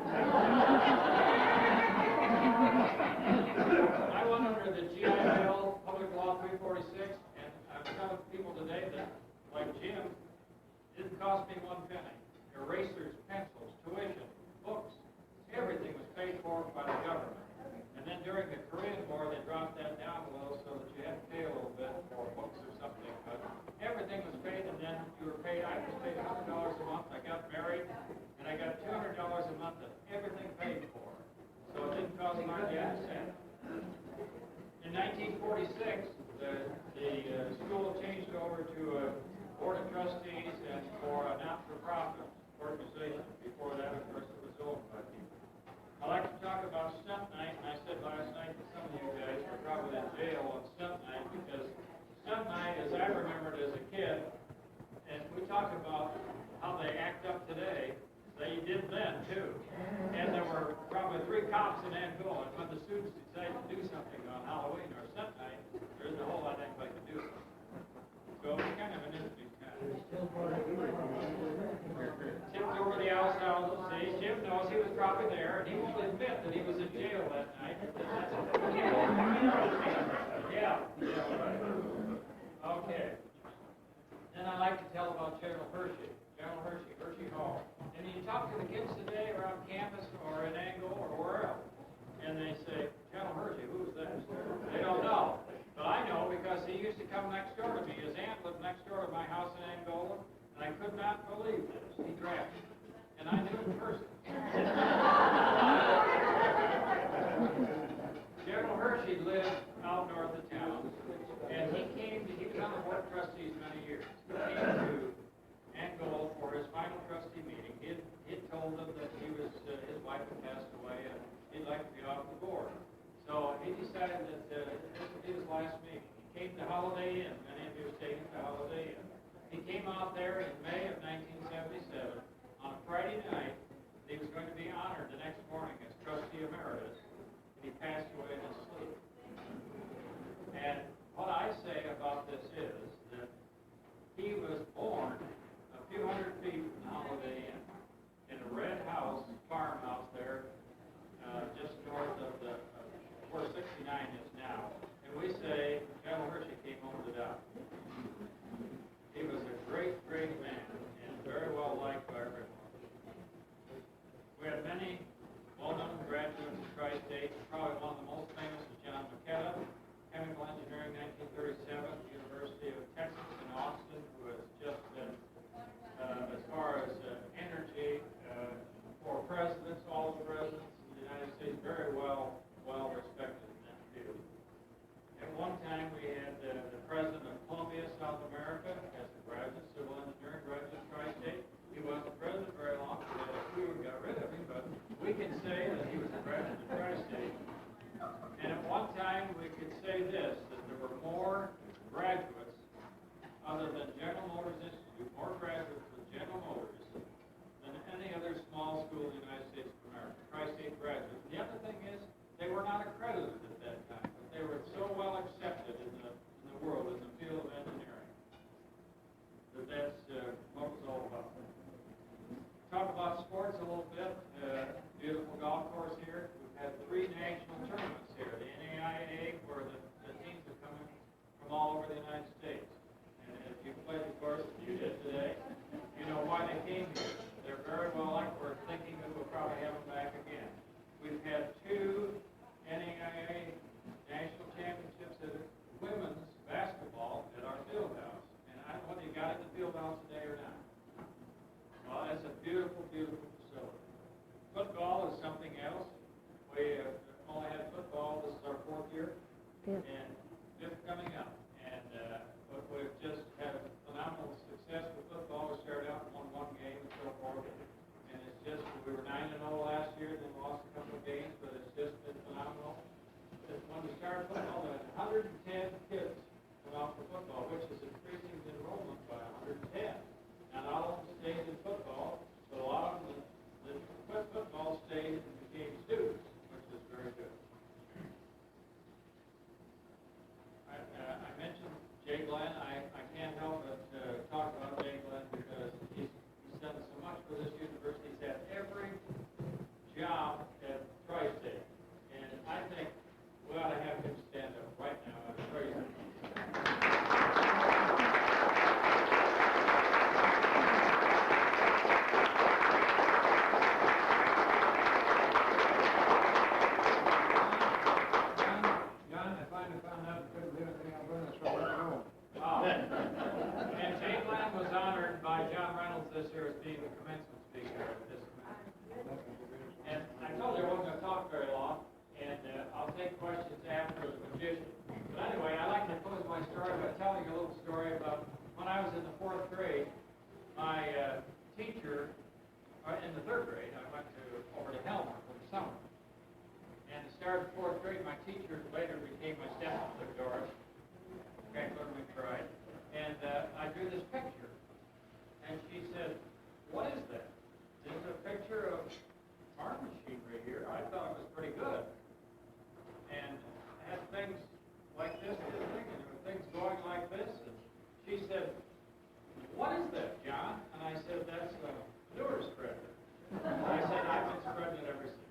I went under the GI Bill, Public Law 346, and I'm telling people today that, like Jim, it didn't cost me 1 penny. Erasers, pencils, tuition, books, everything was paid for by the government. And then during the Korean War, they dropped that down a little so that you had to pay a little bit for books or something. But everything was paid, and then you were paid. I was paid $100 a month. I got married, and I got $200 a month of everything paid for. So it didn't cost hardly a cent. In 1946, the school changed over to a board of trustees and for a not-for-profit organization. Before that, of course, it was owned by people. I like to talk about stunt night, and I said last night that some of you guys were probably in jail on stunt night, because stunt night, as I remembered as a kid, and we talk about how they act up today, they did then too. And there were probably 3 cops in Angola, and when the students decided to do something on Halloween or stunt night, there isn't a whole lot anybody could do. So it was kind of an interesting time. Tipped over the houses. See, Jim knows he was probably there, and he won't admit that he was in jail that night. Yeah, right. Okay. Then I like to tell about General Hershey. Hershey Hall. And you talk to the kids today around campus or in Angola or wherever, and they say, General Hershey, who is that? They don't know. But I know because he used to come next door to me. His aunt lived next door to my house in Angola, and I could not believe this. He drafted. And I knew in person. General Hershey lived out north of town, and he was on the board of trustees many years. He came to Angola for his final trustee meeting. He had told them that his wife had passed away, and he'd like to be off the board. So he decided that this would be his last meeting. He came to Holiday Inn. Many of you have taken to Holiday Inn. He came out there in May of 1977 on a Friday night. He was going to be honored the next morning as trustee emeritus, and he passed away in his sleep. And what I say about this is that you did today. You know why they came here. They're very well liked. We're thinking that we'll probably have them back again. We've had 2 NAIA national championships in women's basketball at our field house. And I don't know whether you got in the field house today or not. Well, that's a beautiful, beautiful facility. Football is something else. We only had football. This is our 4th year. Yeah. And just coming up. And but we've just had phenomenal success with football. We started out and won 1 game and so forth. And it's just, we were 9-0 last year, then lost a couple of games, but it's just been phenomenal. When we started football, there was 110 kids come out for football, which is increasing the enrollment by 110. Now, not all of them stayed in football, but a lot of them that quit football stayed and became students, which is very good. I mentioned Jay Glenn. I can't help but talk about Jay Glenn because he's done so much for this university. He's had every job at Tri-State. And I think we ought to have him stand up right now at Tri-State. John, I finally found out we couldn't do anything else with us, so we're going. Oh. And Jay Glenn was honored by John Reynolds this year as being the commencement speaker at this commencement. And I told you I wasn't going to talk very long, and I'll take questions after the magician. But anyway, I like to close my story by telling you a little story about when I was in the 4th grade. My teacher, in the 3rd grade, I went over to Helmer for the summer. And at the start of 4th grade, my teacher later became my stepmother, Doris. Franklin McBride, and I drew this picture, and she said, "What is that?" There's a picture of farm machinery here. I thought it was pretty good, and it had things like this thing, and there were things going like this, and she said, "What is that, John?" And I said, "That's a manure spreader." And I said, "I've been spreading it ever since."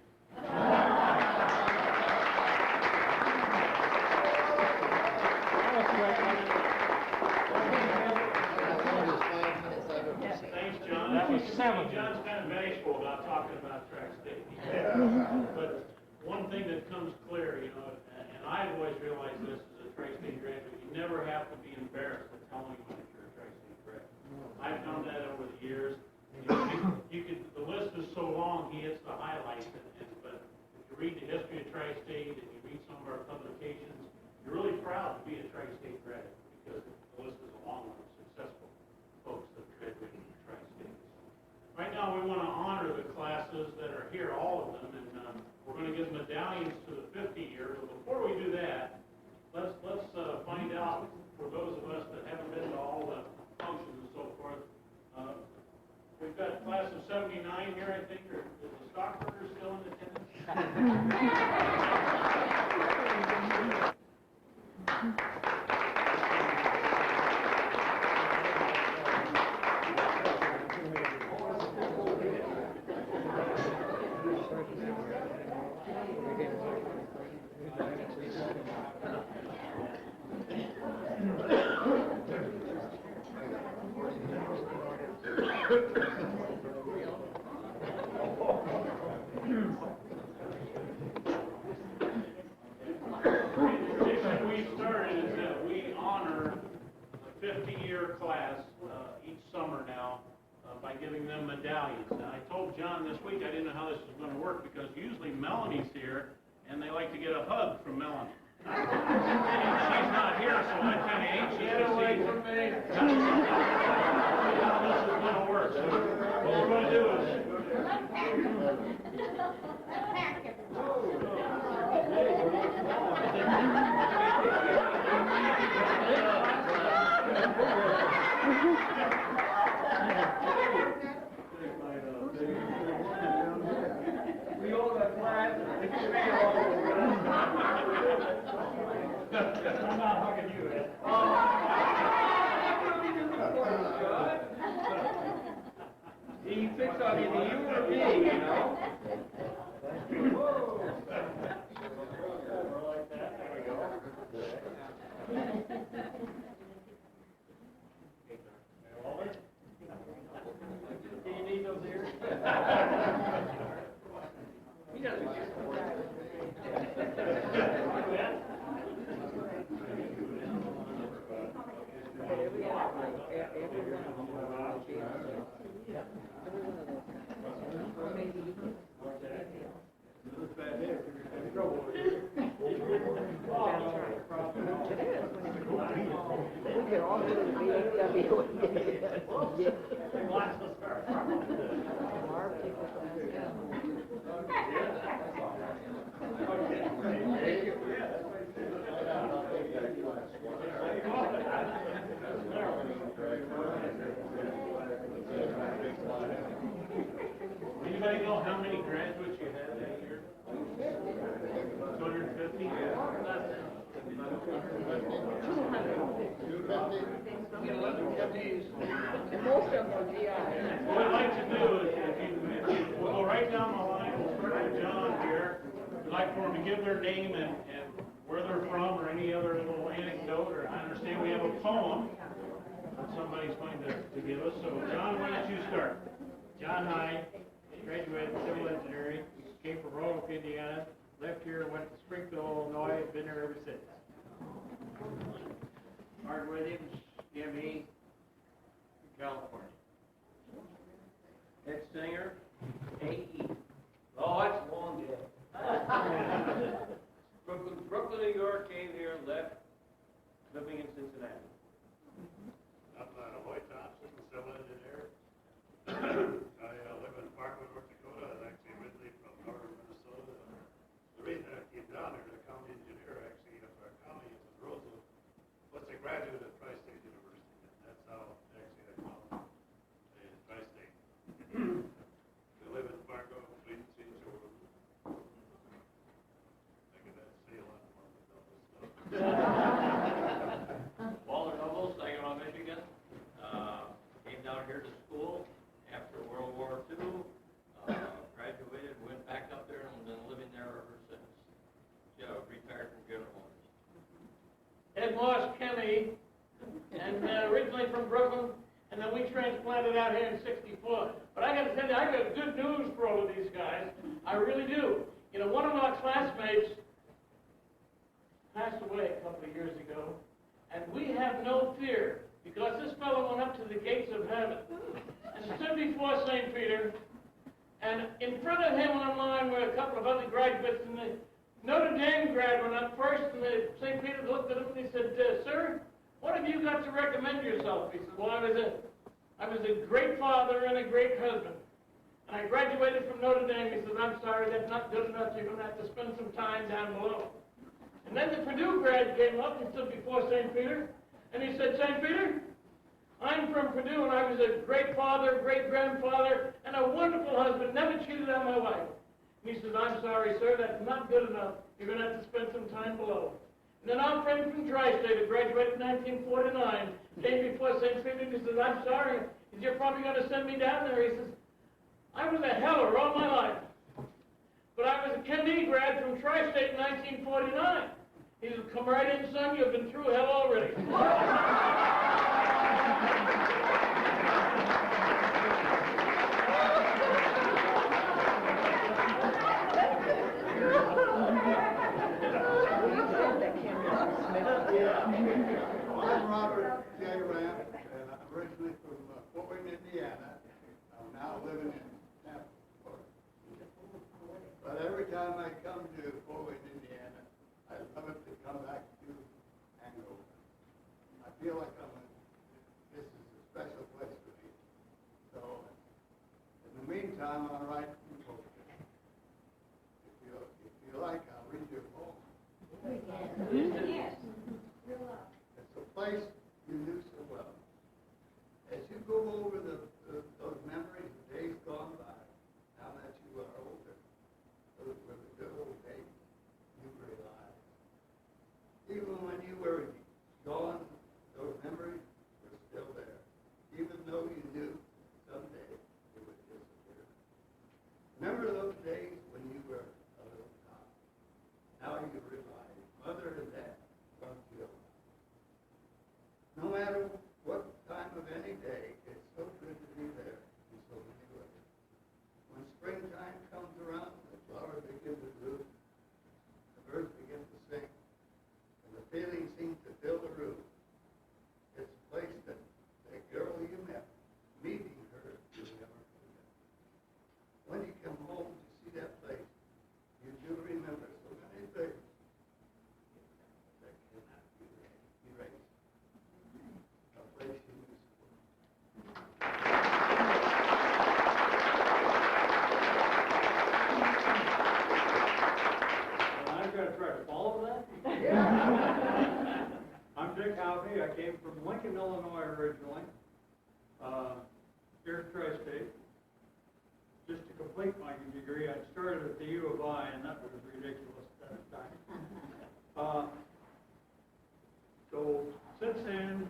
Thanks, John. That was 7. John's kind of bashful about talking about Tri-State. But one thing that comes clear, you know, and I've always realized this as a Tri-State graduate, you never have to be embarrassed to tell anyone that you're a Tri-State graduate. I've found that over the years. You could, the list is so long, he hits the highlights, but if you read the history of Tri-State and you read some of our publications, you're really proud to be a Tri-State graduate because the list is a long one of successful folks that graduated from Tri-State. Right now, we want to honor the classes that are here, all of them, and we're going to give medallions to the 50 year. But before we do that, let's find out, for those of us that haven't been to all the functions and so forth, we've got a class of 79 here, I think, or is the Stockburger still in attendance? We've started is that we honor the 50-year class each summer now by giving them medallions. And I told John this week I didn't know how this was going to work because usually Melanie's here and they like to get a hug from Melanie. She's not here, so I'm kind of anxious to see how this is going to work. So what we're going to do is We all got class. I'm not hugging you, Ed. He picks on either you or me, you know? like that. There we go. Lots of stars. Anybody know how many graduates you had that year? 250? And most of them are GI. What I'd like to do is, we'll go right down the line, we'll start with John here. I'd like for them to give their name and where they're from, or any other little anecdote, or I understand we have a poem that somebody's going to give us. So John, why don't you start? John Hyde, graduated civil engineering, came from Roanoke, Indiana, left here, went to Springfield, Illinois, been there ever since. Martin Williams, ME, California. Ed Singer, AE. Oh, that's a long day. Brooklyn, New York, came here, left, living in Cincinnati. I'm Roy Thompson, civil engineer. I live in Parkwood, North Dakota. I'm actually originally from northern Minnesota. The reason I came down here, the county engineer actually of our county, Roosevelt, was a graduate of Tri-State University. And that's how actually I found Tri-State. We live in Fargo, we see each other. I could say a lot more about this stuff. Walter Nobles, Saginaw, Michigan. Came down here to school after World War II. Graduated, went back up there, and been living there ever since. Retired from General Motors. Ed Moss, Kennedy, and originally from Brooklyn, and then we transplanted out here in '64. But I got to tell you, I got good news for all of these guys. I really do. You know, one of our classmates passed away a couple of years ago, and we have no fear, because this fellow went up to the gates of heaven and stood before St. Peter, and in front of him on line were a couple of other graduates, and the Notre Dame grad went up first, and St. Peter looked at him and he said, "Sir, what have you got to recommend yourself?" He said, "Well, I was a great father and a great husband. And I graduated from Notre Dame." He said, "I'm sorry, that's not good enough. You're going to have to spend some time down below." And then the Purdue grad came up and stood before St. Peter, and he said, "St. Peter, I'm from Purdue, and I was a great father, great grandfather, and a wonderful husband, never cheated on my wife." And he said, "I'm sorry, sir, that's not good enough. You're going to have to spend some time below." And then our friend from Tri-State, who graduated in 1949, came before St. Peter, and he said, "I'm sorry, you're probably going to send me down there." He says, "I was a heller all my life, but I was a Kennedy grad from Tri-State in 1949. He said, "Come right in, son, you've been through hell already." I'm Robert J. Ram, and I'm originally from Fort Wayne, Indiana. I'm now living in Tampa, Florida. But every time I come to Fort Wayne, Indiana, I love it to come back to Angola. I feel like this is a special place for me. So, in the meantime, I'll write some poetry. If you like, I'll read you a poem. Yes. It's a place you knew so well. As you go over those memories of days gone by, now that you are older, those were the good old days you realize. Even when you were gone, those memories were still there, even though you knew someday it would disappear. Remember those days when you were a little child? Now you realize mother and dad loved you a lot. No matter what time of any day, it's so good to be there in so many ways. When springtime comes around, the flowers begin to bloom, the birds begin to sing, and the feeling seems to fill the room. It's a place that girl you met, meeting her, you'll never forget. When you come home to see that place, you do remember so many things that cannot be erased. A place you knew so well. here at Tri-State. Just to complete my degree, I started at the U of I, and that was ridiculous at the time. So since then,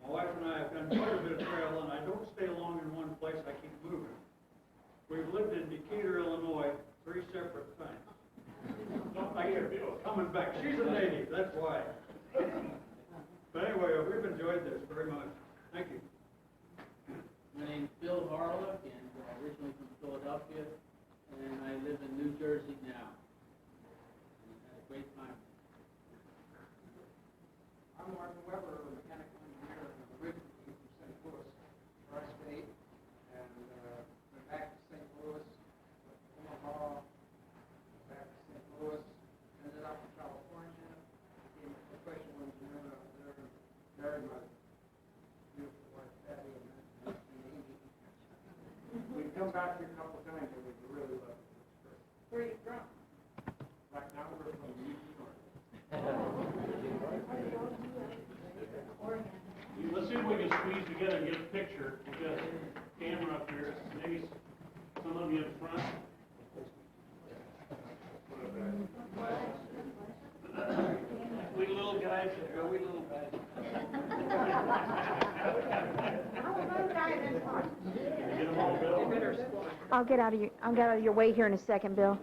my wife and I have done quite a bit of traveling. I don't stay long in one place, I keep moving. We've lived in Decatur, Illinois, 3 separate times. Don't like her coming back. She's a native, that's why. But anyway, we've enjoyed this very much. Thank you. My name's Bill Harlock, and originally from Philadelphia, and I live in New Jersey now. And had a great time. I'm Martin Weber, a mechanical engineer, and originally from St. Louis, Tri-State, and went back to St. Louis, Omaha, back to St. Louis, ended up in California, became a professional engineer out there, and married my beautiful wife Patty in 1980. We've come back here a couple of times, and we really love it. Where are you from? Right now, we're from Eugene, Let's see if we can squeeze together and get a picture. We've got a camera up here. Maybe some of you in front. We little guys, we little guys. Get them all, Bill. I'll get out of your way here in a second, Bill.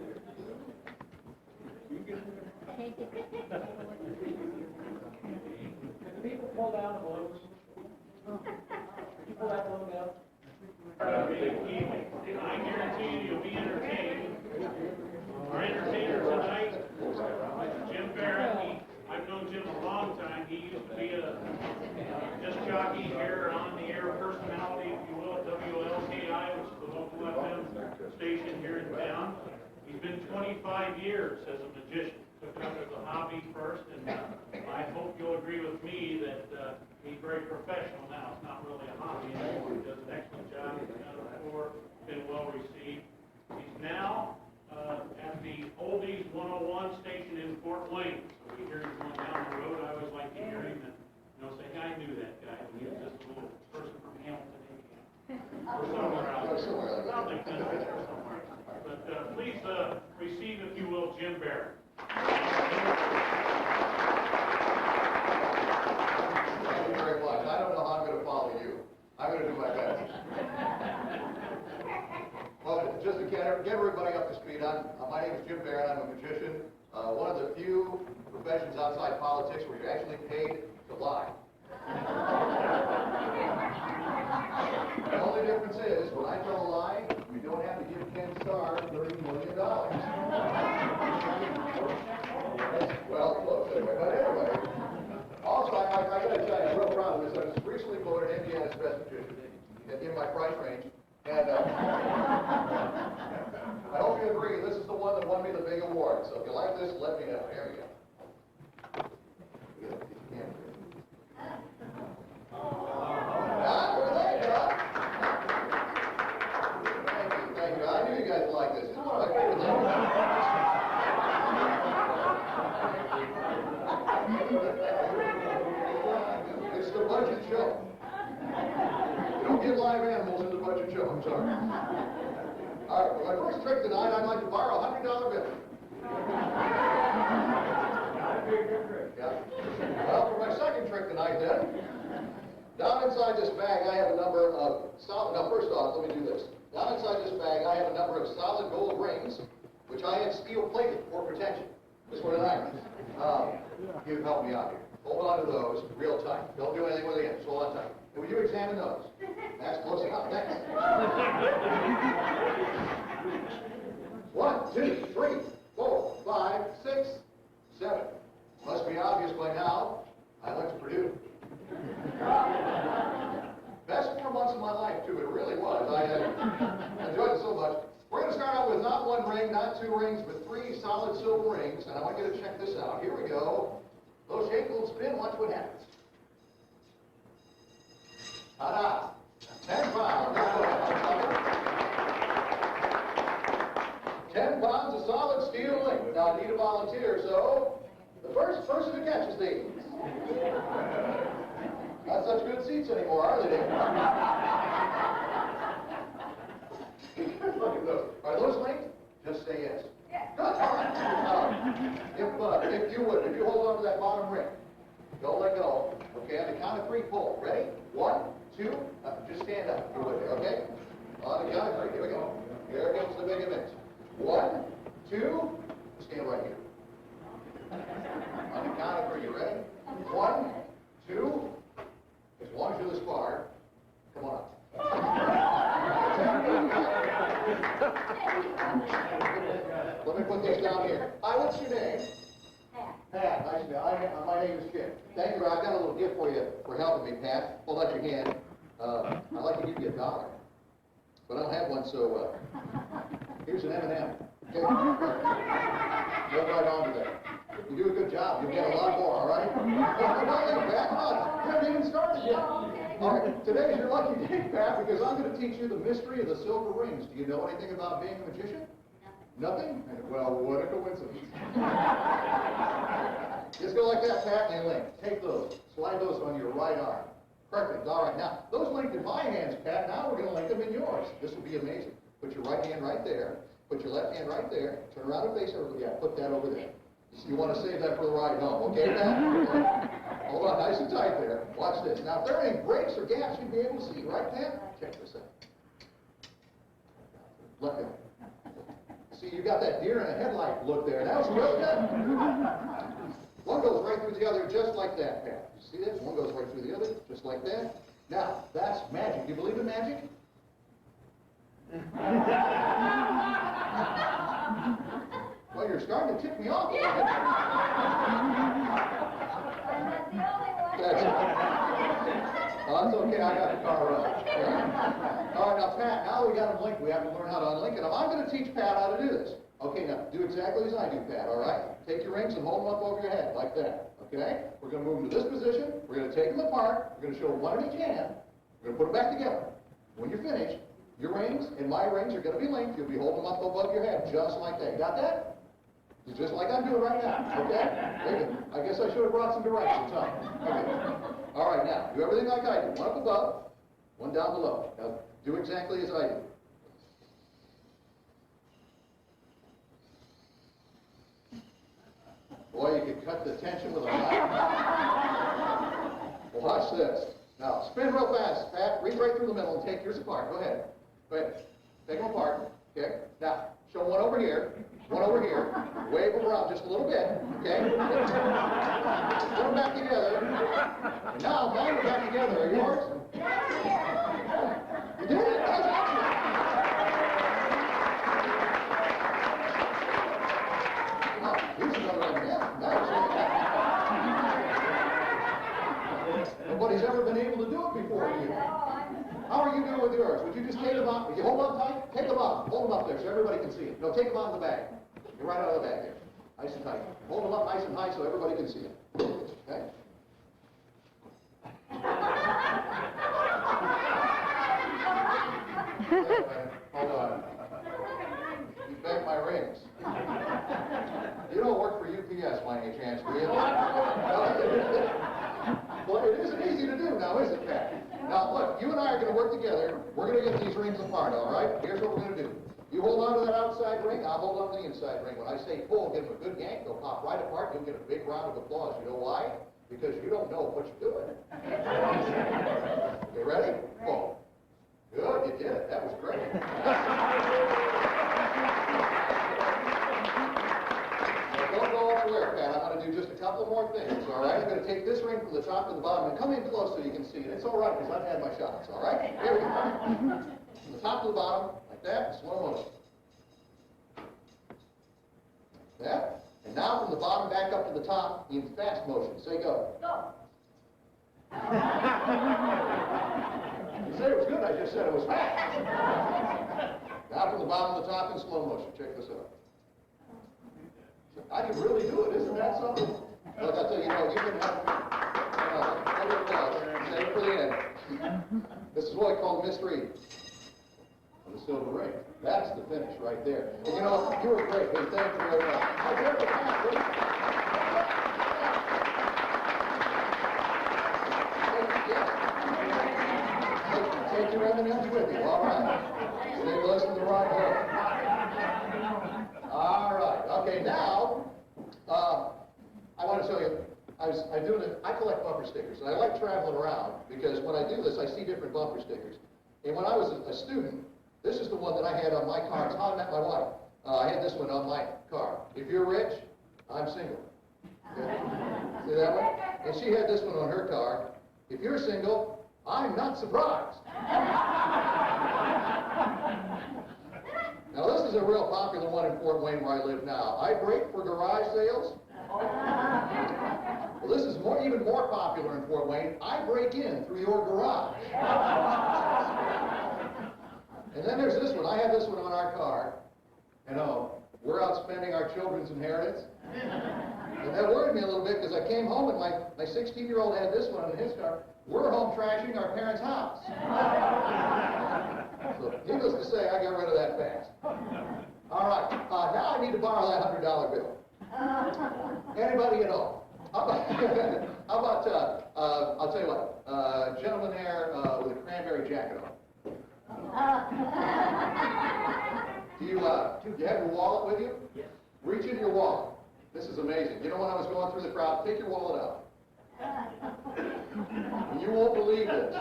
People pull down the balloons. You pull that balloon down. I guarantee you, you'll be entertained. Our entertainer tonight is Jim Barrett. I've known Jim a long time. He used to be a disc jockey here, on the air personality, if you will, at WLKI, which is the local FM station here in town. He's been 25 years as a magician. Took it up as a hobby first, and I hope you'll agree with me that he's very professional now. It's not really a hobby anymore. He does an excellent job. He's done it before, been well received. He's now at the Oldies 101 station in Fort Wayne. So we hear him going down the road. I always like to hear him and say, hey, I knew that guy. He was just a little person from Hamilton, Indiana. Or somewhere out there. Out in the country there somewhere. But please receive, if you will, Jim Barrett. Thank you very much. I don't know how I'm going to follow you. I'm going to do my best. Well, just to get everybody up to speed, my name is Jim Barrett. I'm a magician. One of the few professions outside politics where you're actually paid to lie. The only difference is, when I tell a lie, we don't have to give Ken Starr $30 million. Well, close anyway. But anyway, also, I got to tell you, I'm real proud of this. I was recently voted Indiana's best magician in my price range. And I hope you agree, this is the one that won me the big award. So if you like this, let me know. Here we go. Thank you. I knew you guys would like this. It's one of my favorite things. It's the budget show. You don't get live animals in the budget show, I'm sorry. All right, for my first trick tonight, I'd like to borrow a $100 bill. Yeah. Well, for my second trick tonight, then, down inside this bag, I have a number of solid. Now, first off, let me do this. Down inside this bag, I have a number of solid gold rings, which I have steel plated for protection. Just what an iron. You help me out here. Hold on to those real tight. Don't do anything with the ends. Hold on tight. And will you examine those? That's close enough. Next. 1, 2, 3, 4, 5, 6, 7. Must be obvious by now, I went to Purdue. Best 4 months of my life, too. It really was. I enjoyed it so much. We're going to start out with not 1 ring, not 2 rings, but 3 solid silver rings. And I want you to check this out. Here we go. Little shake, little spin. Watch what happens. Ta-da! 10 pounds. 10 pounds of solid steel link. Now, I need a volunteer, so the first person who catches these. Not such good seats anymore, are they? bottom ring. Don't let go. Okay, on the count of 3, pull. Ready? 1, 2, just stand up. You're with me, okay? On the count of 3, here we go. Here comes the big event. 1, 2, stand right here. On the count of 3, you ready? 1, 2, as long as you're this far, come on up. Let me put these down here. Hi, what's your name? Pat, nice to meet you. My name is Jim. Thank you. I've got a little gift for you for helping me, Pat. Hold out your hand. I'd like to give you $1, but I don't have one, so here's an M&M. Okay? Go right on to that. You do a good job. You'll get a lot more, all right? Pat, come on. You haven't even started yet. All right, today is your lucky day, Pat, because I'm going to teach you the mystery of the silver rings. Do you know anything about being a magician? Nothing? Well, what a coincidence. Just go like that, Pat, and link. Take those. Slide those on your right arm. Perfect. All right, now, those linked in my hands, Pat. Now we're going to link them in yours. This will be amazing. Put your right hand right there. Put your left hand right there. Turn around and face over. Yeah, put that over there. You want to save that for the ride home, okay, Pat? Okay. Hold on, nice and tight there. Watch this. Now, if there are any breaks or gaps, you'd be able to see, right, Pat? Check this out. Let go. See, you got that deer in a headlight look there. That was real good. One goes right through the other, just like that, Pat. You see this? One goes right through the other, just like that. Now, that's magic. Do you believe in magic? Well, you're starting to tick me off a little bit. That's that's okay, I got the car running. All right, now Pat, now we got them linked. We have to learn how to unlink it. I'm going to teach Pat how to do this. Okay, now do exactly as I do, Pat, all right? Take your rings and hold them up over your head, like that, okay? We're going to move them to this position. We're going to take them apart. We're going to show one in each hand. We're going to put them back together. When you're finished, your rings and my rings are going to be linked. You'll be holding them up above your head, just like that. Got that? It's just like I'm doing right now, okay? I guess I should have brought some directions, huh? Okay. All right, now, do everything like I do. One up above, one down below. Now, do exactly as I do. Boy, you could cut the tension with a knife. Watch this. Now, spin real fast, Pat. Reach right through the middle and take yours apart. Go ahead. Go ahead. Take them apart. Okay? Now, show one over here. One over here. Wave them around just a little bit. Okay? Put them back together. And now, mine are back together. Are yours? You did it? That's awesome. Oh, here's another M&M. Nobody's ever been able to do it before you. How are you doing with yours? Would you just take them out? Would you hold on tight? Take them out. Hold them up there so everybody can see it. No, take them out of the bag. You're right out of the bag there. Nice and tight. Hold them up nice and high so everybody can see it. Okay? Hold on. You begged my rings. You don't work for UPS by any chance, do you? Well, it isn't easy to do now, is it, Pat? Now, look, you and I are going to work together. We're going to get these rings apart, all right? Here's what we're going to do. You hold on to that outside ring, I'll hold on to the inside ring. When I say pull, give them a good yank, they'll pop right apart, you'll get a big round of applause. You know why? Because you don't know what you're doing. You ready? Pull. Good, you did it. That was great. Don't go everywhere, Pat. I'm going to do just a couple more things, all right? I'm going to take this ring from the top to the bottom and come in close so you can see it. It's all right, because I've had my shots, all right? Here we go. From the top to the bottom, like that, slow motion. Like that. And now from the bottom back up to the top in fast motion. Say go. Go. You said it was good, I just said it was fast. Now from the bottom to the top in slow motion. Check this out. I can really do it, isn't that something? Look, I tell you, you can have save it for the end. This is what I call the mystery of the silver ring. That's the finish right there. And you know, you were great. Hey, thank you very much. Take your M&Ms with you, all right. Stay close to the right hole. All right. Okay, now, I want to show you I collect bumper stickers, and I like traveling around, because when I do this, I see different bumper stickers. And when I was a student, this is the one that I had on my car. It's how I met my wife. I had this one on my car. If you're rich, I'm single. Okay? See that one? And she had this one on her car. If you're single, I'm not surprised. Now, this is a real popular one in Fort Wayne where I live now. I brake for garage sales. Well, this is even more popular in Fort Wayne. I break in through your garage. And then there's this one. I have this one on our car. And we're out spending our children's inheritance. And that worried me a little bit, because I came home and my 16-year-old had this one in his car. We're home trashing our parents' house. So, needless to say, I got rid of that fast. All right, now I need to borrow that $100 bill. Anybody at all? How about I'll tell you what, gentleman there with a cranberry jacket on. Do you have your wallet with you? Yes. Reach into your wallet. This is amazing. You know, when I was going through the crowd, take your wallet out. And you won't believe this,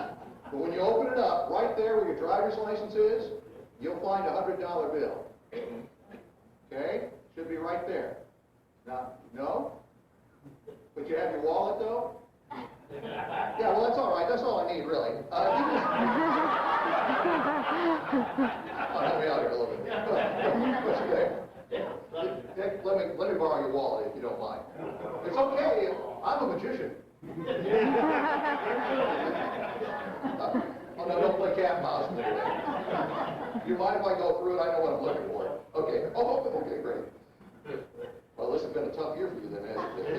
but when you open it up, right there where your driver's license is, you'll find a $100 bill. Okay? Should be right there. Now, no? But you have your wallet, though? Yeah, well, that's all right. That's all I need, really. I'll help me out here a little bit. What's your name? Let me borrow your wallet, if you don't mind. It's okay. I'm a magician. Oh, no, don't play cat and mouse with me. Do you mind if I go through it? I know what I'm looking for. Okay. Oh, okay, great. Well, this has been a tough year for you then, hasn't it?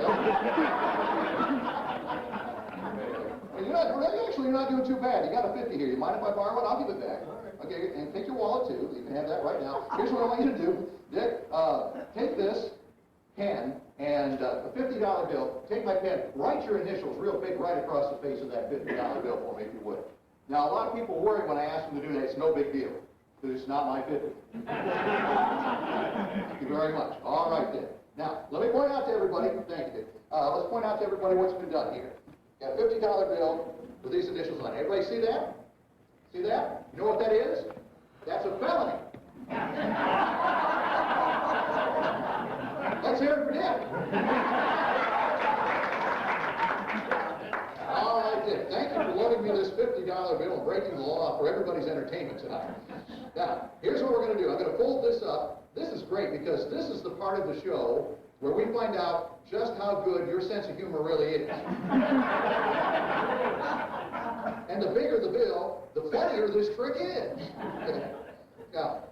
You're not doing too bad. You got a 50 here. You mind if I borrow it? I'll give it back. Okay, and take your wallet too. You can have that right now. Here's what I want you to do. Dick, take this pen and a $50 bill. Take my pen. Write your initials real big right across the face of that $50 bill for me, if you would. Now, a lot of people worry when I ask them to do that. It's no big deal, because it's not my 50. Thank you very much. All right, then. Now, let me point out to everybody, thank you, let's point out to everybody what's been done here. Got a $50 bill with these initials on it. Everybody see that? See that? You know what that is? That's a felony. Let's hear it for Dick. All right, Dick. Thank you for loaning me this $50 bill and breaking the law for everybody's entertainment tonight. Now, here's what we're going to do. I'm going to fold this up. This is great, because this is the part of the show where we find out just how good your sense of humor really is. And the bigger the bill, the funnier this trick is. Now,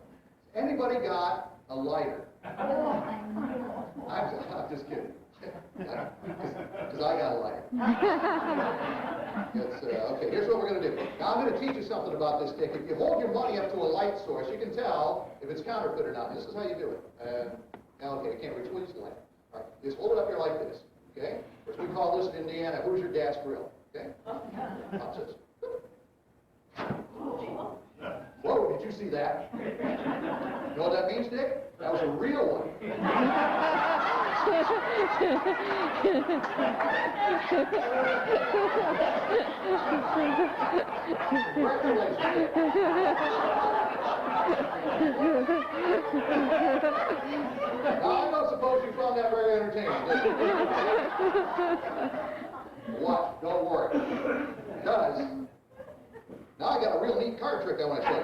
anybody got a lighter? I'm just kidding. Because I got a lighter. Okay, here's what we're going to do. Now, I'm going to teach you something about this stick. If you hold your money up to a light source, you can tell if it's counterfeit or not. This is how you do it. Okay, I can't reach. We'll use the light. All right, just hold it up here like this. Okay? Which we call this in Indiana, who's your gas grill? Okay? Watch this. Whoa, did you see that? You know what that means, Dick? That was a real one. Now, I don't suppose you found that very entertaining, did you? What? Don't worry. Because now I got a real neat card trick I want to show you.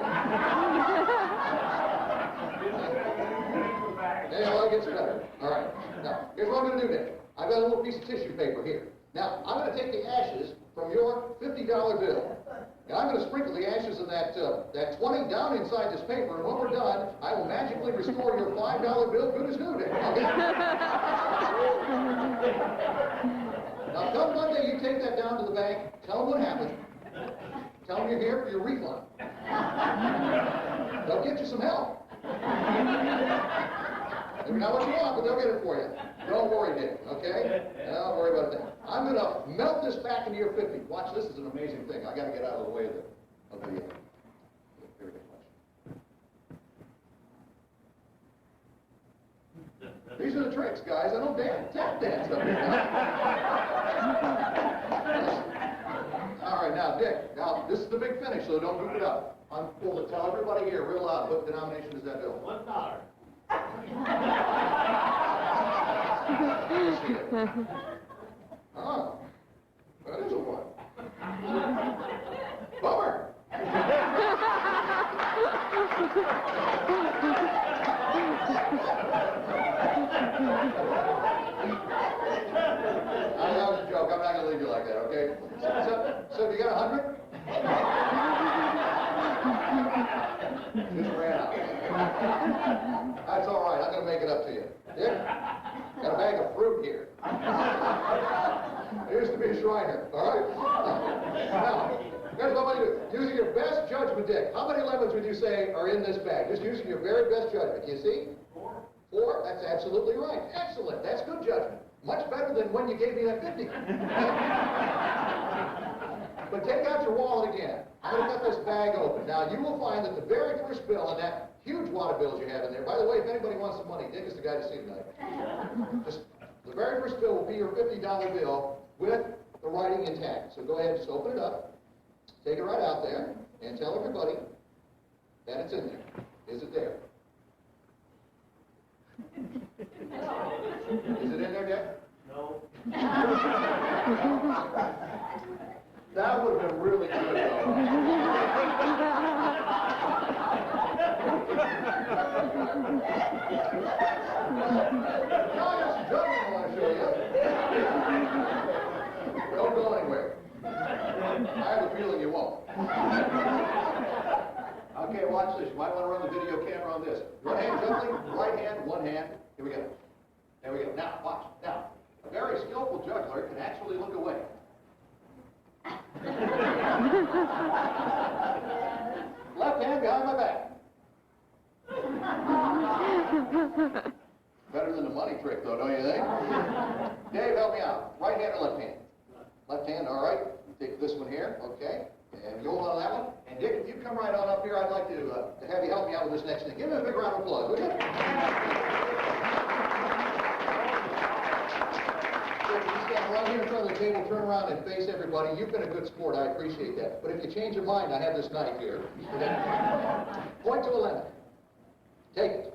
Hey, well, it gets better. All right. Now, here's what I'm going to do, Nick. I've got a little piece of tissue paper here. Now, I'm going to take the ashes from your $50 bill, and I'm going to sprinkle the ashes of that 20 down inside this paper, and when we're done, I will magically restore your $5 bill good as new, Nick. Okay? Now, come Monday, you take that down to the bank, tell them what happened. Tell them you're here for your refund. They'll get you some help. Maybe not what you want, but they'll get it for you. Don't worry, Dick, okay? Don't worry about that. I'm going to melt this back into your 50. Watch, this is an amazing thing. I got to get out of the way of the here we go. These are the tricks, guys. I don't tap dance up here. the big finish, so don't goof it up. I'm full to tell everybody here real loud, what denomination is that bill? $1. Oh, that is a one. Bummer. That was a joke. I'm not going to leave you like that, okay? So if you got 100? Just ran out. That's all right. I'm going to make it up to you. Dick, got a bag of fruit here. I used to be a Shriner, all right? Now, here's what I'm going to do. Using your best judgment, Dick, how many lemons would you say are in this bag? Just using your very best judgment. You see? 4. 4? That's absolutely right. Excellent. That's good judgment. Much better than when you gave me that 50. But take out your wallet again. I'm going to cut this bag open. Now, you will find that the very first bill on that huge wad of bills you have in there, by the way, if anybody wants some money, Dick is the guy to see tonight. Just, the very first bill will be your $50 bill with the writing intact. So go ahead and just open it up, take it right out there, and tell everybody that it's in there. Is it there? Is it in there, Dick? No. That would have been really good, though. Now I got some judgment I want to show you. Don't go anywhere. I have a feeling you won't. Okay, watch this. You might want to run the video camera on this. Right hand juggling, right hand, one hand. Here we go. There we go. Now, watch. Now, a very skillful juggler can actually look away. Left hand behind my back. Better than the money trick, though, don't you think? Dave, help me out. Right hand or left hand? Left hand, all right. Take this one here, okay. And go on that one. And Dick, if you come right on up here, I'd like to have you help me out with this next thing. Give me a big round of applause, will you? Stand right here in front of the table, turn around and face everybody. You've been a good sport, I appreciate that. But if you change your mind, I have this knife here. Point to a lemon. Take it.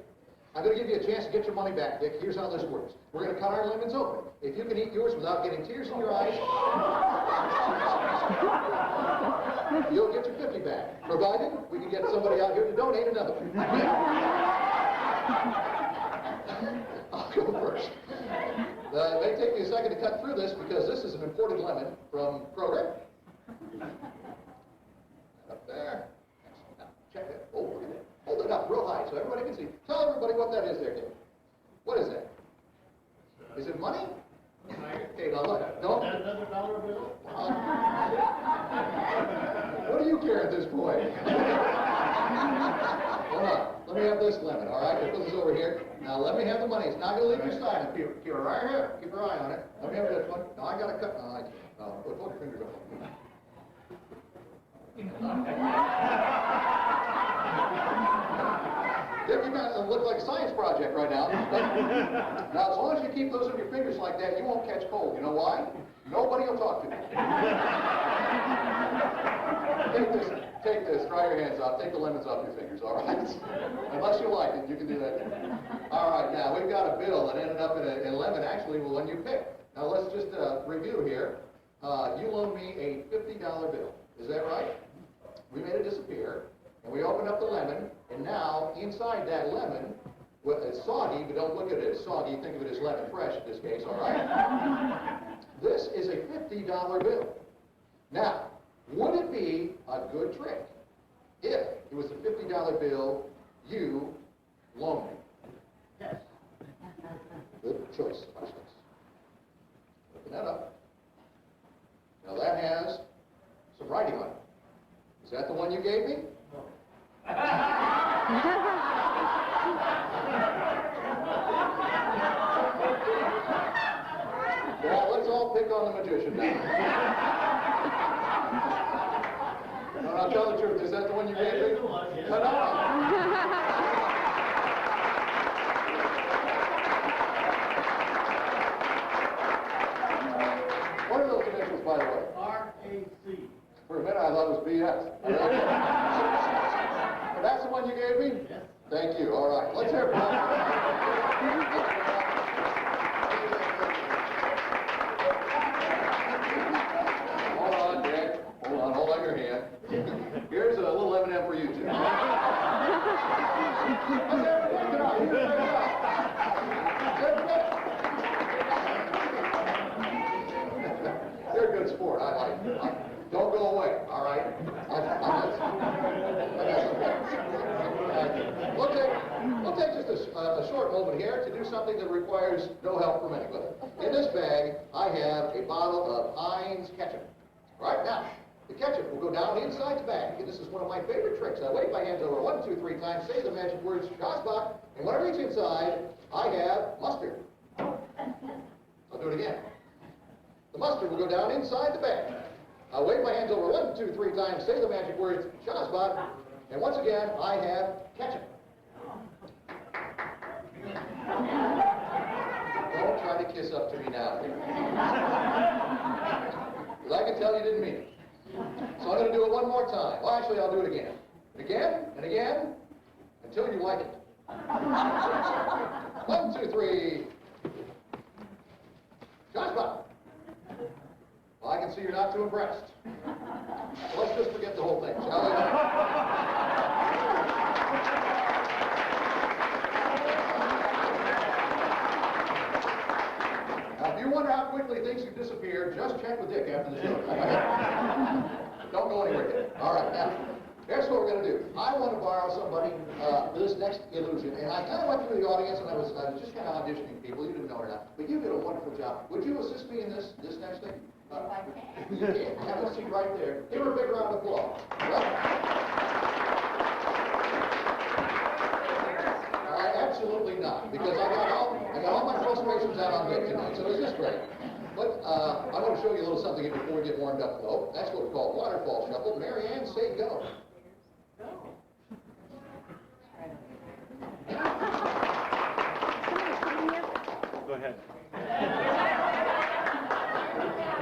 I'm going to give you a chance to get your money back, Dick. Here's how this works. We're going to cut our lemons open. If you can eat yours without getting tears in your eyes, you'll get your 50 back. Provided we can get somebody out here to donate another one. I'll go first. It may take me a second to cut through this because this is an imported lemon from Kroger. Up there. Now, check it. Oh, look at it. Hold it up real high so everybody can see. Tell everybody what that is there, Dick. What is that? Is it money? Okay, now look. Don't. Another dollar bill? What do you care at this point? Hold on. Let me have this lemon, all right? Put this over here. Now let me have the money. It's not going to leave your side. Keep it right here. Keep your eye on it. Let me have this one. Now I got to cut. No, I can't. Put your fingers up. Dick, you're going to look like a science project right now. Now, as long as you keep those on your fingers like that, you won't catch cold. You know why? Nobody will talk to you. Take this. Dry your hands off. Take the lemons off your fingers, all right? Unless you like it, you can do that too. All right, now, we've got a bill that ended up in a lemon, actually, one you picked. Now, let's just review here. You loaned me a $50 bill. Is that right? We made it disappear. And we opened up the lemon, and now inside that lemon, well, it's soggy, but don't look at it as soggy. Think of it as lemon fresh in this case, all right? This is a $50 bill. Now, would it be a good trick if it was a $50 bill you loaned me? Yes. Good choice. Watch this. Open that up. Now that has some writing on it. Is that the one you gave me? Well, let's all pick on the magician now. No, now tell the truth. Is that the one you gave me? Cut off. What are those initials, by the way? R-A-C. For a minute, I thought it was BS. me? Thank you, all right. Let's hear it. Hold on, Dick. Hold on your hand. Here's a little M&M for you two. You're a good sport. I don't go away, all right? We'll take just a short moment here to do something that requires no help from anybody. In this bag, I have a bottle of Heinz ketchup. All right, now, the ketchup will go down inside the bag, and this is one of my favorite tricks. I wave my hands over 1, 2, 3 times, say the magic words, Schwarzbach, and when I reach inside, I have mustard. I'll do it again. The mustard will go down inside the bag. I'll wave my hands over 1, 2, 3 times, say the magic words, Schwarzbach, and once again, I have ketchup. Don't try to kiss up to me now. Because I can tell you didn't mean it. So I'm going to do it one more time. Well, actually, I'll do it again. Again, and again, until you like it. 1, 2, 3. Schwarzbach. Well, I can see you're not too impressed. So let's just forget the whole thing, shall we? Now, if you wonder how quickly things can disappear, just check with Dick after the show. Don't go anywhere yet. All right, now, here's what we're going to do. I want to borrow somebody for this next illusion, and I kind of went through the audience, and I was just kind of auditioning people. You didn't know it or not, but you did a wonderful job. Would you assist me in this next thing? If I can. You can. Have a seat right there. Give her a big round of applause. Absolutely not, because I got all my frustrations out on Dick tonight, so it's just great. But I want to show you a little something here before we get warmed up, though. That's what we call waterfall shuffle. Mary Ann, say go. Go ahead.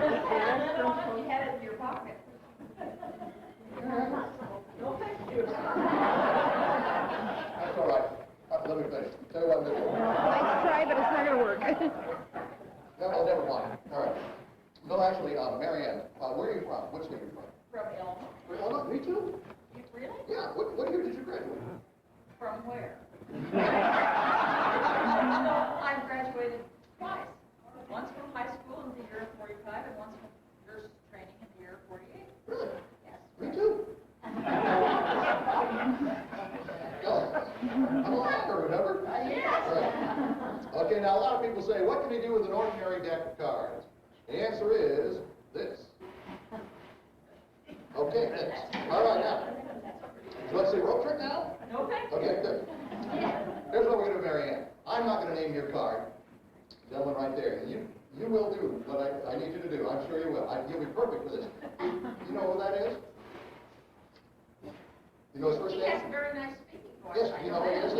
You had it in your pocket. No, thank you. That's all right. Let me finish. Tell you what I'm going to do. Nice try, but it's not going to work. No, never mind. All right. No, actually, Mary Ann, where are you from? Which state are you from? From Illinois. Illinois? Me too. You really? Yeah. What year did you graduate? From where? I graduated twice. Once from high school in the year of 45 and once from nurse training in the year of 48. Really? Yes. Me too. I'm a liar, remember? Yes. Right. Okay, now a lot of people say, what can you do with an ordinary deck of cards? The answer is this. Okay, this. All right, now. You want to say rope trick now? No, thank you. Okay, good. Here's what we're going to do, Mary Ann. I'm not going to name your card. Gentleman right there. You will do what I need you to do. I'm sure you will. You'll be perfect for this. You know who that is? You know his first He name? has a very nice speaking voice. Yes, you know who he is?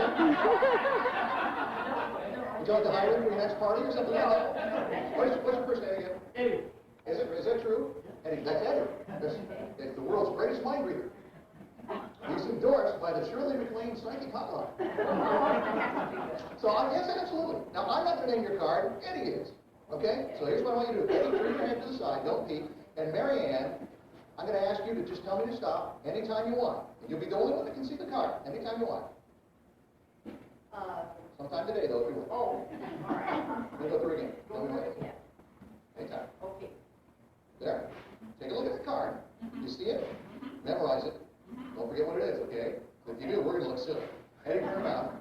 Would you like to hire him for your next party or something like that? What's your first name again? Eddie. Is that true? Eddie, that's Eddie. That's the world's greatest mind reader. He's endorsed by the Shirley MacLaine Psychic Hotline. So, yes, absolutely. Now, I'm not going to name your card. Eddie is. Okay? So here's what I want you to do. Eddie, turn your head to the side. Don't peek. And Mary Ann, I'm going to ask you to just tell me to stop anytime you want. And you'll be the only one that can see the card anytime you want. Sometime today, though, if you want. Oh, all right. We'll go through again. Go Tell me through when. it again. Anytime. Okay. There. Take a look at the card. You see it? Memorize it. Don't forget what it is, okay? If you do, we're going to look silly. Eddie, turn around.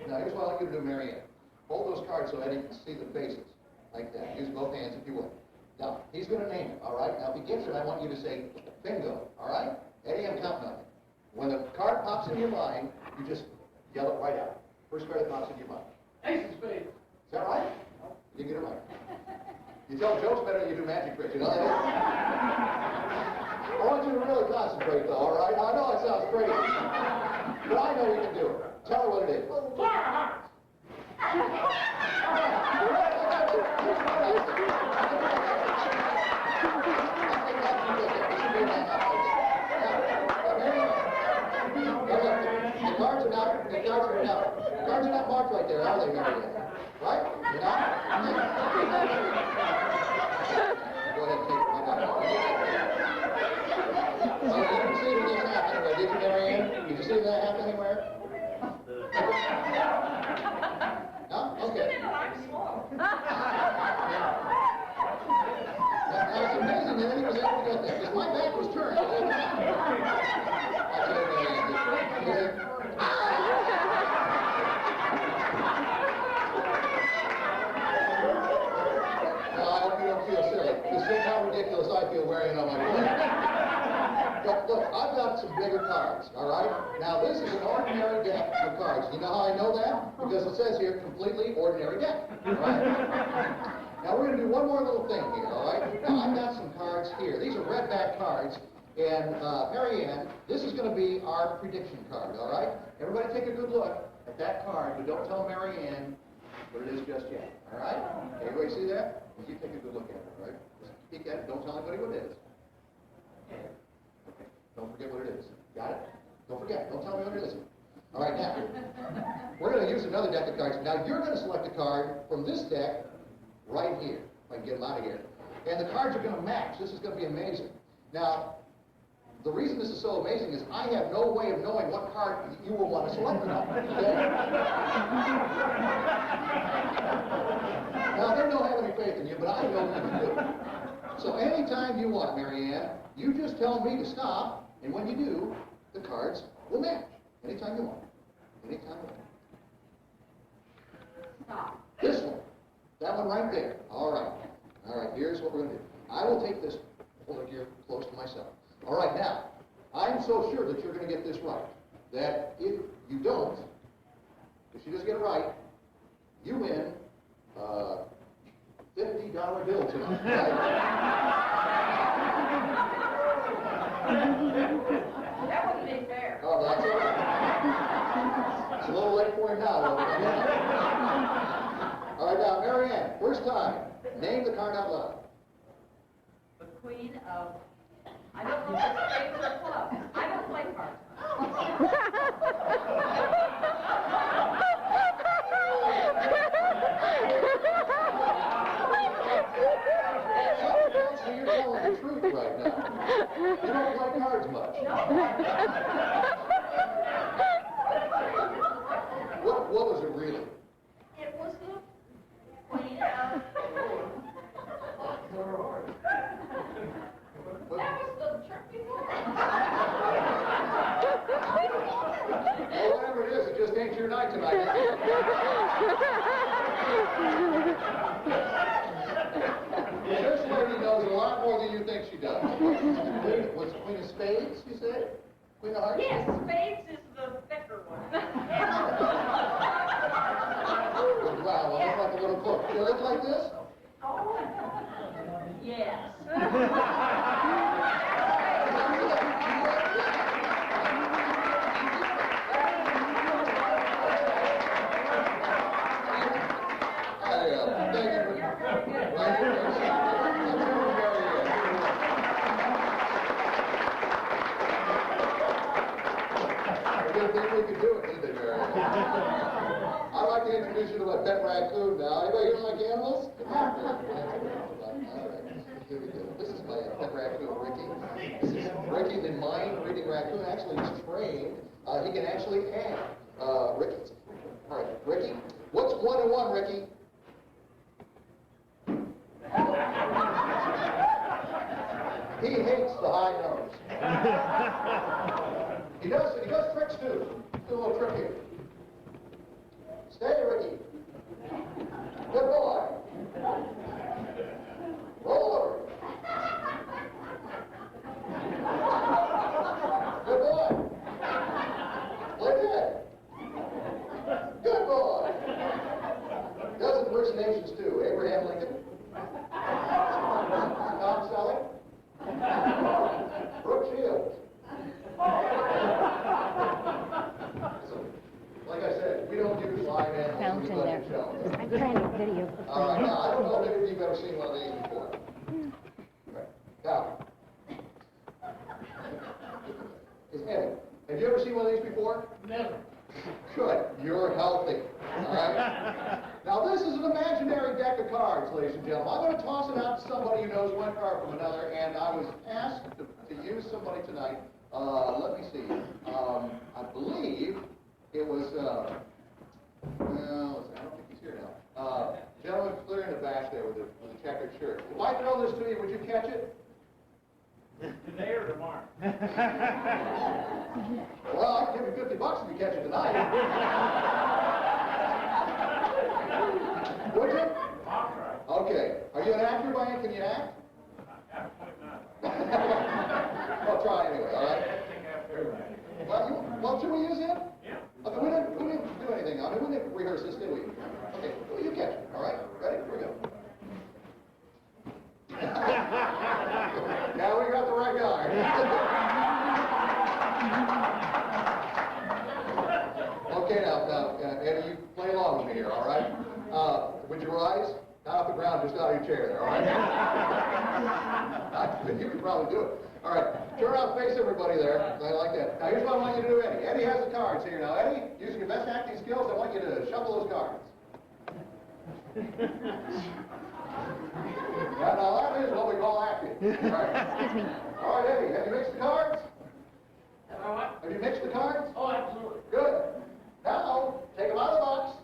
Now, here's what I'd like you to do, Mary Ann. Hold those cards so Eddie can see the faces. Like that. Use both hands if you will. Now, he's going to name it, all right? Now, if he gets it, I want you to say, bingo, all right? Eddie, I'm counting on you. When the card pops in your mind, you just yell it right out. First card that pops in your mind. Ace of spades. Is that right? You get it right. You tell jokes better than you do magic tricks, you know that? I want you to really concentrate, though, all right? I know it sounds crazy, but I know you can do it. Tell her what it is. The cards are The cards are not marked right there, are they, Mary Ann? Right? They're not? Go ahead and take it right now. You didn't see this happen anywhere, did you, Mary Ann? Did you see that happen anywhere? No? Okay. I'm slow. Now, it's amazing that he was able to get there, because my back was turned the whole time. I told Mary Ann this. Well, I hope you don't feel silly. Just think how ridiculous I feel wearing it on my foot. But look, I've got some bigger cards, all right? Now, this is an ordinary deck of cards. You know how I know that? Because it says here, completely ordinary deck, all right? Now, we're going to do one more little thing here, all right? Now, I've got some cards here. These are red-back cards. And, Mary Ann, this is going to be our prediction card, all right? Everybody take a good look at that card, but don't tell Mary Ann what it is just yet, all right? Everybody see that? You take a good look at it, all right? Just peek at it. Don't tell anybody what it is. Okay. Don't forget what it is. Got it? Don't forget. Don't tell me what it is. All right, now, we're going to use another deck of cards. Now, you're going to select a card from this deck right here. If I can get them out of here. And the cards are going to match. This is going to be amazing. Now, the reason this is so amazing is I have no way of knowing what card you will want to select now. Okay? Now, they don't have any faith in you, but I know what you can do. So anytime you want, Mary Ann, you just tell me to stop, and when you do, the cards will match. Anytime you want. Anytime you want. Stop. This one. That one right there. All right. All right, here's what we're going to do. I will take this, hold it here close to myself. All right, now, I'm so sure that you're going to get this right, that if you don't, if she doesn't get it right, you win a $50 bill tonight. Right? That wouldn't be fair. Oh, that's all right. It's a little late for him now, though. All right, now, Mary Ann, first time, name the card out loud. The queen of, I don't know if it's spades or clubs. I don't play cards. So you're telling the truth right now. You don't play cards much. What was it really? It was the queen of, that was the trick before. Well, whatever it is, it just ain't your night tonight. This lady knows a lot more than you think she does. What's Queen of Spades, you said? Queen of Hearts? Yes, spades is the thicker one. Wow, well, that's like a little book. Does it look like this? Oh, yes. I'd like to introduce you to my pet raccoon now. Anybody here like animals? All right, here we go. This is my pet raccoon, Ricky. This is Ricky, the mind-reading raccoon. Actually, he's trained. He can actually add. Ricky. All right, Ricky. What's 1 and 1, Ricky? He hates the high nose. He does tricks too. Do a little trick here. Stay, Ricky. Good boy. Roll over. Good boy. Play dead. Good boy. Does impersonations too. Abraham Lincoln. Tom Selleck. Brooke Shields. Like I said, we don't use live animals in the show. I'm trying to video. All right, now, I don't know if any of you have ever seen one of these before. Right. Now, Eddie, have you ever seen one of these before? Never. Good, you're healthy, all right? Now, this is an imaginary deck of cards, ladies and gentlemen. I'm going to toss it out to somebody who knows one card from another, and I was asked to use somebody tonight. Let me see. I believe it was, well, let's see, I don't think he's here now. Gentleman clear in the back there with the checkered shirt. If I throw this to you, would you catch it? Today or tomorrow? Well, I can give you $50 if you catch it tonight. Would you? I'll try. Okay. Are you an actor by any? Can you act? Absolutely not. Well, try anyway, all right? Well, should we use him? Yeah. Okay, we didn't do anything on it. We didn't rehearse this, did we? Okay, well, you catch it, all right? Ready? Here we go. Now we got the right guy. Okay, now, Eddie, you play along with me here, all right? Would you rise? Not off the ground, just out of your chair there, all right? You could probably do it. All right, turn around, face everybody there. I like that. Now, here's what I want you to do, Eddie. Eddie has the cards here. Now, Eddie, using your best acting skills, I want you to shuffle those cards. Now that is what we call acting. All right. Excuse me. All right, Eddie, have you mixed the cards? Have I what? Have you mixed the cards? Oh, absolutely. Good. Now, take them out of the box.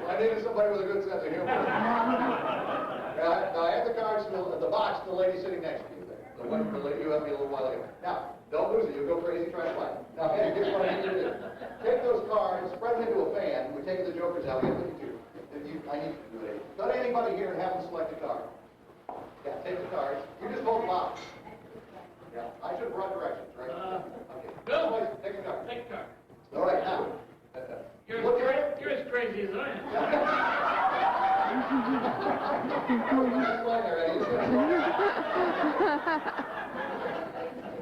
I needed somebody with a good sense of humor. Now, I have the cards in the box to the lady sitting next to you there. The one the lady you had me a little while ago. Now, don't lose it. You'll go crazy trying to find it. Now, Eddie, here's what I need you to do. Take those cards, spread them into a fan. We're taking the jokers out. We have 52. I need you to do it. Go to anybody here and have them select a card. Yeah, take the cards. You just hold them out. Yeah, I should have brought directions, right? Okay. Bill. Somebody take a card. Take a card. All right, now. You're Look at it. you're as crazy as I am.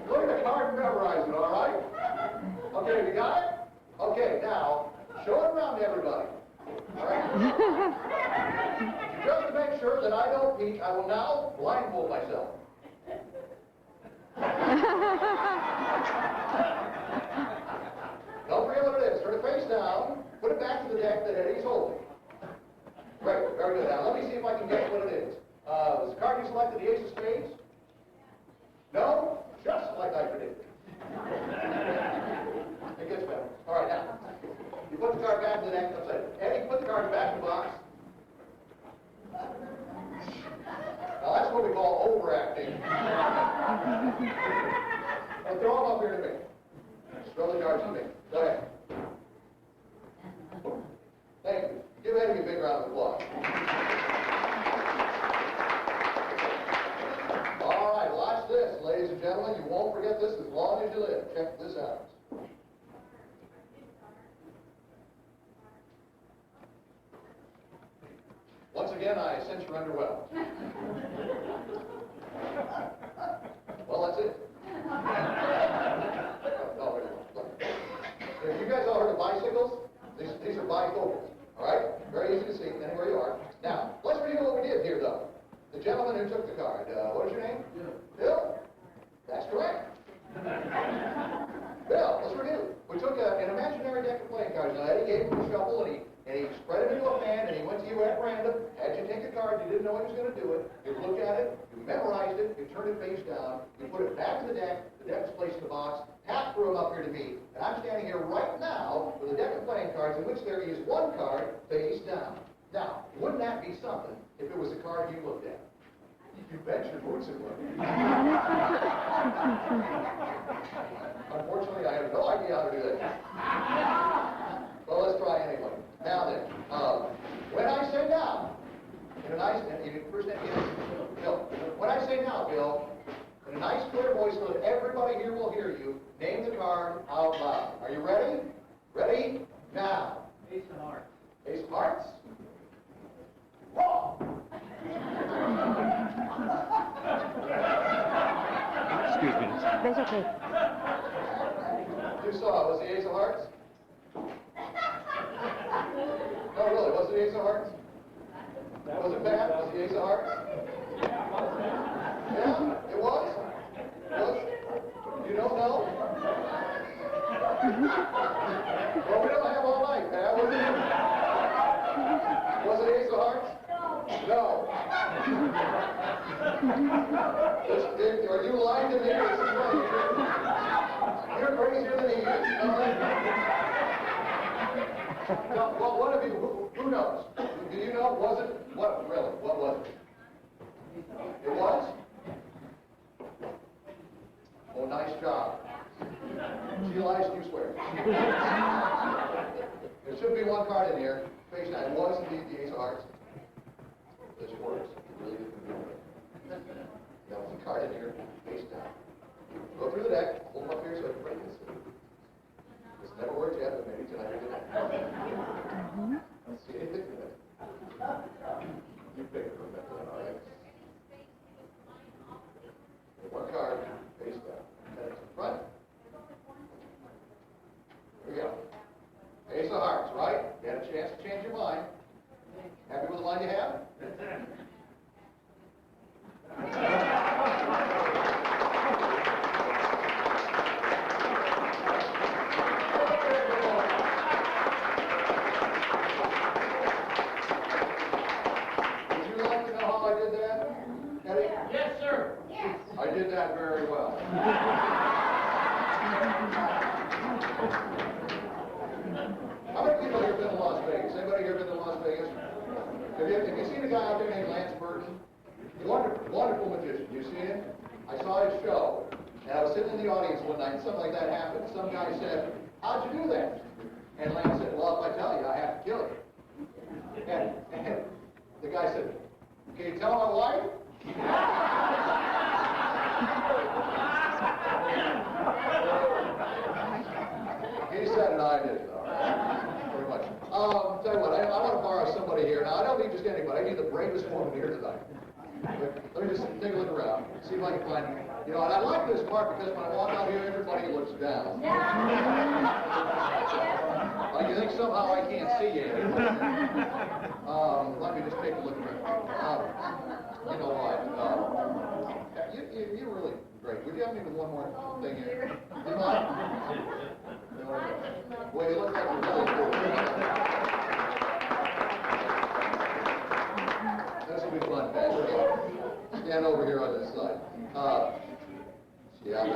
Look at the card and memorize it, all right? Okay, you got it? Okay, now, show it around to everybody. All right? Just to make sure that I don't peek, I will now blindfold myself. Don't forget what it is. Turn it face down. Put it back to the deck that Eddie's holding. Great. Very good. Now, let me see if I can guess what it is. Was the card you selected the ace of spades? No? Just like I predicted. It gets better. All right, now, you put the card back in the deck. Upside down. Eddie, put the card back in the box. Now, that's what we call overacting. Now, throw them up here to me. Throw the cards to me. Go ahead. Thank you. Give Eddie a big round of applause. All right, watch this, ladies and gentlemen. You won't forget this as long as you live. Check this out. Once again, I sense you're underwhelmed. Well, that's it. No, have you guys all heard of bicycles? These are bifocals, all right? Very easy to see anywhere you are. Now, let's review what we did here, though. The gentleman who took the card, what is your name? Bill. That's correct. Bill, let's review. We took an imaginary deck of playing cards. Now, Eddie gave him a shuffle, and he spread it into a fan, and he went to you at random. Had you take a card, you didn't know he was going to do it. You looked at it, you memorized it, you turned it face down, you put it back in the deck was placed in the box, Pat threw them up here to me, and I'm standing here right now with a deck of playing cards in which there is one card face down. Now, wouldn't that be something if it was a card you looked at? You bet your boots it would. Unfortunately, I have no idea how to do that. Well, let's try anyway. Now then, when I say now, in a nice, first name, Bill. When I say now, Bill, in a nice clear voice so that everybody here will hear you, name the card out loud. Are you ready? Ready? Now. Ace of hearts. Ace of hearts? Wrong. Excuse me. That's okay. You saw it. Was the Ace of Hearts? No, really. Was it the Ace of Hearts? Was it bad? Was the Ace of Hearts? Yeah, it was? Was? Are you lying to me? You're crazier than he is. No, well, one of you, who knows? Do you know? Was it? What, really? What was it? It was? Oh, nice job. She lies, you swear. There should be one card in here. Face down. It was indeed the Ace of Hearts. This works. It really didn't do it. That was a card in here. Face down. Go through the deck. Hold them up here so everybody can see. This never worked yet, but maybe tonight we did. Let's see anything in it. You pick it from that one, all right? One card, face down. And it's in front. Here we go. Ace of Hearts, right? You had a chance to change your mind. Happy with the line you have? Would you like to know how I did that, Eddie? Yes, sir. I did that very well. How many people here been to Las Vegas? Anybody here been to Las Vegas? Have you seen a guy out there named Lance Burton? Wonderful, wonderful magician. You seen him? I saw his show, and I was sitting in the audience one night, and something like that happened. Some guy said, "How'd you do that?" And Lance said, "Well, if I tell you, I have to kill you." And the guy said, "Can you tell my wife?" He said it, I did it. All right. Very much. Tell you what, I want to borrow somebody here. Now, I don't need just anybody. I need the bravest woman here tonight. Let me just take a look around, see if I can find, you know, and I like this part because when I walk out here, everybody looks down. Like you think somehow I can't see you anymore. Let me just take a look around. You know what? You're really great. Would you have me with one more thing here? You mind? Well, you look like you're really good. This will be fun, Pat. Stand over here on this side. Yeah, here,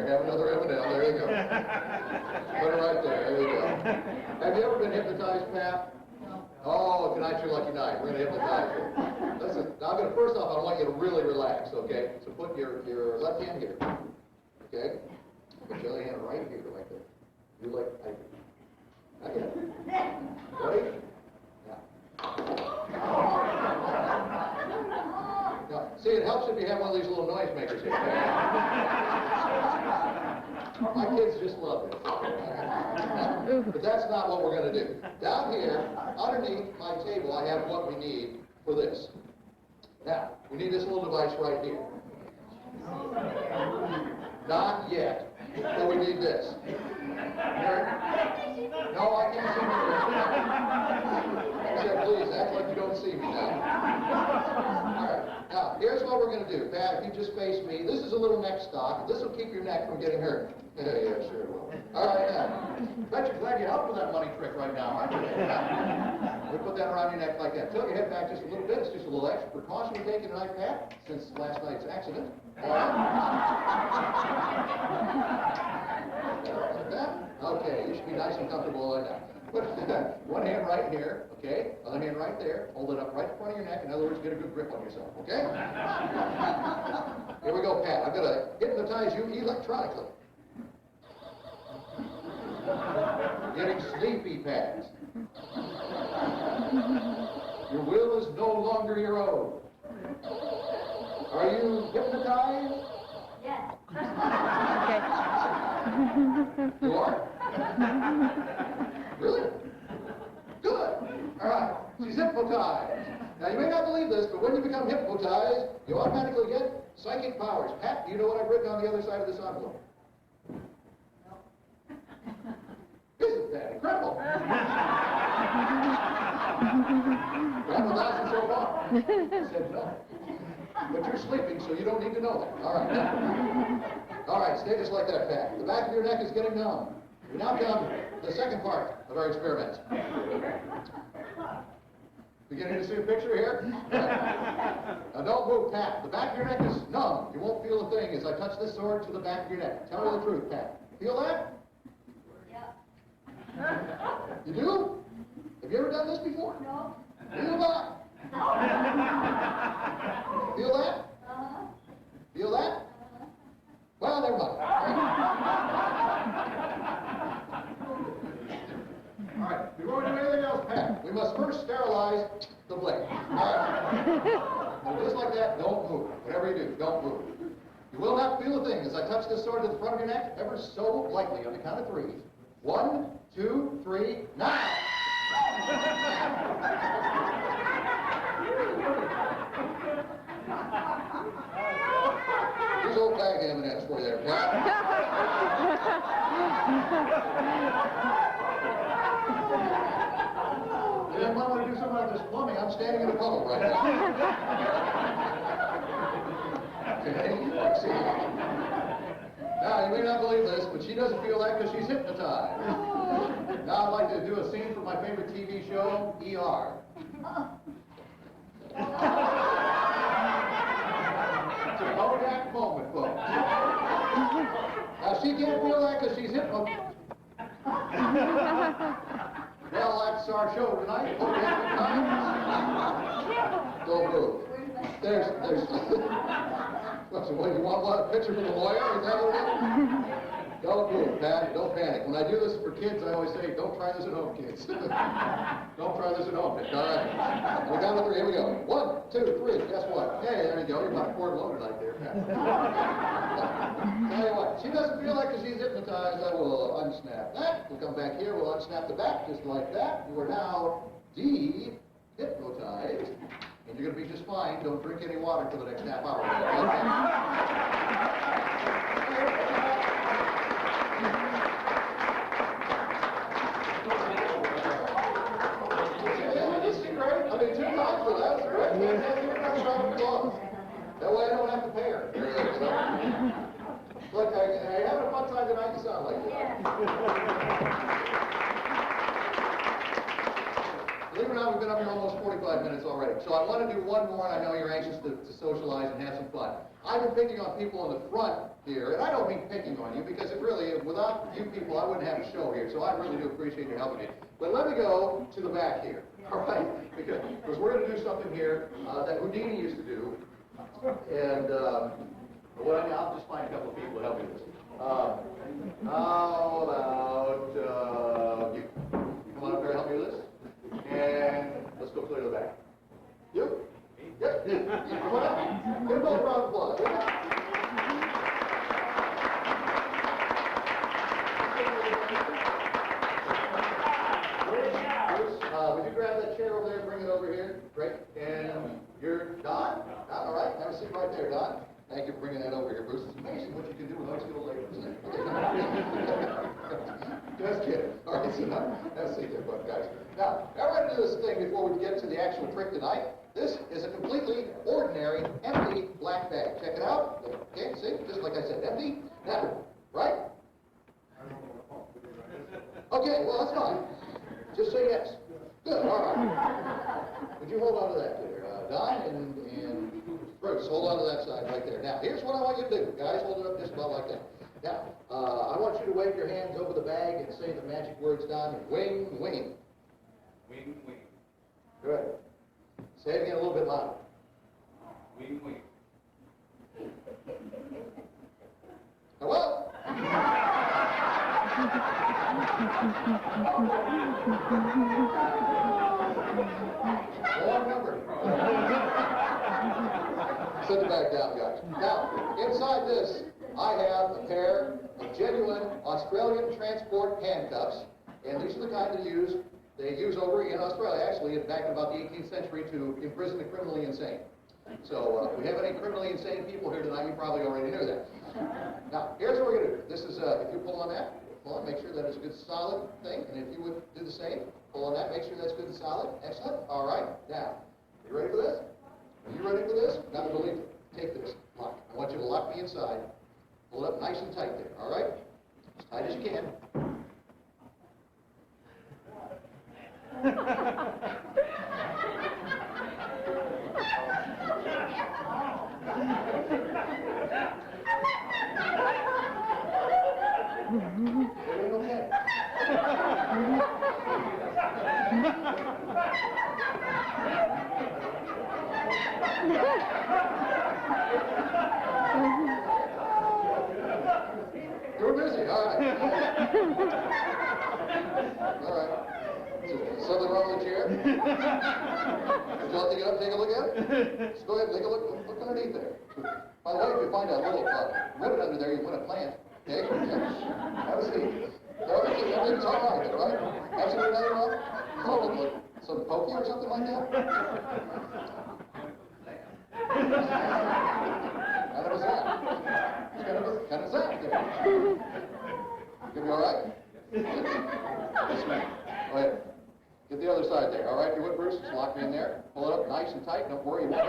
have another M&M. There you go. Put it right there. There you go. Have you ever been hypnotized, Pat? Oh, tonight's your lucky night. We're going to hypnotize you. Listen, now I'm going to, first off, I want you to really relax, okay? So put your left hand here, okay? Put your other hand right here, like that. You like, not yet. Ready? Now. Now, see, it helps if you have one of these little noisemakers here. My kids just love this. But that's not what we're going to do. Down here, underneath my table, I have what we need for this. Now, we need this little device right here. Not yet. But we need this. Here. No, I can't see you. I said, please, act like you don't see me now. All right. Now, here's what we're going to do. Pat, if you just face me, this is a little neck stock. This will keep your neck from getting hurt. Yeah, sure it will. All right, now. Bet you're glad you helped with that money trick right now, aren't you? We put that around your neck like that. Tilt your head back just a little bit. It's just a little extra precaution we're taking tonight, Pat, since last night's accident. All right. Like that? Okay, you should be nice and comfortable like that. Put one hand right here, okay? Other hand right there. Hold it up right in front of your neck. In other words, get a good grip on yourself, okay? Here we go, Pat. I'm going to hypnotize you electronically. Getting sleepy, Pat. Your will is no longer your own. Are you hypnotized? Yes. You are? Really? Good. All right. She's hypnotized. Now, you may not believe this, but when you become hypnotized, you automatically get psychic powers. Pat, do you know what I've written on the other side of this envelope? Isn't that incredible? $1,000 so far. I said no. But you're sleeping, so you don't need to know that. All right. All right, stay just like that, Pat. The back of your neck is getting numb. We now come to the second part of our experiment. Beginning to see a picture here? Now don't move, Pat. The back of your neck is numb. You won't feel a thing as I touch this sword to the back of your neck. Tell me the truth, Pat. Feel that? You do? Have you ever done this before? No. Feel that? Feel that? Feel that? Well, never mind. All right, before we do anything else, Pat, we must first sterilize the blade. All right. Now, just like that, don't move. Whatever you do, don't move. You will not feel a thing as I touch this sword to the front of your neck, ever so lightly on the count of 3. 1, 2, 3, now! Here's old bag of M&M's for you there, Pat. You might want to do something about this plumbing. I'm standing in a puddle right now. Okay, see. Now, you may not believe this, but she doesn't feel that because she's hypnotized. Now I'd like to do a scene from my favorite TV show, ER. It's a Bojack moment, folks. Now, she can't feel that because she's hypnotized. Well, that's our show tonight. Hope you have a good time. Don't move. There's, what, you want a picture from the lawyer? Is that what it is? Don't move, Pat. Don't panic. When I do this for kids, I always say, don't try this at home, kids. Don't try this at home, Pat. All right. We're down to 3. Here we go. 1, 2, 3. Guess what? Hey, there you go. You're about 4 low tonight there, Pat. Tell you what. She doesn't feel like she's hypnotized. I will unsnap that. We'll come back here. We'll unsnap the back just like that. You are now de-hypnotized. And you're going to be just fine. Don't drink any water for the next half hour. I mean, 2 times for that. That's great. That way I don't have to pay her. Look, I having a fun time tonight. You sound like that. Believe it or not, we've been up here almost 45 minutes already. So I want to do one more, and I know you're anxious to socialize and have some fun. I've been picking on people in the front here, and I don't mean picking on you, because it really, without you people, I wouldn't have a show here. So I really do appreciate your helping me. But let me go to the back here, all right? Because we're going to do something here that Houdini used to do. And what I mean, I'll just find a couple of people to help me with this. How about you? You come on up here and help me with this? And let's go clear the back. You? Yep. Come on up. Give them both a round of applause. Would you grab that chair over there and bring it over here? Great. And you're Don? Don, all right. Have a seat right there, Don. Thank you for bringing that over here, Bruce. It's amazing what you can do with high school ladies, isn't it? Just kidding. All right, so now, have a seat there, guys. Now, I'm going to do this thing before we get to the actual trick tonight. This is a completely ordinary, empty black bag. Check it out. Okay, see? Just like I said, empty. Now, right? Okay, well, that's fine. Just say yes. Good, all right. Would you hold on to that there, Don and Bruce, hold on to that side right there. Now, here's what I want you to do. Guys, hold it up just about like that. Now, I want you to wave your hands over the bag and say the magic words, Don. Wing, wing. Wing, wing. Good. Say it again a little bit louder. Wing, wing. Hello? Wrong number. Set it back down, guys. Now, inside this, I have a pair of genuine Australian transport handcuffs, and these are the kind they use over in Australia, actually, back in about the 18th century to imprison the criminally insane. So, if we have any criminally insane people here tonight, you probably already knew that. Now, here's what we're going to do. This is, if you pull on that, make sure that it's a good solid thing, and if you would do the same, pull on that, make sure that's good and solid. Excellent. All right. Now, you ready for this? Are you ready for this? Now, believe it. Take this. Lock. I want you to lock me inside. Pull it up nice and tight there. All right? As tight as you can. You were busy, all right. All right. Something wrong with the chair? Would you like to get up and take a look at it? Just go ahead and take a look. Look underneath there. By the way, if you find a little ribbon under there, you win a plant. Okay? Have a seat. Everything's all right there, right? Absolutely nothing wrong? Like some pokey or something like that? Kind of a zap. It's kind of zap there. Gonna be all right? Yes, ma'am. Go ahead. Get the other side there. All right, if you would, Bruce, just lock me in there. Pull it up nice and tight. Don't worry about it.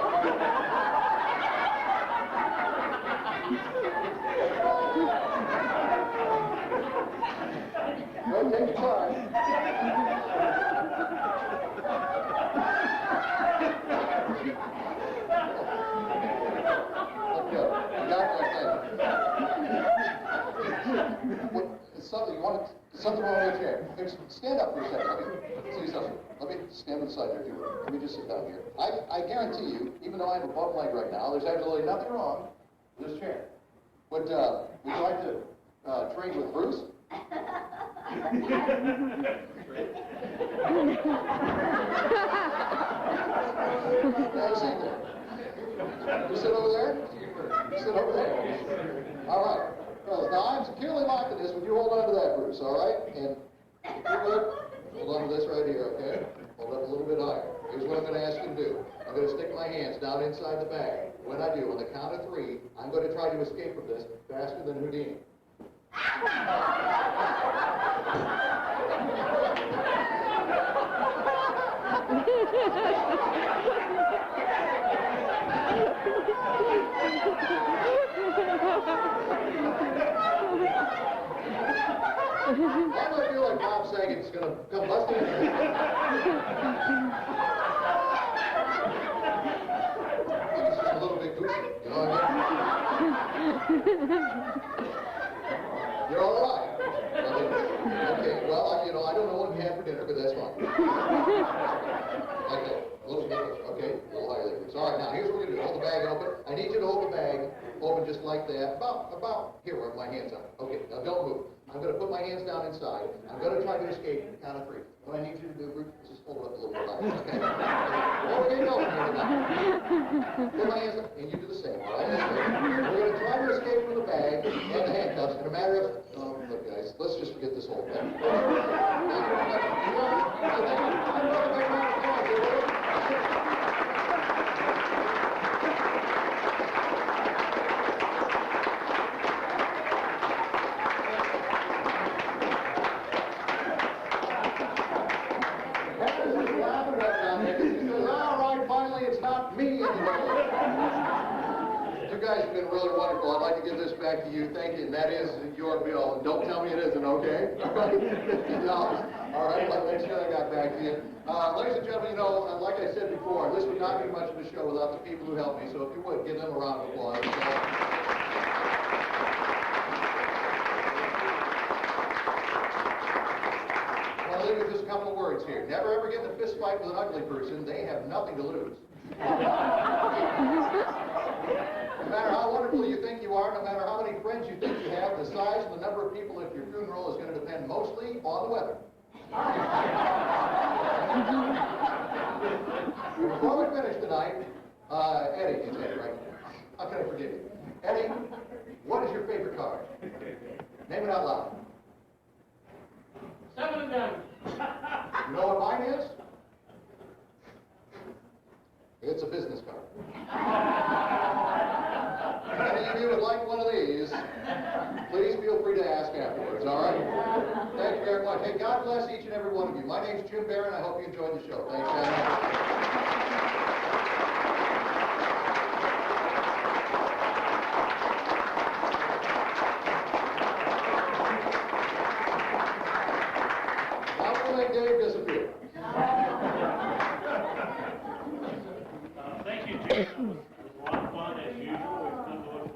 Go ahead, take your time. Let go. You got that thing. It's something you want to. Something wrong with your chair. Stand up for a second. Let me see something. Let me stand to the side there, if you would. Let me just sit down here. I guarantee you, even though I have a bum leg right now, there's absolutely nothing wrong with this chair. Would you like to train with Bruce? Have a seat there. You sit over there? You sit over there. All right. Fellas, now I'm securely locked in this. Would you hold on to that, Bruce, all right? And if you would, hold on to this right here, okay? Hold up a little bit higher. Here's what I'm going to ask you to do. I'm going to stick my hands down inside the bag. When I do, on the count of 3, I'm going to try to escape from this faster than Houdini. I feel like Bob Saget's going to come busting in. It's just a little bit goofy, you know what I mean? You're all right. Okay, well, I don't know what you had for dinner, but that's fine. Like that. A little bit, okay? A little higher there. All right, now here's what we're going to do. Hold the bag open. I need you to hold the bag open just like that. About here where my hands are. Okay, now don't move. I'm going to put my hands down inside. I'm going to try to escape at the count of 3. What I need you to do, Bruce, is just hold it up a little bit higher, okay? Well, we're going here tonight. Put my hands up, and you do the same, all right? We're going to try to escape from the bag and the handcuffs in a matter of... Oh, look, guys, let's just forget this whole thing. You guys have been really wonderful. I'd like to give this back to you. Thank you. And that is your bill. Don't tell me it isn't, okay? $50. All right, let's make sure I got back to you. Ladies and gentlemen, like I said before, this would not be much of a show without the people who helped me. So if you would, give them a round of applause. I want to leave you with just a couple of words here. Never ever get in a fist fight with an ugly person. They have nothing to lose. No matter how wonderful you think you are, no matter how many friends you think you have, the size and the number of people at your funeral is going to depend mostly on the weather. Before we finish tonight, Eddie, it's Eddie, right? How can I forgive you? Eddie, what is your favorite card? Name it out loud. 7 of them. You know what mine is? It's a business card. If any of you would like one of these, please feel free to ask afterwards, all right? Thank you very much. Hey, God bless each and every one of you. My name's Jim Barron. I hope you enjoyed the show. Thanks very much. Now we'll make Dave disappear. Thank you, Jim. It was a lot of fun as usual. We've come to look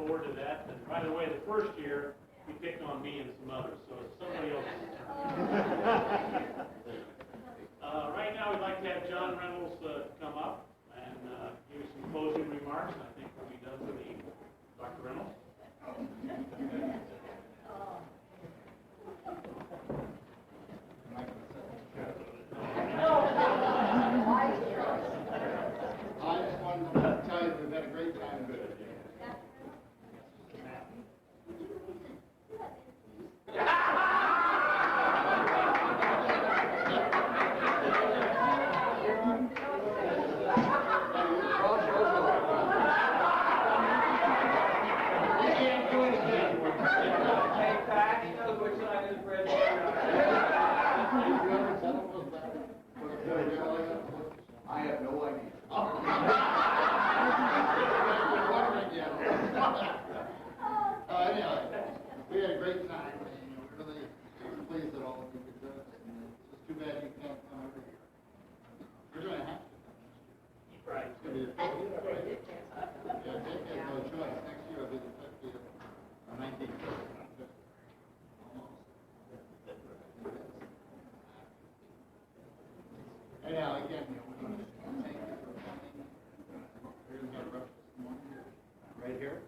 that. And by the way, the first year, he picked on me and some others, so it's somebody else. Right now, we'd like to have John Reynolds come up and give some closing remarks, and I think we'll be done for the evening. Dr. Reynolds? I just wanted to tell you we've had a great time. I have no idea. Anyway, we had a great time, and we're really pleased that all of you could do it. And it's just too bad you can't come every year. You're gonna have to. Right. It's gonna be a yeah, Dick has no choice. Next year will be the 50th, or 19th. Anyhow, again, we want to thank you for coming. We're gonna have breakfast this morning. Right here?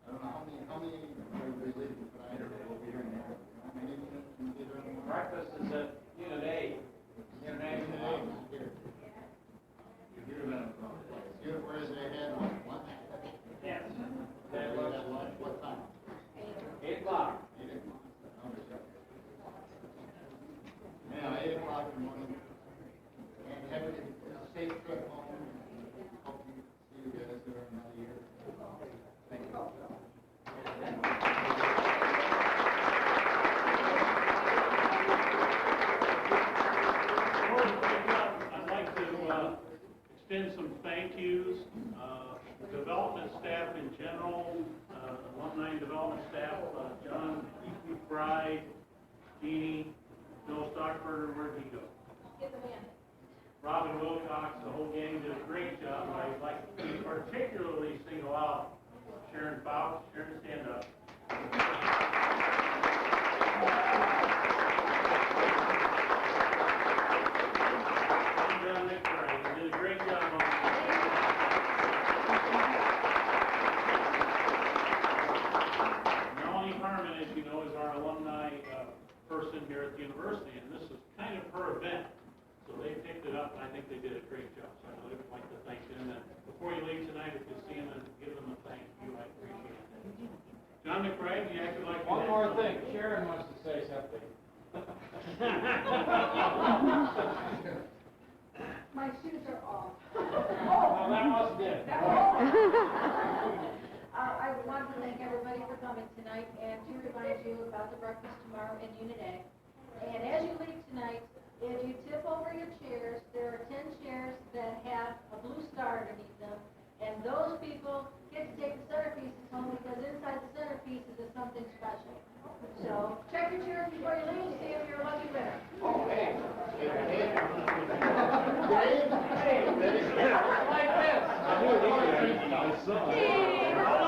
I don't know how many are we leaving tonight, or we'll be here now? How many minutes can we be there? Breakfast is at Unit A. Unit A. Here. You're here then. Where is they had lunch? Yes. They had lunch, what time? 8 o'clock. 8 o'clock. Yeah, 8 o'clock in the morning. And have a safe trip home. Hope you see you guys during another year. Thank you. I'd like to extend some thank yous. Development staff in general, alumni and development staff, John McBride, Jeannie, Bill Stockburger, where'd he go? Robin Wilcox, the whole gang did a great job. I'd like to particularly single out Sharon Fouch. Sharon, stand up. And John McBride, they did a great job on that. Melanie Harmon, as you know, is our alumni person here at the university, and this is kind of her event. So they picked it up, and I think they did a great job. So I'd really like to thank them. And before you leave tonight, if you see them and give them a thank you, I appreciate it. John McBride, you actually like One more thing, Sharon wants to say something. My shoes are off. Well, that was good. I want to thank everybody for coming tonight and to remind you about the breakfast tomorrow in Unit A. And as you leave tonight, if you tip over your chairs, there are 10 chairs that have a blue star underneath them. And those people get to take the centerpieces home because inside the centerpieces is something special. So check your chairs before you leave and see if you're a lucky winner. Okay. Dave? Like this. I saw it.